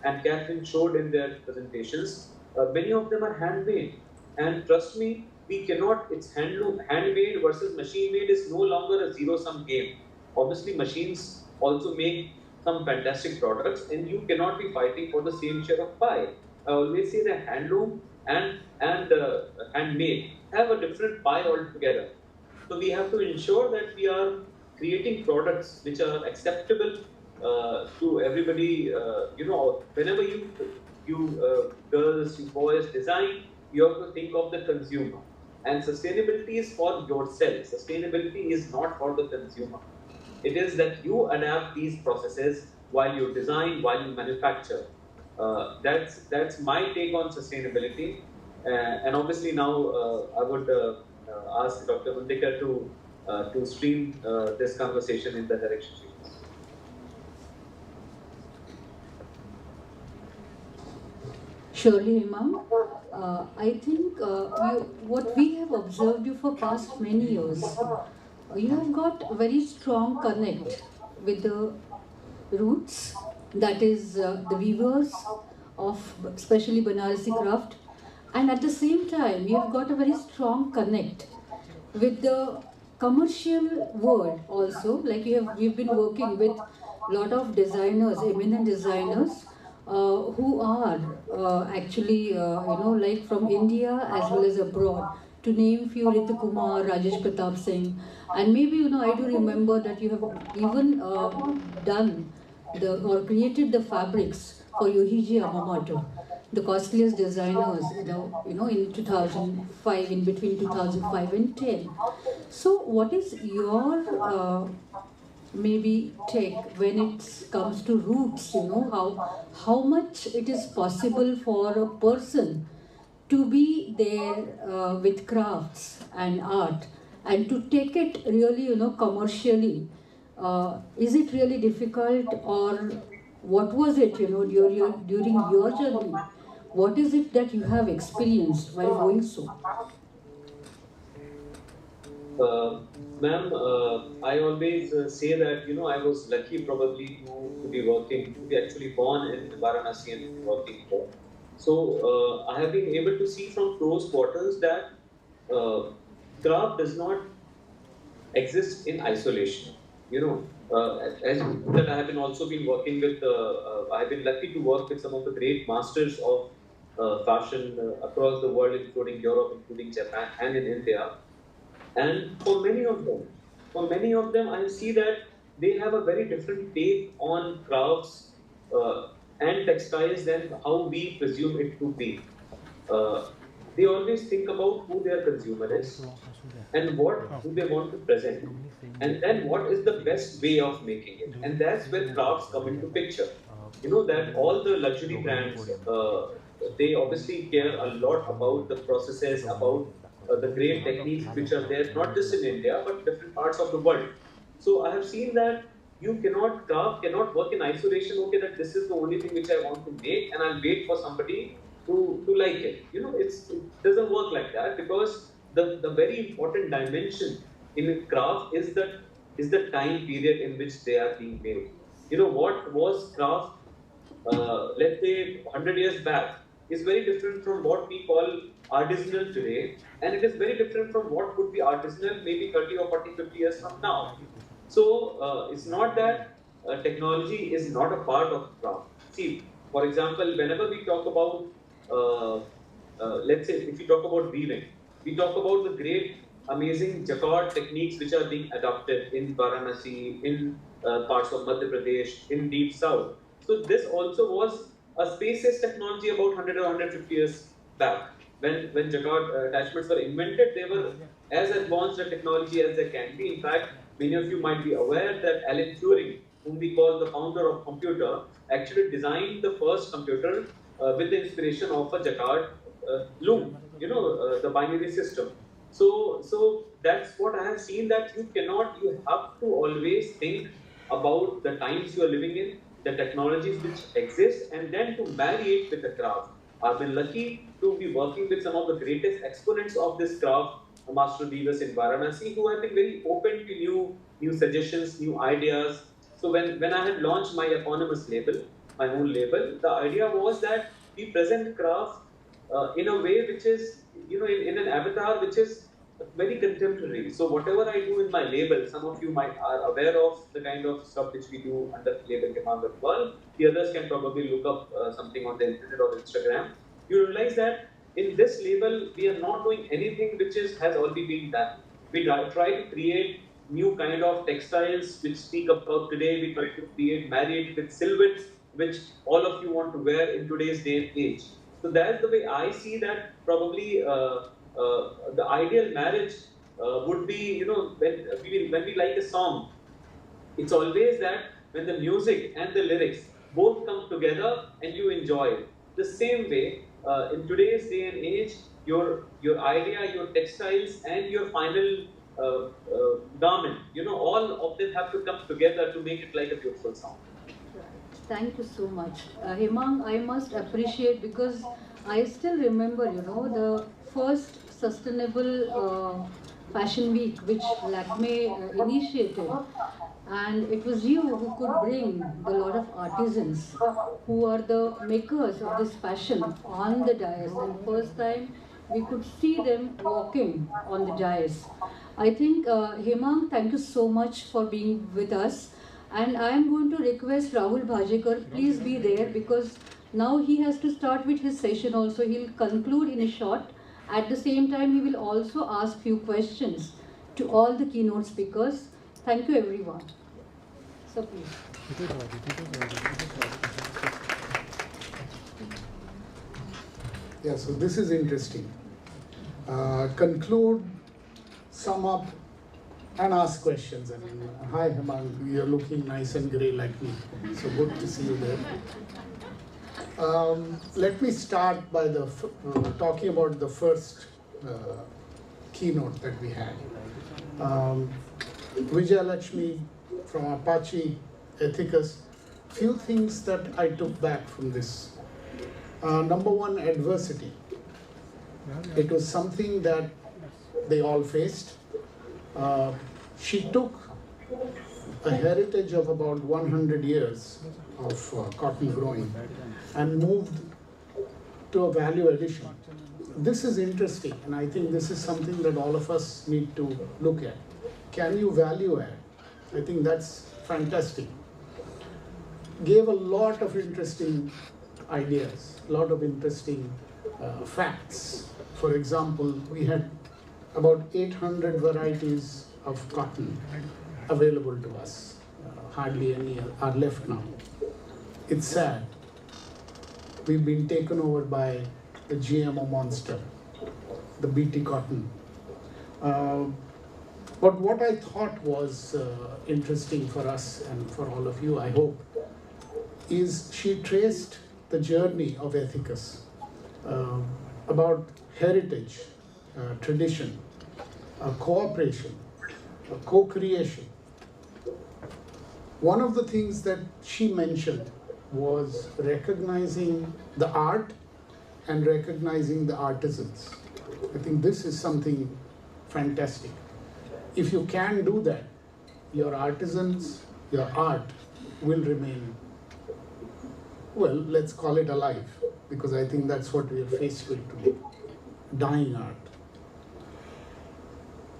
[SPEAKER 9] and Catherine showed in their presentations, many of them are handmade. And trust me, we cannot, it's handmade versus machine made is no longer a zero-sum game. Obviously, machines also make some fantastic products, and you cannot be fighting for the same share of pie. I always say that handloom and handmade have a different pie altogether. So we have to ensure that we are creating products which are acceptable to everybody. Whenever you girls, you boys design, you have to think of the consumer. And sustainability is for yourself. Sustainability is not for the consumer. It is that you adapt these processes while you design, while you manufacture. That's my take on sustainability. And obviously now I would ask Dr. Mundikar to stream this conversation in the direction she wants.
[SPEAKER 16] Surely, Imam. I think what we have observed you for past many years, you have got a very strong connect with the roots, that is the weavers of especially Banarasi craft, And at the same time, we have got a very strong connect with the commercial world also. Like we've been working with a lot of designers, eminent designers, who are actually, like from India as well as abroad. To name few, Ritu Kumar, Rajesh Pratap Singh, and maybe I do remember that you have even done or created the fabrics for Yohji Yamamoto, the costliest designers, in 2005, in between 2005 and 10. So, what is your maybe take when it comes to roots? How much it is possible for a person to be there with crafts and art, and to take it really, commercially? Is it really difficult, or what was it, during your journey? What is it that you have experienced while going so?
[SPEAKER 9] Ma'am, I always say that, I was lucky probably to be actually born in Varanasi and working here. So I have been able to see from close quarters that craft does not exist in isolation. As that I have been also been working with, I have been lucky to work with some of the great masters of fashion across the world, including Europe, including Japan, and in India. And for many of them, I see that they have a very different take on crafts and textiles than how we presume it to be. They always think about who their consumer is and what do they want to present, and then what is the best way of making it. And that's where crafts come into picture. That all the luxury brands, they obviously care a lot about the processes, about the great techniques which are there, not just in India, but different parts of the world. So I have seen that craft cannot work in isolation. Okay, that this is the only thing which I want to make, and I'll wait for somebody to like it. It doesn't work like that, because the very important dimension in a craft is the time period in which they are being made. What was craft, let's say 100 years back, is very different from what we call artisanal today, and it is very different from what would be artisanal maybe 30 or 40, 50 years from now. So it's not that technology is not a part of craft. See, for example, whenever we talk about, let's say if we talk about weaving, we talk about the great, amazing jacquard techniques which are being adopted in Varanasi, in parts of Madhya Pradesh, in deep south. So this also was a space-age technology about 100 or 150 years back. When jacquard attachments were invented, they were as advanced a technology as they can be. In fact, many of you might be aware that Alan Turing, whom we call the founder of computer, actually designed the first computer with the inspiration of a jacquard loom, the binary system. So that's what I have seen, that you have to always think about the times you are living in, the technologies which exist, and then to marry it with the craft. I've been lucky to be working with some of the greatest exponents of this craft, master weavers in Varanasi, who have been very open to new suggestions, new ideas. So when I had launched my eponymous label, my own label, the idea was that we present craft in a way which is, in an avatar which is very contemporary. So whatever I do in my label, some of you are aware of the kind of stuff which we do under the label Hemang Agarwal. The others can probably look up something on the internet or Instagram. You realize that in this label, we are not doing anything which has already been done. We try to create new kind of textiles which speak about today. We try to create, marry it with silhouettes which all of you want to wear in today's day and age. So that's the way I see that probably the ideal marriage would be, when we like a song, it's always that when the music and the lyrics both come together and you enjoy it. The same way, in today's day and age, your idea, your textiles, and your final garment, all of them have to come together to make it like a beautiful song.
[SPEAKER 16] Thank you so much. Hemang, I must appreciate, because I still remember, the first sustainable Fashion Week, which Lakme initiated. And it was you who could bring a lot of artisans who are the makers of this fashion on the dais. And first time we could see them walking on the dais. I think, Hemang, thank you so much for being with us. And I am going to request Rahul Bhajekar, please be there, because now he has to start with his session also. He'll conclude in a short. At the same time, he will also ask few questions to all the keynote speakers. Thank you, everyone. So please.
[SPEAKER 4] Yeah, so this is interesting. Conclude, sum up, and ask questions. I mean, hi Hemang, you're looking nice and grey like me. So good to see you there. Let me start by talking about the first keynote that we had. Vijaya Lakshmi from Apache Ethicus. Few things that I took back from this. Number one, adversity. It was something that they all faced. She took a heritage of about 100 years of cotton growing and moved to a value addition. This is interesting, and I think this is something that all of us need to look at. Can you value add? I think that's fantastic. Gave a lot of interesting ideas, a lot of interesting facts. For example, we had about 800 varieties of cotton available to us. Hardly any are left now. It's sad. We've been taken over by the GMO monster, the BT cotton. But what I thought was interesting for us and for all of you, I hope, is she traced the journey of Ethicus about heritage, tradition, cooperation, co-creation. One of the things that she mentioned was recognizing the art and recognizing the artisans. I think this is something fantastic. If you can do that, your artisans, your art will remain, well, let's call it alive, because I think that's what we are faced with today, dying art.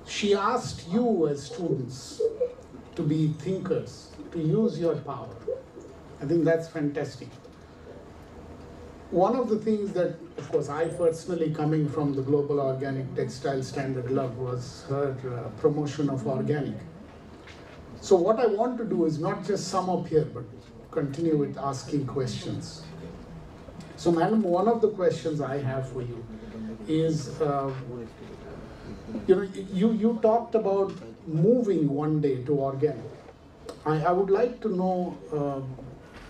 [SPEAKER 4] She asked you as students to be thinkers, to use your power. I think that's fantastic. One of the things that, of course, I personally, coming from the Global Organic Textile Standard, loved was her promotion of organic. So what I want to do is not just sum up here, but continue with asking questions. So, madam, one of the questions I have for you is, you talked about moving one day to organic. I would like to know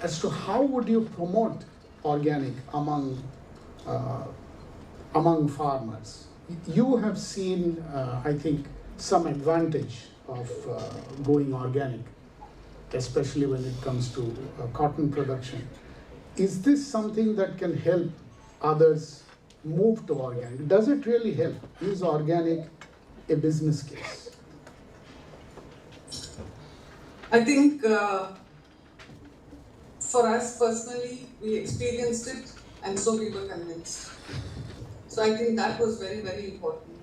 [SPEAKER 4] as to how would you promote organic among farmers. You have seen, I think, some advantage of going organic, especially when it comes to cotton production. Is this something that can help others move to organic? Does it really help? Is organic a business case?
[SPEAKER 17] I think for us personally, we experienced it and so we were convinced. So I think that was very, very important.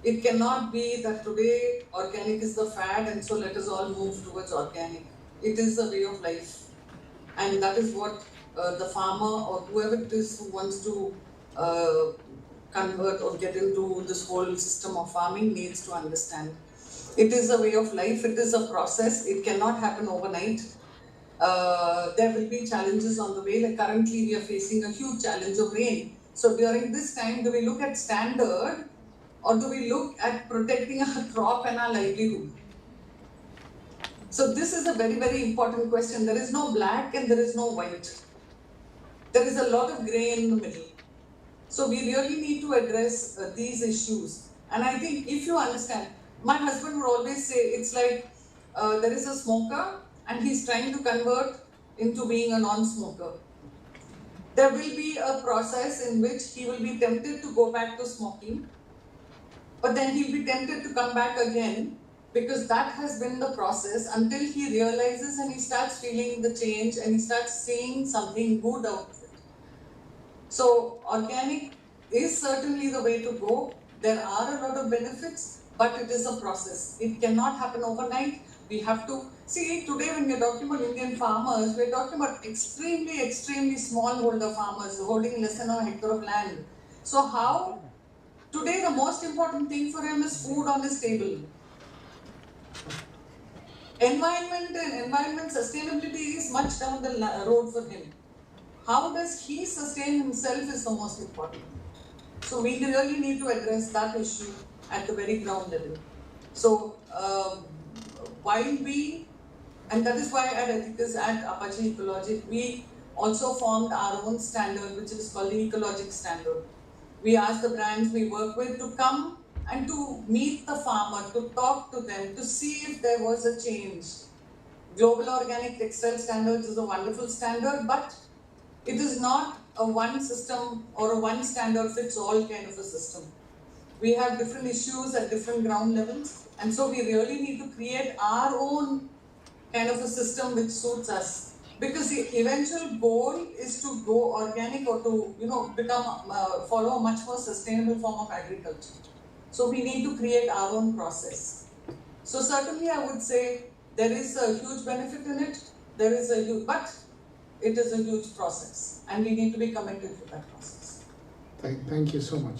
[SPEAKER 17] It cannot be that today organic is the fad and so let us all move towards organic. It is a way of life, and that is what the farmer or whoever it is who wants to convert or get into this whole system of farming needs to understand. It is a way of life, it is a process, it cannot happen overnight. There will be challenges on the way. Like currently we are facing a huge challenge of rain. So during this time, do we look at standard or do we look at protecting our crop and our livelihood? So this is a very, very important question. There is no black and there is no white. There is a lot of grey in the middle. So we really need to address these issues. And I think if you understand, my husband would always say, it's like there is a smoker and he's trying to convert into being a non-smoker. There will be a process in which he will be tempted to go back to smoking. but then he'll be tempted to come back again, because that has been the process until he realizes and he starts feeling the change and he starts seeing something good out of it. So organic is certainly the way to go. There are a lot of benefits, but it is a process. It cannot happen overnight. We have to see, today when we're talking about Indian farmers, we're talking about extremely, extremely smallholder farmers holding less than a hectare of land. So how, today the most important thing for him is food on his table. Environment and environment sustainability is much down the road for him. How does he sustain himself is the most important. So we really need to address that issue at the very ground level. So while we, and that is why at Ethicus at Apache Ecologic, we also formed our own standard, which is called the Ecologic Standard. We ask the brands we work with to come and to meet the farmer, to talk to them, to see if there was a change. Global Organic Textile Standards is a wonderful standard, but it is not a one system or a one standard fits all kind of a system. We have different issues at different ground levels, and so we really need to create our own kind of a system which suits us. Because the eventual goal is to go organic or to follow a much more sustainable form of agriculture. So we need to create our own process. So certainly I would say there is a huge benefit in it. There is a huge, but it is a huge process, and we need to be committed to that process.
[SPEAKER 4] Thank you so much.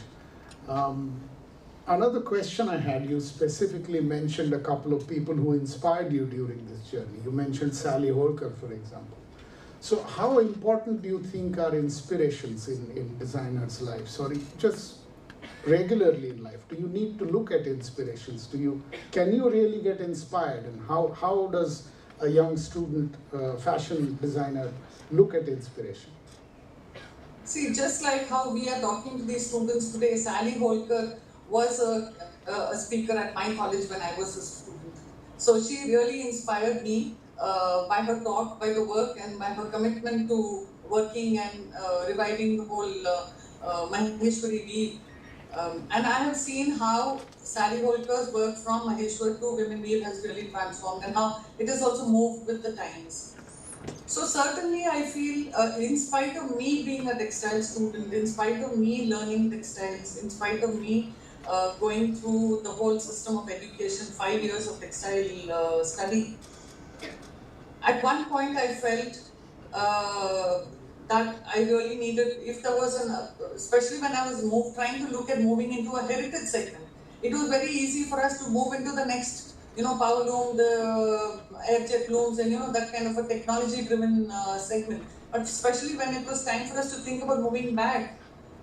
[SPEAKER 4] Another question I had, you specifically mentioned a couple of people who inspired you during this journey. You mentioned Sally Holker, for example. So how important do you think are inspirations in designers' lives, or just regularly in life? Do you need to look at inspirations? Can you really get inspired? And how does a young student fashion designer look at inspiration?
[SPEAKER 17] See, just like how we are talking to these students today, Sally Holker was a speaker at my college when I was a student. So she really inspired me by her talk, by the work, and by her commitment to working and reviving the whole Maheshwari weave. And I have seen how Sally Holker's work from Maheshwar to Women Weave has really transformed, and how it has also moved with the times. So certainly I feel, in spite of me being a textile student, in spite of me learning textiles, in spite of me going through the whole system of education, 5 years of textile study, at one point I felt that I really needed, if there was especially when I was trying to look at moving into a heritage segment, it was very easy for us to move into the next, power loom, the air jet looms, and that kind of a technology-driven segment. But especially when it was time for us to think about moving back,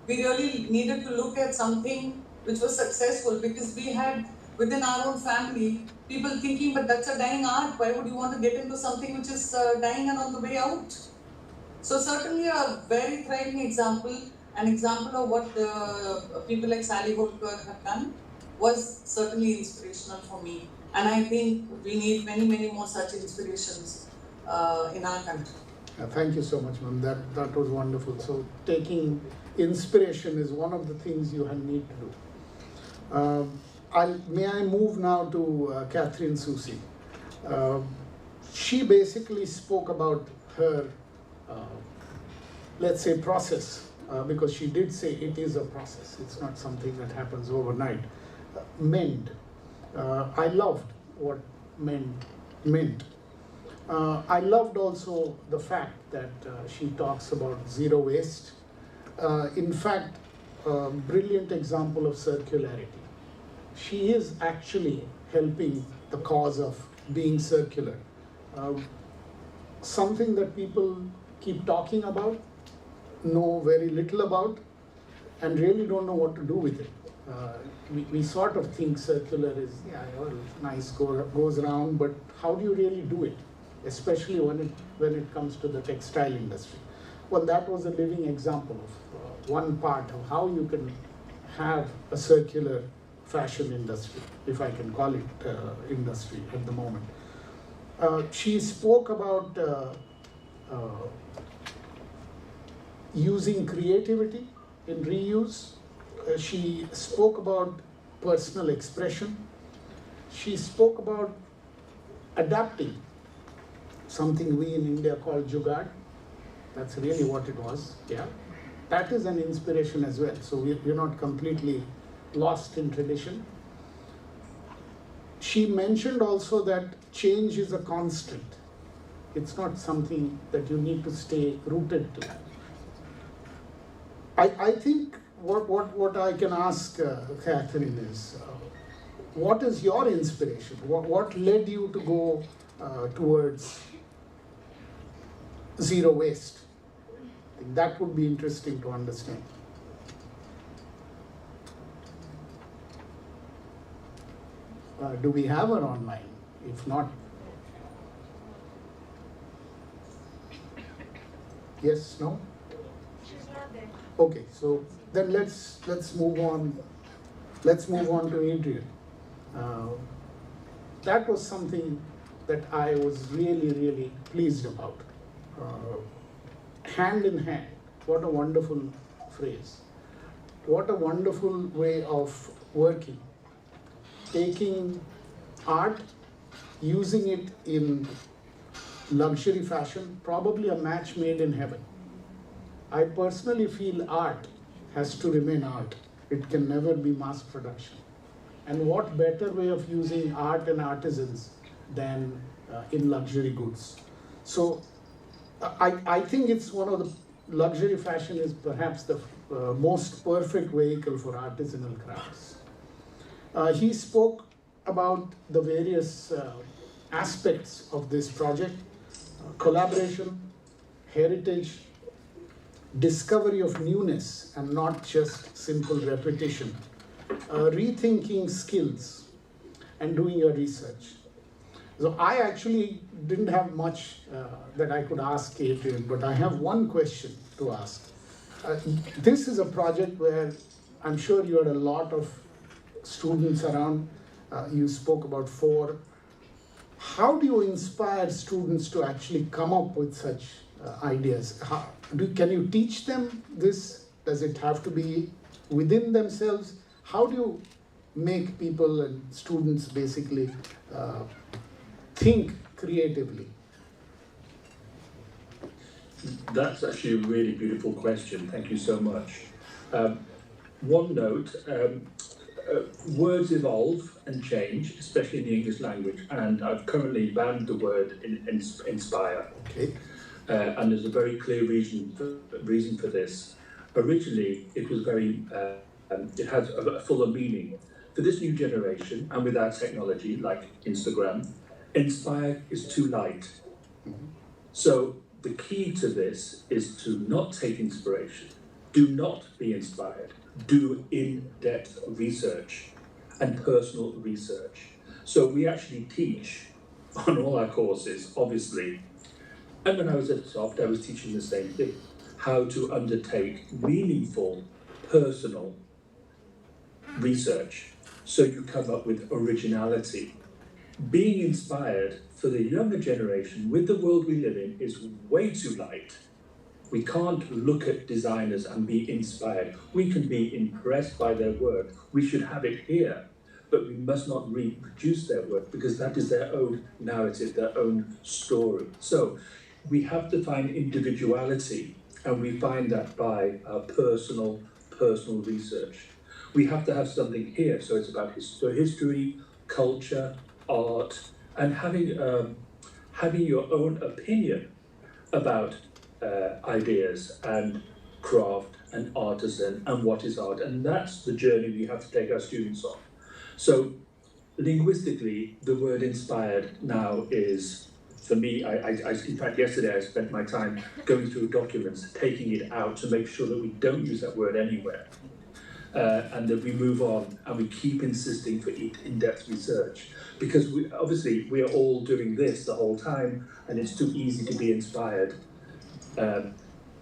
[SPEAKER 17] we really needed to look at something which was successful, because we had within our own family people thinking, but that's a dying art. Why would you want to get into something which is dying and on the way out? So certainly a very thriving example, an example of what people like Sally Holker have done, was certainly inspirational for me. And I think we need many, many more such inspirations in our country.
[SPEAKER 4] Thank you so much, ma'am. That was wonderful. So taking inspiration is one of the things you need to do. May I move now to Catherine Soucy. She basically spoke about her let's say process, because she did say it is a process. It's not something that happens overnight. Mend. I loved what mend meant. I loved also the fact that she talks about zero waste. In fact, a brilliant example of circularity. She is actually helping the cause of being circular. Something that people keep talking about, know very little about, and really don't know what to do with it. We sort of think circular is, nice, goes around, but how do you really do it? Especially when it comes to the textile industry. Well, that was a living example of one part of how you can have a circular fashion industry, if I can call it industry at the moment. She spoke about using creativity in reuse. She spoke about personal expression. She spoke about adapting something we in India call jugaad. That's really what it was, yeah. That is an inspiration as well. So we're not completely lost in tradition. She mentioned also that change is a constant. It's not something that you need to stay rooted to. I think what I can ask Catherine is, what is your inspiration? What led you to go towards zero waste? I think that would be interesting to understand. Do we have her online? If not, yes, no?
[SPEAKER 7] She's not there.
[SPEAKER 4] Okay, so then let's move on. Let's move on to Adrian. That was something that I was really pleased about. Hand in hand, what a wonderful phrase. What a wonderful way of working. Taking art, using it in luxury fashion, probably a match made in heaven. I personally feel art has to remain art. It can never be mass production. And what better way of using art and artisans than in luxury goods? So I think it's one of the, luxury fashion is perhaps the most perfect vehicle for artisanal crafts. He spoke about the various aspects of this project: collaboration, heritage, discovery of newness and not just simple repetition, rethinking skills, and doing your research. So I actually didn't have much that I could ask Adrian, but I have one question to ask. This is a project where I'm sure you had a lot of students around. You spoke about 4. How do you inspire students to actually come up with such ideas? Can you teach them this? Does it have to be within themselves? How do you make people and students basically think creatively?
[SPEAKER 6] That's actually a really beautiful question. Thank you so much. One note, words evolve and change, especially in the English language, and I've currently banned the word inspire.
[SPEAKER 4] Okay.
[SPEAKER 6] And there's a very clear reason for this. Originally, it was very, it had a fuller meaning. For this new generation, and with our technology, like Instagram, inspire is too light. So the key to this is to not take inspiration. Do not be inspired. Do in-depth research and personal research. So we actually teach on all our courses, obviously. And when I was at SOFT, I was teaching the same thing. How to undertake meaningful, personal research so you come up with originality. Being inspired for the younger generation with the world we live in is way too light. We can't look at designers and be inspired. We can be impressed by their work. We should have it here, but we must not reproduce their work because that is their own narrative, their own story. So we have to find individuality, and we find that by our personal research. We have to have something here, so it's about history, culture, art, and having your own opinion about ideas and craft and artisan and what is art, and that's the journey we have to take our students on. So linguistically, the word inspired now is, for me, in fact yesterday I spent my time going through documents, taking it out to make sure that we don't use that word anywhere, and that we move on and we keep insisting for in-depth research, because obviously we are all doing this the whole time and it's too easy to be inspired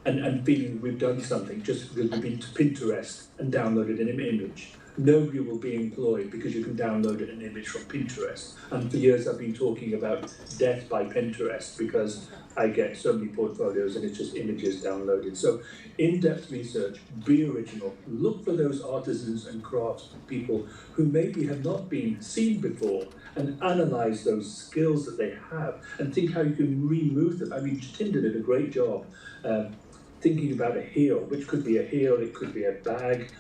[SPEAKER 6] and feeling we've done something just because we've been to Pinterest and downloaded an image. Nobody will be employed because you can download an image from Pinterest. And for years I've been talking about death by Pinterest because I get so many portfolios and it's just images downloaded. So in-depth research, be original, look for those artisans and crafts people who maybe have not been seen before and analyze those skills that they have and think how you can remove them. I mean, Tinder did a great job thinking about a heel, which could be a heel, it could be a bag,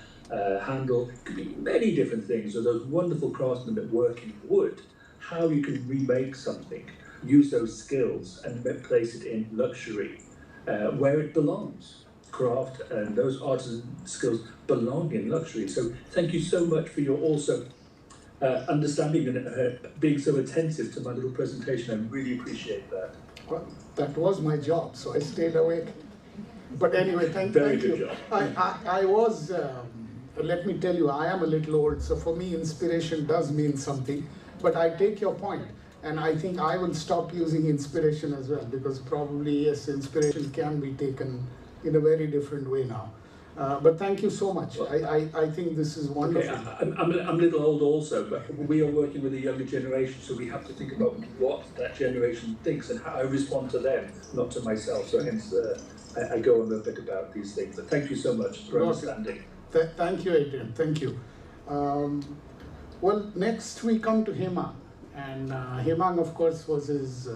[SPEAKER 6] handle, it could be many different things. So those wonderful craftsmen that work in wood, how you can remake something, use those skills and place it in luxury, where it belongs. Craft and those artisan skills belong in luxury. So thank you so much for your also understanding and being so attentive to my little presentation. I really appreciate that.
[SPEAKER 4] Well, that was my job, so I stayed awake. But anyway, thank
[SPEAKER 6] Very
[SPEAKER 4] you.
[SPEAKER 6] good job.
[SPEAKER 4] I was, let me tell you, I am a little old, so for me inspiration does mean something. But I take your point, and I think I will stop using inspiration as well, because probably, yes, inspiration can be taken in a very different way now. But thank you so much. I think this is wonderful.
[SPEAKER 6] Okay, I'm a little old also, but we are working with a younger generation, so we have to think about what that generation thinks and how I respond to them, not to myself. So hence, I go on a bit about these things. But thank you so much for understanding.
[SPEAKER 4] Thank you, Adrian. Thank you. Well, next we come to Hemang. And Hemang, of course, was his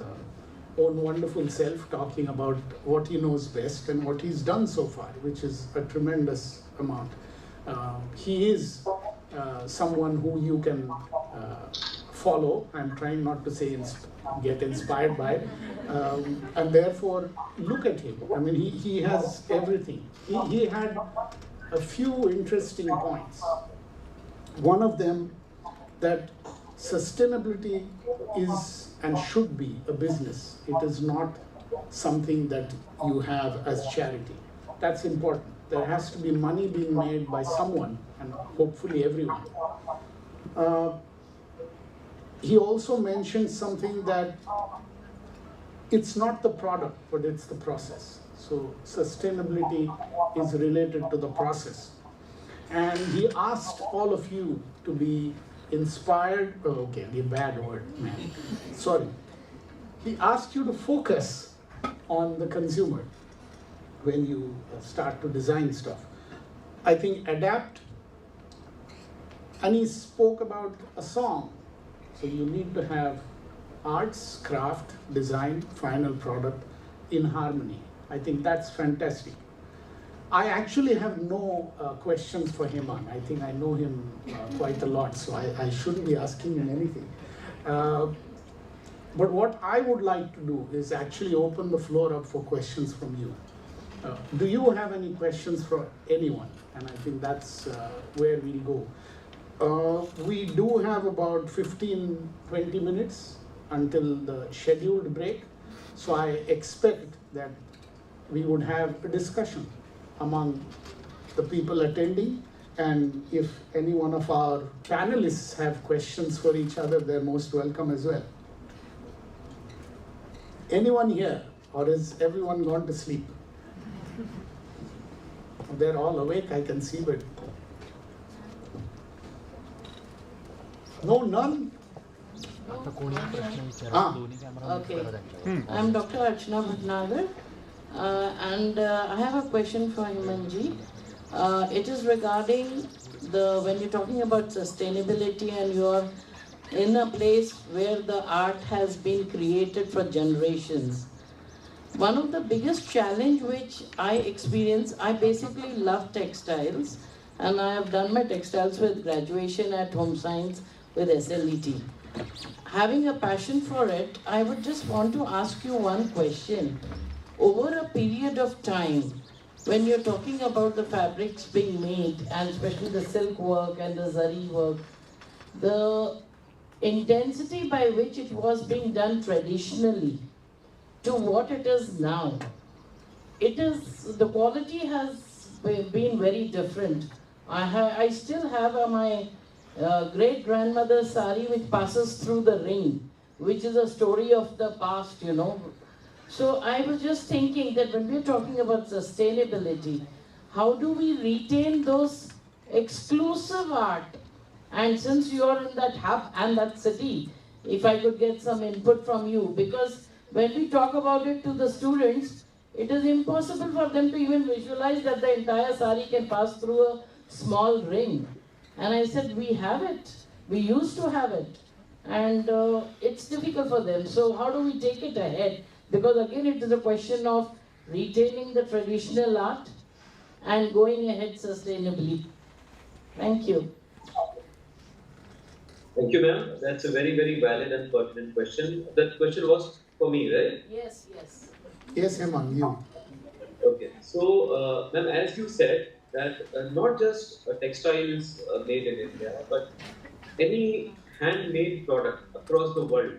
[SPEAKER 4] own wonderful self, talking about what he knows best and what he's done so far, which is a tremendous amount. He is someone who you can follow. I'm trying not to say get inspired by, and therefore look at him. I mean, he has everything. He had a few interesting points. One of them, that sustainability is and should be a business. It is not something that you have as charity. That's important. There has to be money being made by someone, and hopefully everyone. He also mentioned something that it's not the product, but it's the process. So sustainability is related to the process. And he asked all of you to be inspired, okay, the bad word, man, sorry. He asked you to focus on the consumer when you start to design stuff. I think adapt, and he spoke about a song. So you need to have arts, craft, design, final product in harmony. I think that's fantastic. I actually have no questions for Hemang. I think I know him quite a lot, so I shouldn't be asking him anything. But what I would like to do is actually open the floor up for questions from you. Do you have any questions for anyone? And I think that's where we'll go. We do have about 15-20 minutes until the scheduled break. So I expect that we would have a discussion among the people attending, and if any one of our panelists have questions for each other, they're most welcome as well. Anyone here, or is everyone gone to sleep? They're all awake, I can see, but no, none?
[SPEAKER 8] Okay, I'm Dr. Archana Bhatnagar, and I have a question for Hemanji. It is regarding when you're talking about sustainability and you're in a place where the art has been created for generations. One of the biggest challenge which I experience, I basically love textiles, and I have done my textiles with graduation at Home Science with SLET. Having a passion for it, I would just want to ask you one question. Over a period of time, when you're talking about the fabrics being made, and especially the silk work and the zari work, the intensity by which it was being done traditionally to what it is now, the quality has been very different. I still have my great-grandmother's sari which passes through the ring, which is a story of the past, you know. So I was just thinking that when we're talking about sustainability, how do we retain those exclusive art. And since you are in that hub and that city, if I could get some input from you, because when we talk about it to the students, it is impossible for them to even visualize that the entire sari can pass through a small ring. And I said, we have it. We used to have it. And it's difficult for them. So how do we take it ahead? Because again, it is a question of retaining the traditional art and going ahead sustainably. Thank you.
[SPEAKER 9] Thank you, ma'am. That's a very, very valid and pertinent question. That question was for me, right?
[SPEAKER 8] Yes, yes.
[SPEAKER 4] Yes, Hemang, you.
[SPEAKER 9] Okay. So, ma'am, as you said, that not just textiles made in India, but any handmade product across the world.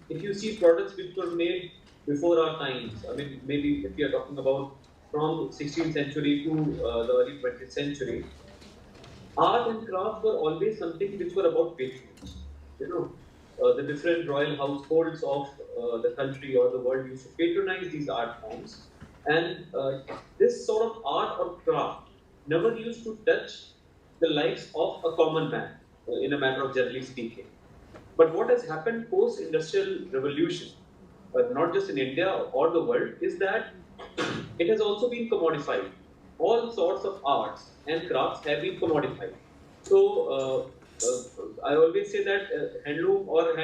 [SPEAKER 9] If you see products which were made before our times, I mean, maybe if you are talking about from 16th century to the early 20th century, art and craft were always something which were about patronage. You know, the different royal households of the country or the world used to patronize these art forms. And this sort of art or craft never used to touch the lives of a common man, in a matter of generally speaking. But what has happened post-industrial revolution, not just in India or the world, is that it has also been commodified. All sorts of arts and crafts have been commodified. So I always say that handloom or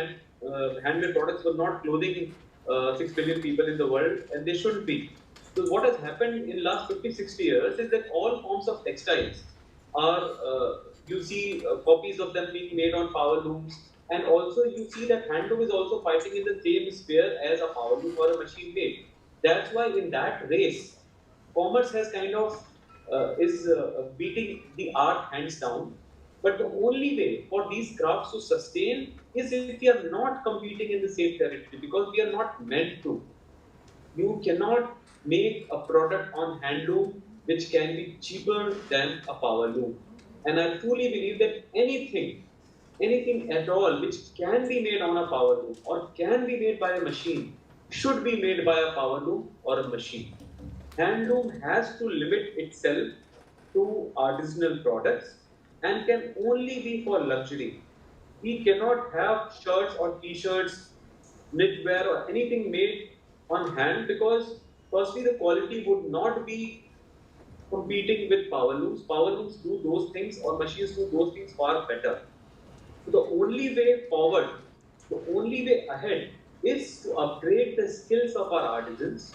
[SPEAKER 9] handmade products were not clothing 6 billion people in the world, and they shouldn't be. So what has happened in the last 50, 60 years is that all forms of textiles are, you see copies of them being made on power looms, and also you see that handloom is also fighting in the same sphere as a power loom or a machine made. That's why in that race, commerce has kind of is beating the art hands down. But the only way for these crafts to sustain is if we are not competing in the same territory, because we are not meant to. You cannot make a product on handloom which can be cheaper than a power loom. And I truly believe that anything at all which can be made on a power loom or can be made by a machine should be made by a power loom or a machine. Handloom has to limit itself to artisanal products and can only be for luxury. We cannot have shirts or t-shirts, knitwear or anything made on hand, because firstly the quality would not be competing with power looms. Power looms do those things or machines do those things far better. So the only way forward, the only way ahead is to upgrade the skills of our artisans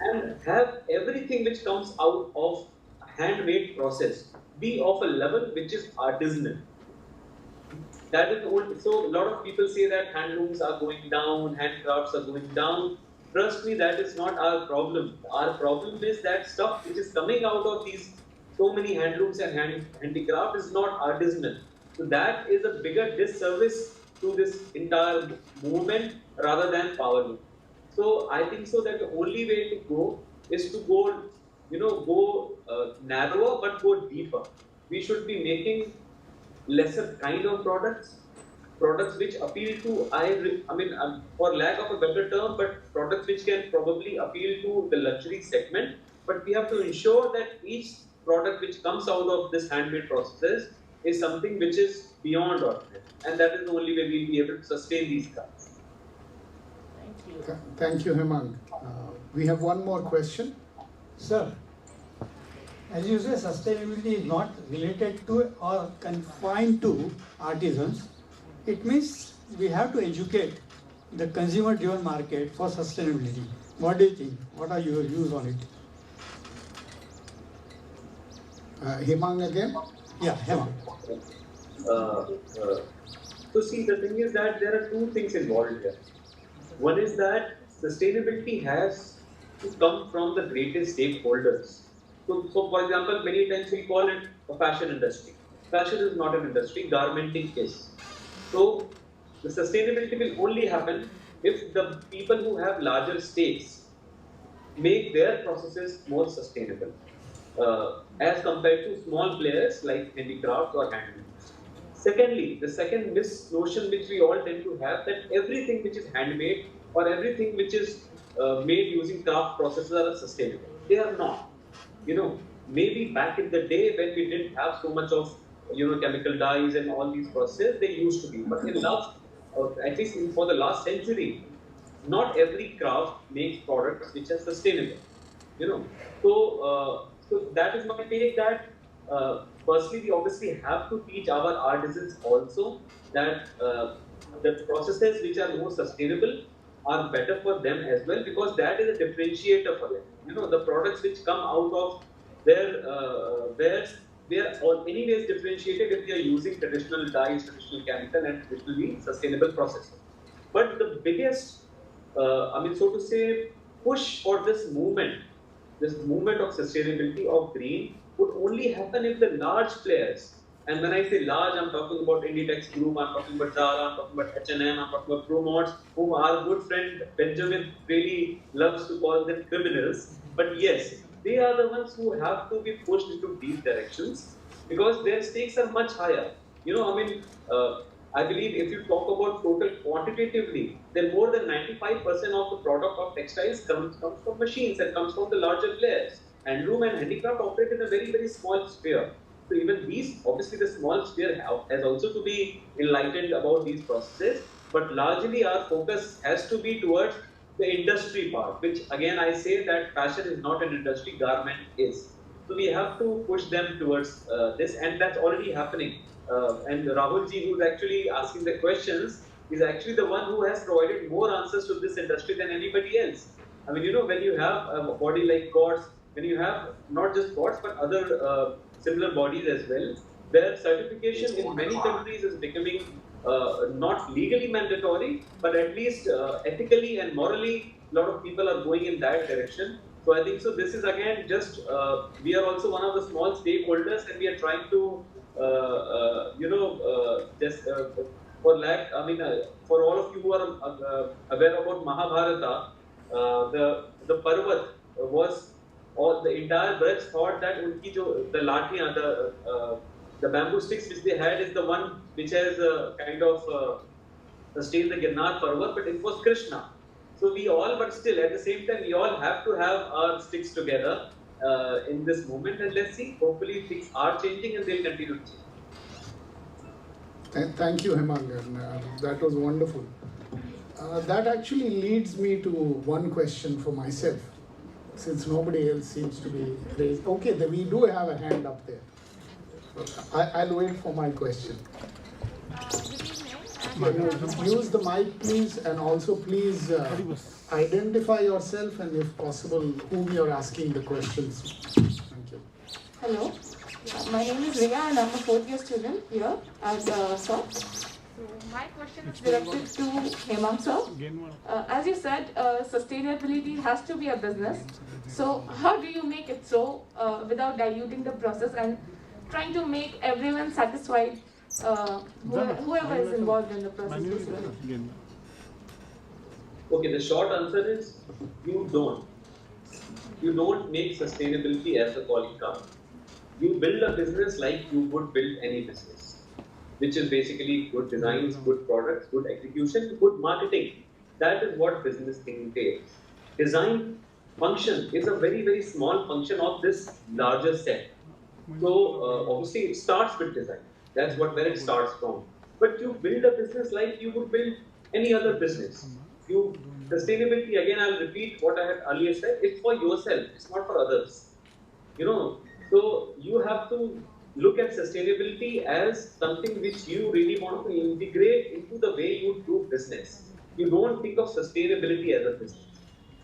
[SPEAKER 9] and have everything which comes out of a handmade process be of a level which is artisanal. That is old. So a lot of people say that handlooms are going down, handcrafts are going down. Trust me, that is not our problem. Our problem is that stuff which is coming out of these so many handlooms and handicraft is not artisanal. So that is a bigger disservice to this entire movement rather than power loom. So I think so that the only way to go is to go, narrower but go deeper. We should be making lesser kind of products which appeal to, for lack of a better term, but products which can probably appeal to the luxury segment. But we have to ensure that each product which comes out of this handmade processes is something which is beyond ordinary. And that is the only way we'll be able to sustain these crafts.
[SPEAKER 4] Thank you, Hemang. We have one more question.
[SPEAKER 2] Sir, as you say, sustainability is not related to or confined to artisans. It means we have to educate the consumer-driven market for sustainability. What do you think? What are your views on it?
[SPEAKER 4] Hemang again?
[SPEAKER 2] Yeah, Hemang.
[SPEAKER 9] So see, the thing is that there are two things involved here. One is that sustainability has to come from the greatest stakeholders. So for example, many times we call it a fashion industry. Fashion is not an industry, garmenting is. So the sustainability will only happen if the people who have larger stakes make their processes more sustainable as compared to small players like handicrafts or handlooms. Secondly, the second misnotion which we all tend to have, that everything which is handmade or everything which is made using craft processes are sustainable. They are not. maybe back in the day when we didn't have so much of chemical dyes and all these processes, they used to be. But in last, at least for the last century, not every craft makes products which are sustainable. So that is my take. That firstly, we obviously have to teach our artisans also that the processes which are more sustainable are better for them as well, because that is a differentiator for them. The products which come out of their wares, they are all anyways differentiated if they are using traditional dyes, traditional chemical, and traditionally sustainable processes. But the biggest, so to say, push for this movement of sustainability of green would only happen if the large players, and when I say large, I'm talking about Inditex Group, I'm talking about Zara, I'm talking about H&M, I'm talking about Promods, whom our good friend Benjamin really loves to call them criminals. But yes, they are the ones who have to be pushed into these directions because their stakes are much higher. I believe if you talk about total quantitatively, then more than 95% of the product of textiles comes from machines and comes from the larger players. Handloom and handicraft operate in a very, very small sphere. So even these, obviously the small sphere has also to be enlightened about these processes, but largely our focus has to be towards the industry part, which again I say that fashion is not an industry, garment is. So we have to push them towards this, and that's already happening. And Rahul ji, who's actually asking the questions, is actually the one who has provided more answers to this industry than anybody else. I mean, when you have a body like Courts, when you have not just Courts but other similar bodies as well, where certification in many countries is becoming not legally mandatory, but at least ethically and morally, a lot of people are going in that direction. So I think this is again just, we are also one of the small stakeholders, and we are trying to, for all of you who are aware about Mahabharata, the Parvat was, or the entire Braj thought that the lathiyan, the bamboo sticks which they had is the one which has kind of sustained the Girnar Parvat, but it was Krishna. So we all, but still at the same time, we all have to have our sticks together in this moment, and let's see, hopefully things are changing and they'll continue to change.
[SPEAKER 4] Thank you, Hemang, that was wonderful. That actually leads me to one question for myself, since nobody else seems to be raised. Okay, we do have a hand up there. I'll wait for my question. Use the mic, please, and also please identify yourself and, if possible, whom you're asking the questions. Thank you.
[SPEAKER 10] Hello, my name is Riya and I'm a 4th year student here at SOP. So my question is directed to Hemang sir. As you said, sustainability has to be a business. So how do you make it so without diluting the process and trying to make everyone satisfied, whoever is involved in the process?
[SPEAKER 9] Okay, the short answer is you don't. You don't make sustainability as a calling card. You build a business like you would build any business, which is basically good designs, good products, good execution, good marketing. That is what business entails. Design function is a very, very small function of this larger set. So obviously it starts with design. That's where it starts from. But you build a business like you would build any other business. Sustainability, again I'll repeat what I had earlier said, it's for yourself, it's not for others. So you have to look at sustainability as something which you really want to integrate into the way you do business. You don't think of sustainability as a business.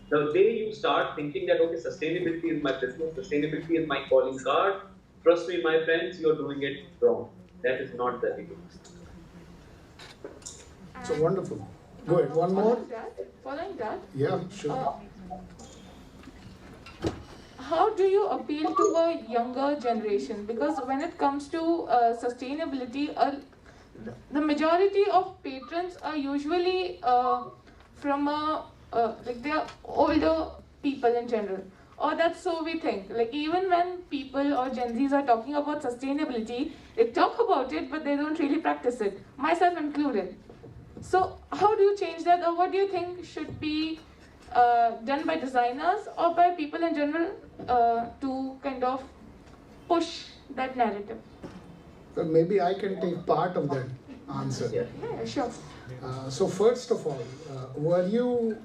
[SPEAKER 9] The day you start thinking that, okay, sustainability is my business, sustainability is my calling card, trust me, my friends, you're doing it wrong. That is not the way.
[SPEAKER 4] So wonderful. Go ahead, one more.
[SPEAKER 10] Following that,
[SPEAKER 4] yeah, sure.
[SPEAKER 10] How do you appeal to a younger generation? Because when it comes to sustainability, the majority of patrons are usually from they are older people in general, or that's so we think. Like even when people or Gen Zs are talking about sustainability, they talk about it, but they don't really practice it, myself included. So how do you change that, or what do you think should be done by designers or by people in general to kind of push that narrative?
[SPEAKER 4] Well, maybe I can take part of that answer.
[SPEAKER 10] Yeah, sure.
[SPEAKER 4] So first of all, were you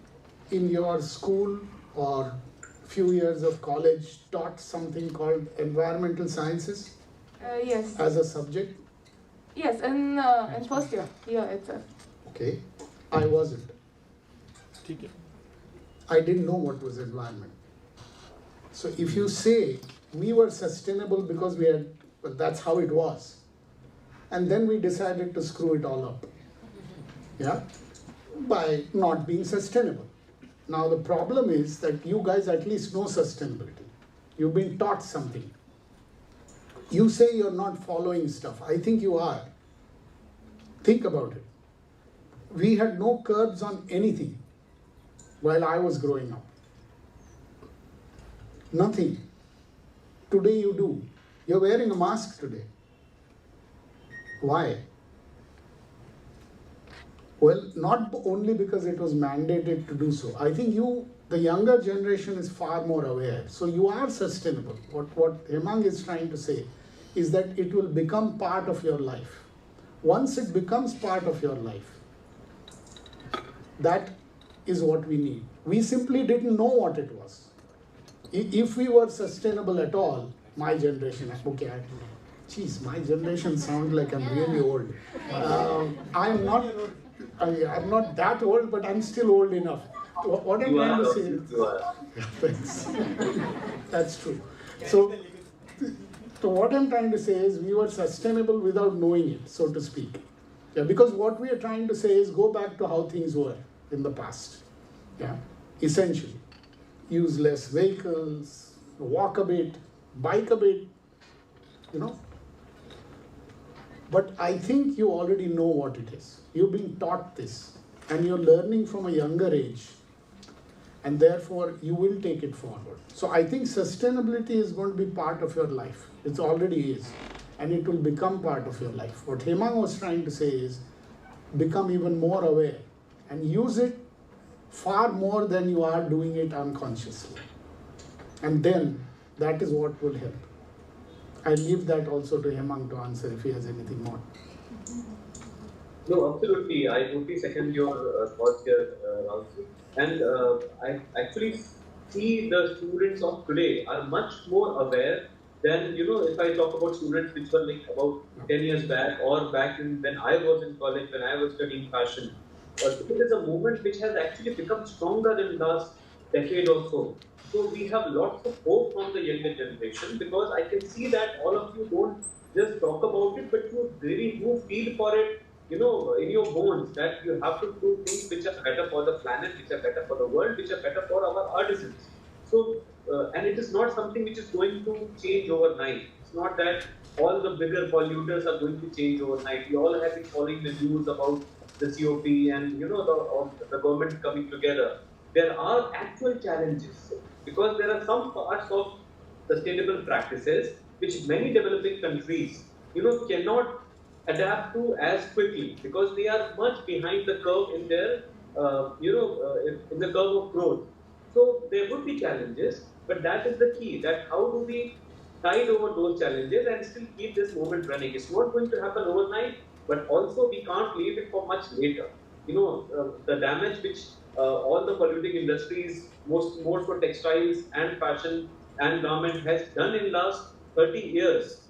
[SPEAKER 4] in your school or few years of college taught something called environmental sciences
[SPEAKER 10] Yes.
[SPEAKER 4] as a subject?
[SPEAKER 10] Yes, in first year, itself.
[SPEAKER 4] Okay, I wasn't. I didn't know what was environment. So if you say we were sustainable because we had, well, that's how it was. And then we decided to screw it all up. Yeah? By not being sustainable. Now the problem is that you guys at least know sustainability. You've been taught something. You say you're not following stuff. I think you are. Think about it. We had no curbs on anything while I was growing up. Nothing. Today you do. You're wearing a mask today. Why? Well, not only because it was mandated to do so. I think the younger generation is far more aware. So you are sustainable. What Hemang is trying to say is that it will become part of your life. Once it becomes part of your life, that is what we need. We simply didn't know what it was. If we were sustainable at all, my generation, okay, geez, my generation sounds like I'm really old. I'm not that old, but I'm still old enough. What I'm trying to say is, that's true. So what I'm trying to say is we were sustainable without knowing it, so to speak. Yeah, because what we are trying to say is go back to how things were in the past. Yeah, essentially. Use less vehicles, walk a bit, bike a bit, But I think you already know what it is. You've been taught this and you're learning from a younger age, and therefore you will take it forward. So I think sustainability is going to be part of your life. It already is, and it will become part of your life. What Hemang was trying to say is become even more aware and use it far more than you are doing it unconsciously. And then that is what will help. I leave that also to Hemang to answer if he has anything more.
[SPEAKER 9] No, absolutely. I totally second your thoughts here, Rahul. And I actually see the students of today are much more aware than, if I talk about students which were like about 10 years back or back when I was in college, when I was studying fashion. It is a movement which has actually become stronger in the last decade or so. So we have lots of hope from the younger generation, because I can see that all of you don't just talk about it, but you really do feel for it, in your bones, that you have to do things which are better for the planet, which are better for the world, which are better for our artisans. So, and it is not something which is going to change overnight. It's not that all the bigger polluters are going to change overnight. We all have been following the news about the COP and, the government coming together. There are actual challenges, because there are some parts of sustainable practices which many developing countries, cannot adapt to as quickly, because they are much behind the curve in their, in the curve of growth. So there would be challenges, but that is the key, that how do we tide over those challenges and still keep this movement running. It's not going to happen overnight, but also we can't leave it for much later. The damage which all the polluting industries, more for textiles and fashion and garment, has done in last 30 years.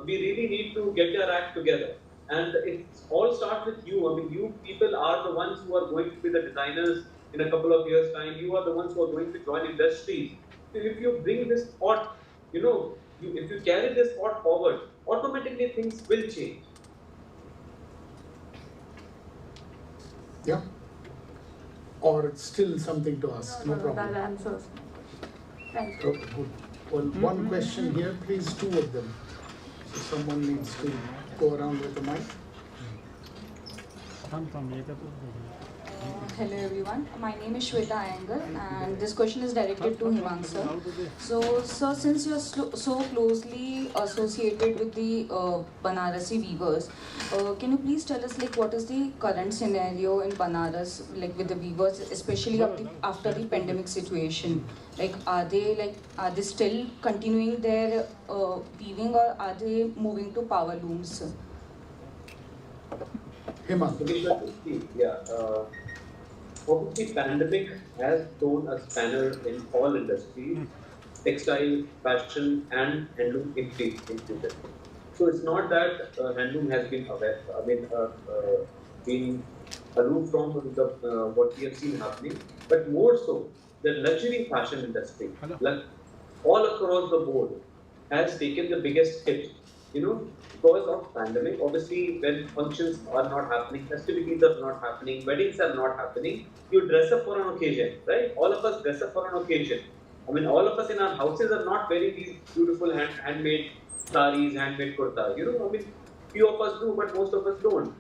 [SPEAKER 9] We really need to get our act together. And it all starts with you. I mean, you people are the ones who are going to be the designers in a couple of years' time. You are the ones who are going to join industries. So if you bring this thought, if you carry this thought forward, automatically things will change.
[SPEAKER 4] Yeah. Or it's still something to ask, no problem.
[SPEAKER 10] That answers. Thank you.
[SPEAKER 4] Okay, good. Well, one question here, please, two of them. So someone needs to go around with the mic.
[SPEAKER 5] Hello everyone, my name is Shweta Iyengar and this question is directed to Himang sir. So sir, since you're so closely associated with the Banarasi weavers, can you please tell us like what is the current scenario in Banaras like with the weavers, especially after the pandemic situation? Like are they still continuing their weaving or are they moving to power looms?
[SPEAKER 9] Obviously, pandemic has thrown a spanner in all industries, textile, fashion, and handloom included. So it's not that handloom has been been aloof from what we have seen happening, but more so the luxury fashion industry, like all across the board, has taken the biggest hit. Because of pandemic, obviously when functions are not happening, festivities are not happening, weddings are not happening, you dress up for an occasion, right? All of us dress up for an occasion. All of us in our houses are not wearing these beautiful handmade saris, handmade kurtas. Few of us do, but most of us don't.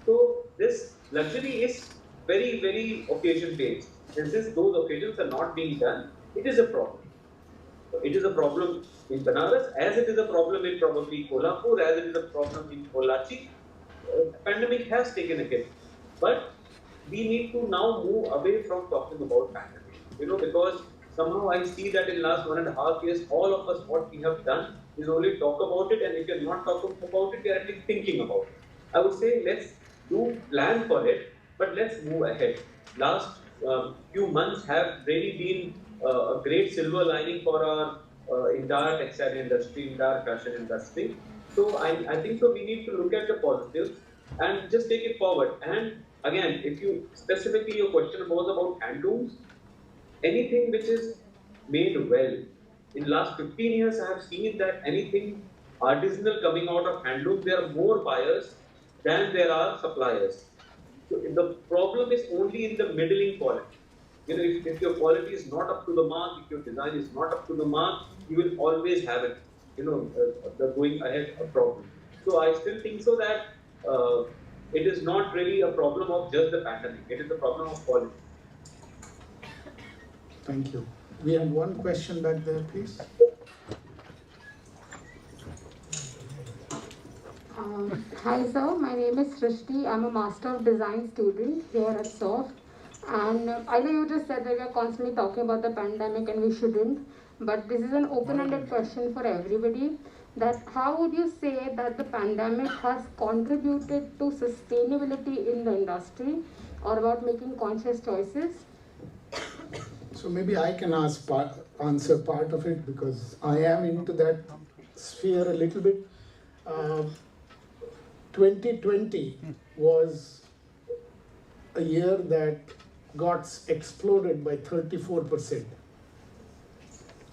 [SPEAKER 9] So this luxury is very, very occasion based. And since those occasions are not being done, it is a problem. It is a problem in Banaras, as it is a problem in probably Kolhapur, as it is a problem in Pollachi. Pandemic has taken a hit, but we need to now move away from talking about pandemic. Because somehow I see that in last 1.5 years, all of us, what we have done is only talk about it, and if you're not talking about it, you're at least thinking about it. I would say let's do plan for it, but let's move ahead. Last few months have really been a great silver lining for our entire textile industry, entire fashion industry. So I think so we need to look at the positives and just take it forward. And again, if you specifically your question was about handlooms, anything which is made well. In the last 15 years, I have seen that anything artisanal coming out of handlooms, there are more buyers than there are suppliers. So the problem is only in the middling quality. If your quality is not up to the mark, if your design is not up to the mark, you will always have it, the going ahead a problem. So I still think so that it is not really a problem of just the pandemic, it is a problem of quality.
[SPEAKER 4] Thank you. We have one question back there, please.
[SPEAKER 22] Hi sir, my name is Srishti. I'm a Master of Design student here at SOFT. And I know you just said that we are constantly talking about the pandemic and we shouldn't, but this is an open-ended question for everybody, that how would you say that the pandemic has contributed to sustainability in the industry or about making conscious choices?
[SPEAKER 4] So maybe I can answer part of it because I am into that sphere a little bit. 2020 was a year that got exploded by 34%.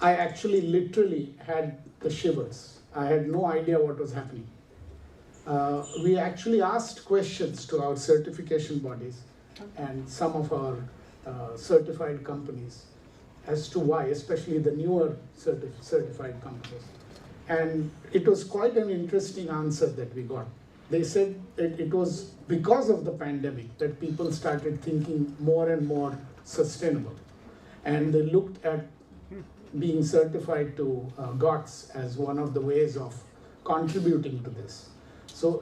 [SPEAKER 4] I actually literally had the shivers. I had no idea what was happening. We actually asked questions to our certification bodies and some of our certified companies as to why, especially the newer certified companies. And it was quite an interesting answer that we got. They said it was because of the pandemic that people started thinking more and more sustainable. And they looked at being certified to GOTS as one of the ways of contributing to this. So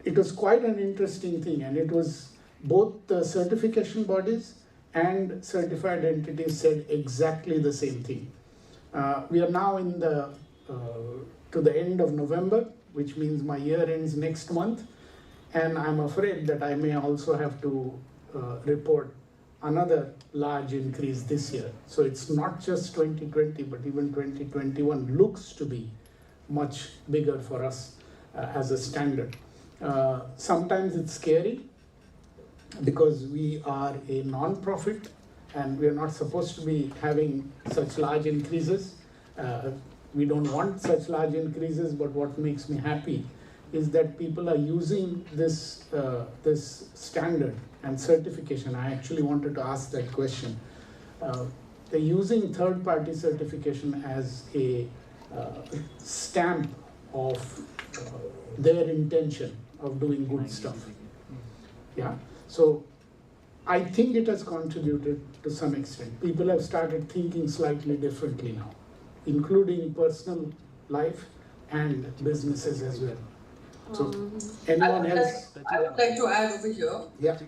[SPEAKER 4] it was quite an interesting thing, and it was both the certification bodies and certified entities said exactly the same thing. We are now in to the end of November, which means my year ends next month, and I'm afraid that I may also have to report another large increase this year. So it's not just 2020, but even 2021 looks to be much bigger for us as a standard. Sometimes it's scary because we are a non-profit and we are not supposed to be having such large increases. We don't want such large increases, but what makes me happy is that people are using this, this standard and certification. I actually wanted to ask that question. They're using third-party certification as a stamp of their intention of doing good stuff. Yeah. So I think it has contributed to some extent. People have started thinking slightly differently now, including personal life and businesses as well. So, anyone else?
[SPEAKER 17] I would like to add over here.
[SPEAKER 4] Yeah.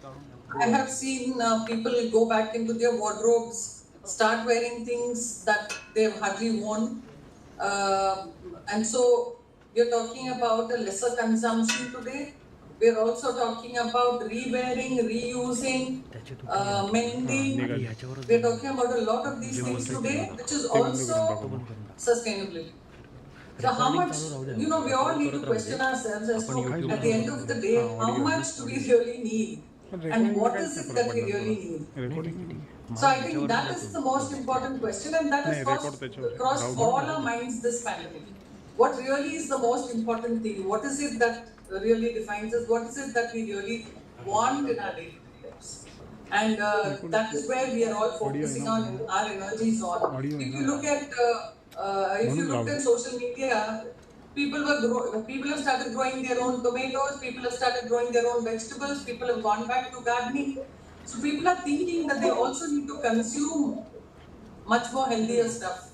[SPEAKER 17] I have seen people go back into their wardrobes, start wearing things that they've hardly worn. And so we're talking about a lesser consumption today. We're also talking about re-wearing, reusing, mending. We're talking about a lot of these things today, which is also sustainability. So how much, we all need to question ourselves as to, at the end of the day, how much do we really need? And what is it that we really need? So I think that is the most important question, and that has crossed all our minds this pandemic. What really is the most important thing? What is it that really defines us? What is it that we really want in our daily lives? And that is where we are all focusing on our energies on. If you look at social media, people have started growing their own tomatoes, people have started growing their own vegetables, people have gone back to gardening. So people are thinking that they also need to consume much more healthier stuff.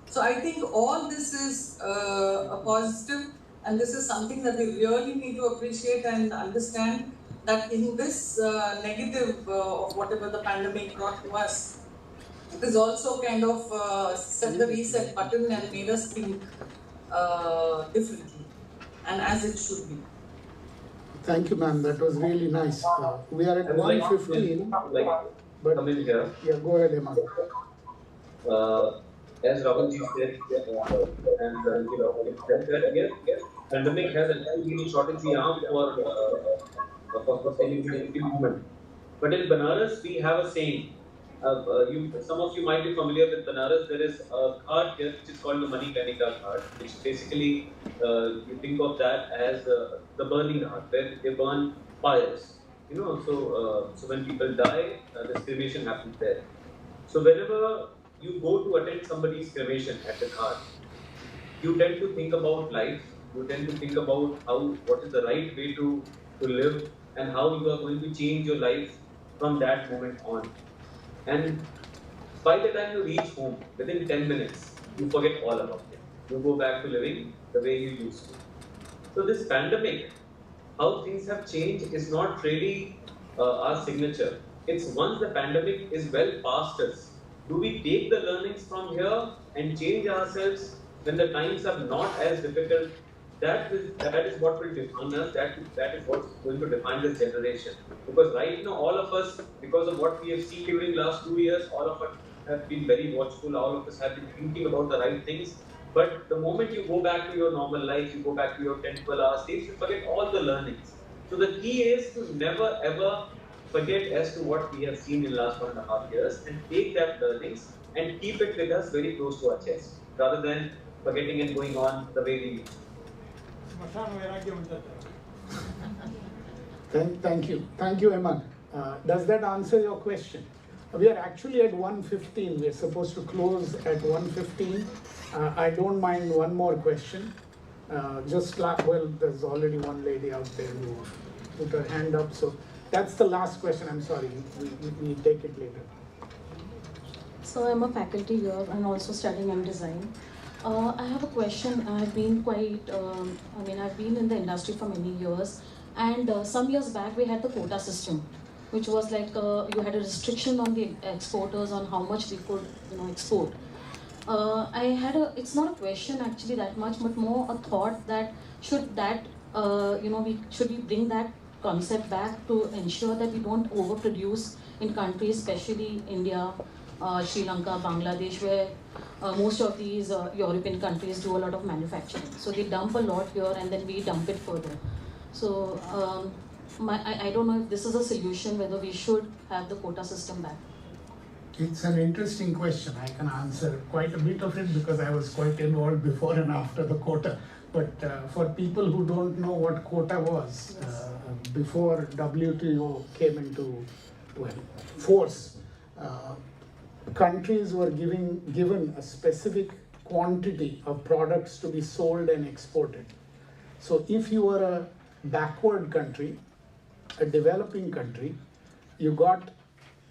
[SPEAKER 17] So I think all this is a positive, and this is something that we really need to appreciate and understand, that in this negative of whatever the pandemic brought to us, it is also kind of set the reset button and made us think differently, and as it should be.
[SPEAKER 4] Thank you, ma'am. That was really nice. We are at 1:15. But
[SPEAKER 9] come in here.
[SPEAKER 4] Yeah, go ahead, Emma.
[SPEAKER 9] As Rahul ji said, pandemic has actually shortened the arm for sustainability movement. But in Banaras, we have a saying. Some of you might be familiar with Banaras. There is a card here which is called the Manikarnika card, which basically you think of that as the burning heart, where they burn fires. So when people die, this cremation happens there. So whenever you go to attend somebody's cremation at the card, you tend to think about life. You tend to think about what is the right way to live, and how you are going to change your life from that moment on. And by the time you reach home, within 10 minutes, you forget all about it. You go back to living the way you used to. So this pandemic, how things have changed is not really our signature. It's once the pandemic is well past us, do we take the learnings from here and change ourselves when the times are not as difficult? That is what will define us, that is what's going to define this generation. Because right now, all of us, because of what we have seen during last 2 years, all of us have been very watchful, all of us have been thinking about the right things. But the moment you go back to your normal life, you go back to your 10-12 hour stays, you forget all the learnings. So the key is to never ever forget as to what we have seen in the last 1.5 years, and take that learnings and keep it with us very close to our chest, rather than forgetting and going on the way we used to.
[SPEAKER 4] Thank you. Thank you, Emma. Does that answer your question? We are actually at 1:15. We are supposed to close at 1:15. I don't mind one more question. There's already one lady out there who put her hand up. So that's the last question. I'm sorry. We take it later.
[SPEAKER 11] So I'm a faculty here and also studying M design. I have a question. I've been I've been in the industry for many years, and some years back we had the quota system, which was like you had a restriction on the exporters on how much they could export. It's not a question actually that much, but more a thought that should we bring that concept back to ensure that we don't overproduce in countries, especially India, Sri Lanka, Bangladesh, where most of these European countries do a lot of manufacturing. So they dump a lot here and then we dump it further. So I don't know if this is a solution, whether we should have the quota system back.
[SPEAKER 4] It's an interesting question. I can answer quite a bit of it because I was quite involved before and after the quota. But for people who don't know what quota was, before WTO came into force, countries were given a specific quantity of products to be sold and exported. So if you were a backward country, a developing country, you got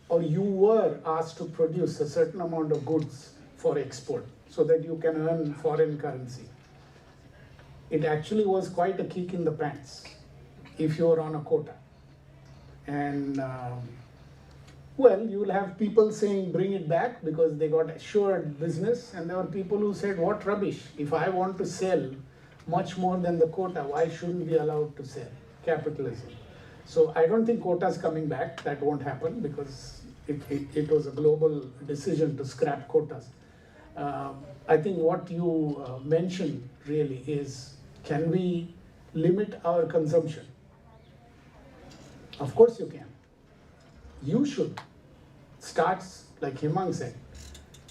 [SPEAKER 4] or you were asked to produce a certain amount of goods for export so that you can earn foreign currency. It actually was quite a kick in the pants if you were on a quota. And well, you will have people saying bring it back because they got assured business, and there were people who said what rubbish, if I want to sell much more than the quota, why shouldn't we be allowed to sell? Capitalism. So I don't think quota's coming back, that won't happen because it was a global decision to scrap quotas. I think what you mentioned really is, can we limit our consumption? Of course you can. You should. Starts, like Hemang said,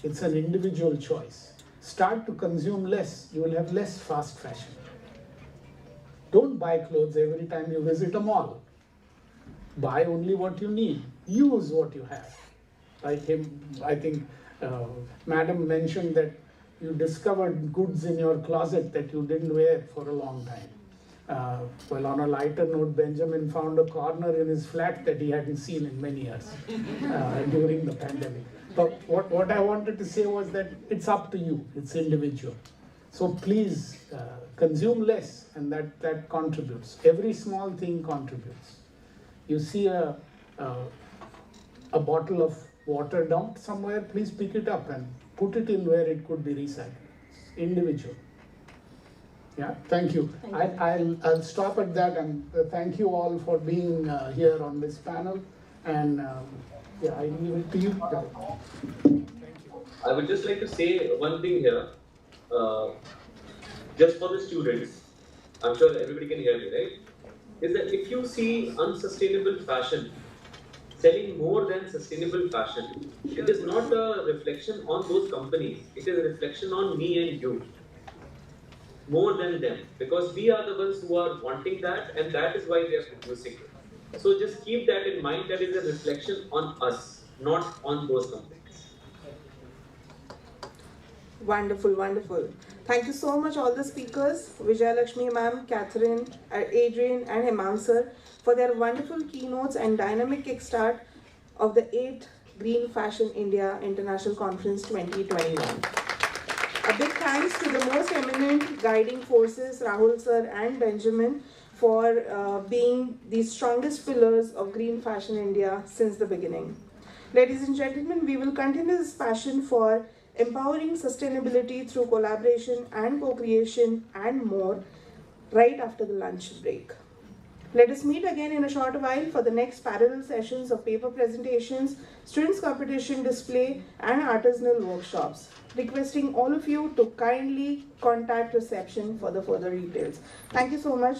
[SPEAKER 4] it's an individual choice. Start to consume less, you will have less fast fashion. Don't buy clothes every time you visit a mall. Buy only what you need. Use what you have. Like him, I think Madam mentioned that you discovered goods in your closet that you didn't wear for a long time. Well, on a lighter note, Benjamin found a corner in his flat that he hadn't seen in many years during the pandemic. But what I wanted to say was that it's up to you, it's individual. So please consume less, and that contributes. Every small thing contributes. You see a bottle of water dumped somewhere, please pick it up and put it in where it could be recycled. It's individual. Yeah, thank you. I'll stop at that, and thank you all for being here on this panel. And yeah, I leave it to you.
[SPEAKER 9] I would just like to say one thing here, just for the students. I'm sure everybody can hear me, right? Is that if you see unsustainable fashion selling more than sustainable fashion, it is not a reflection on those companies. It is a reflection on me and you. More than them, because we are the ones who are wanting that, and that is why we are producing it. So just keep that in mind, that is a reflection on us, not on those companies.
[SPEAKER 1] Wonderful, wonderful. Thank you so much all the speakers, Vijaya Lakshmi ma'am, Catherine, Adrian and Hemang sir, for their wonderful keynotes and dynamic kickstart of the 8th Green Fashion India International Conference 2021. A big thanks to the most eminent guiding forces, Rahul sir and Benjamin, for being the strongest pillars of Green Fashion India since the beginning. Ladies and gentlemen, we will continue this passion for empowering sustainability through collaboration and co-creation and more right after the lunch break. Let us meet again in a short while for the next parallel sessions of paper presentations, students competition display and artisanal workshops. Requesting all of you to kindly contact reception for the further details. Thank you so much.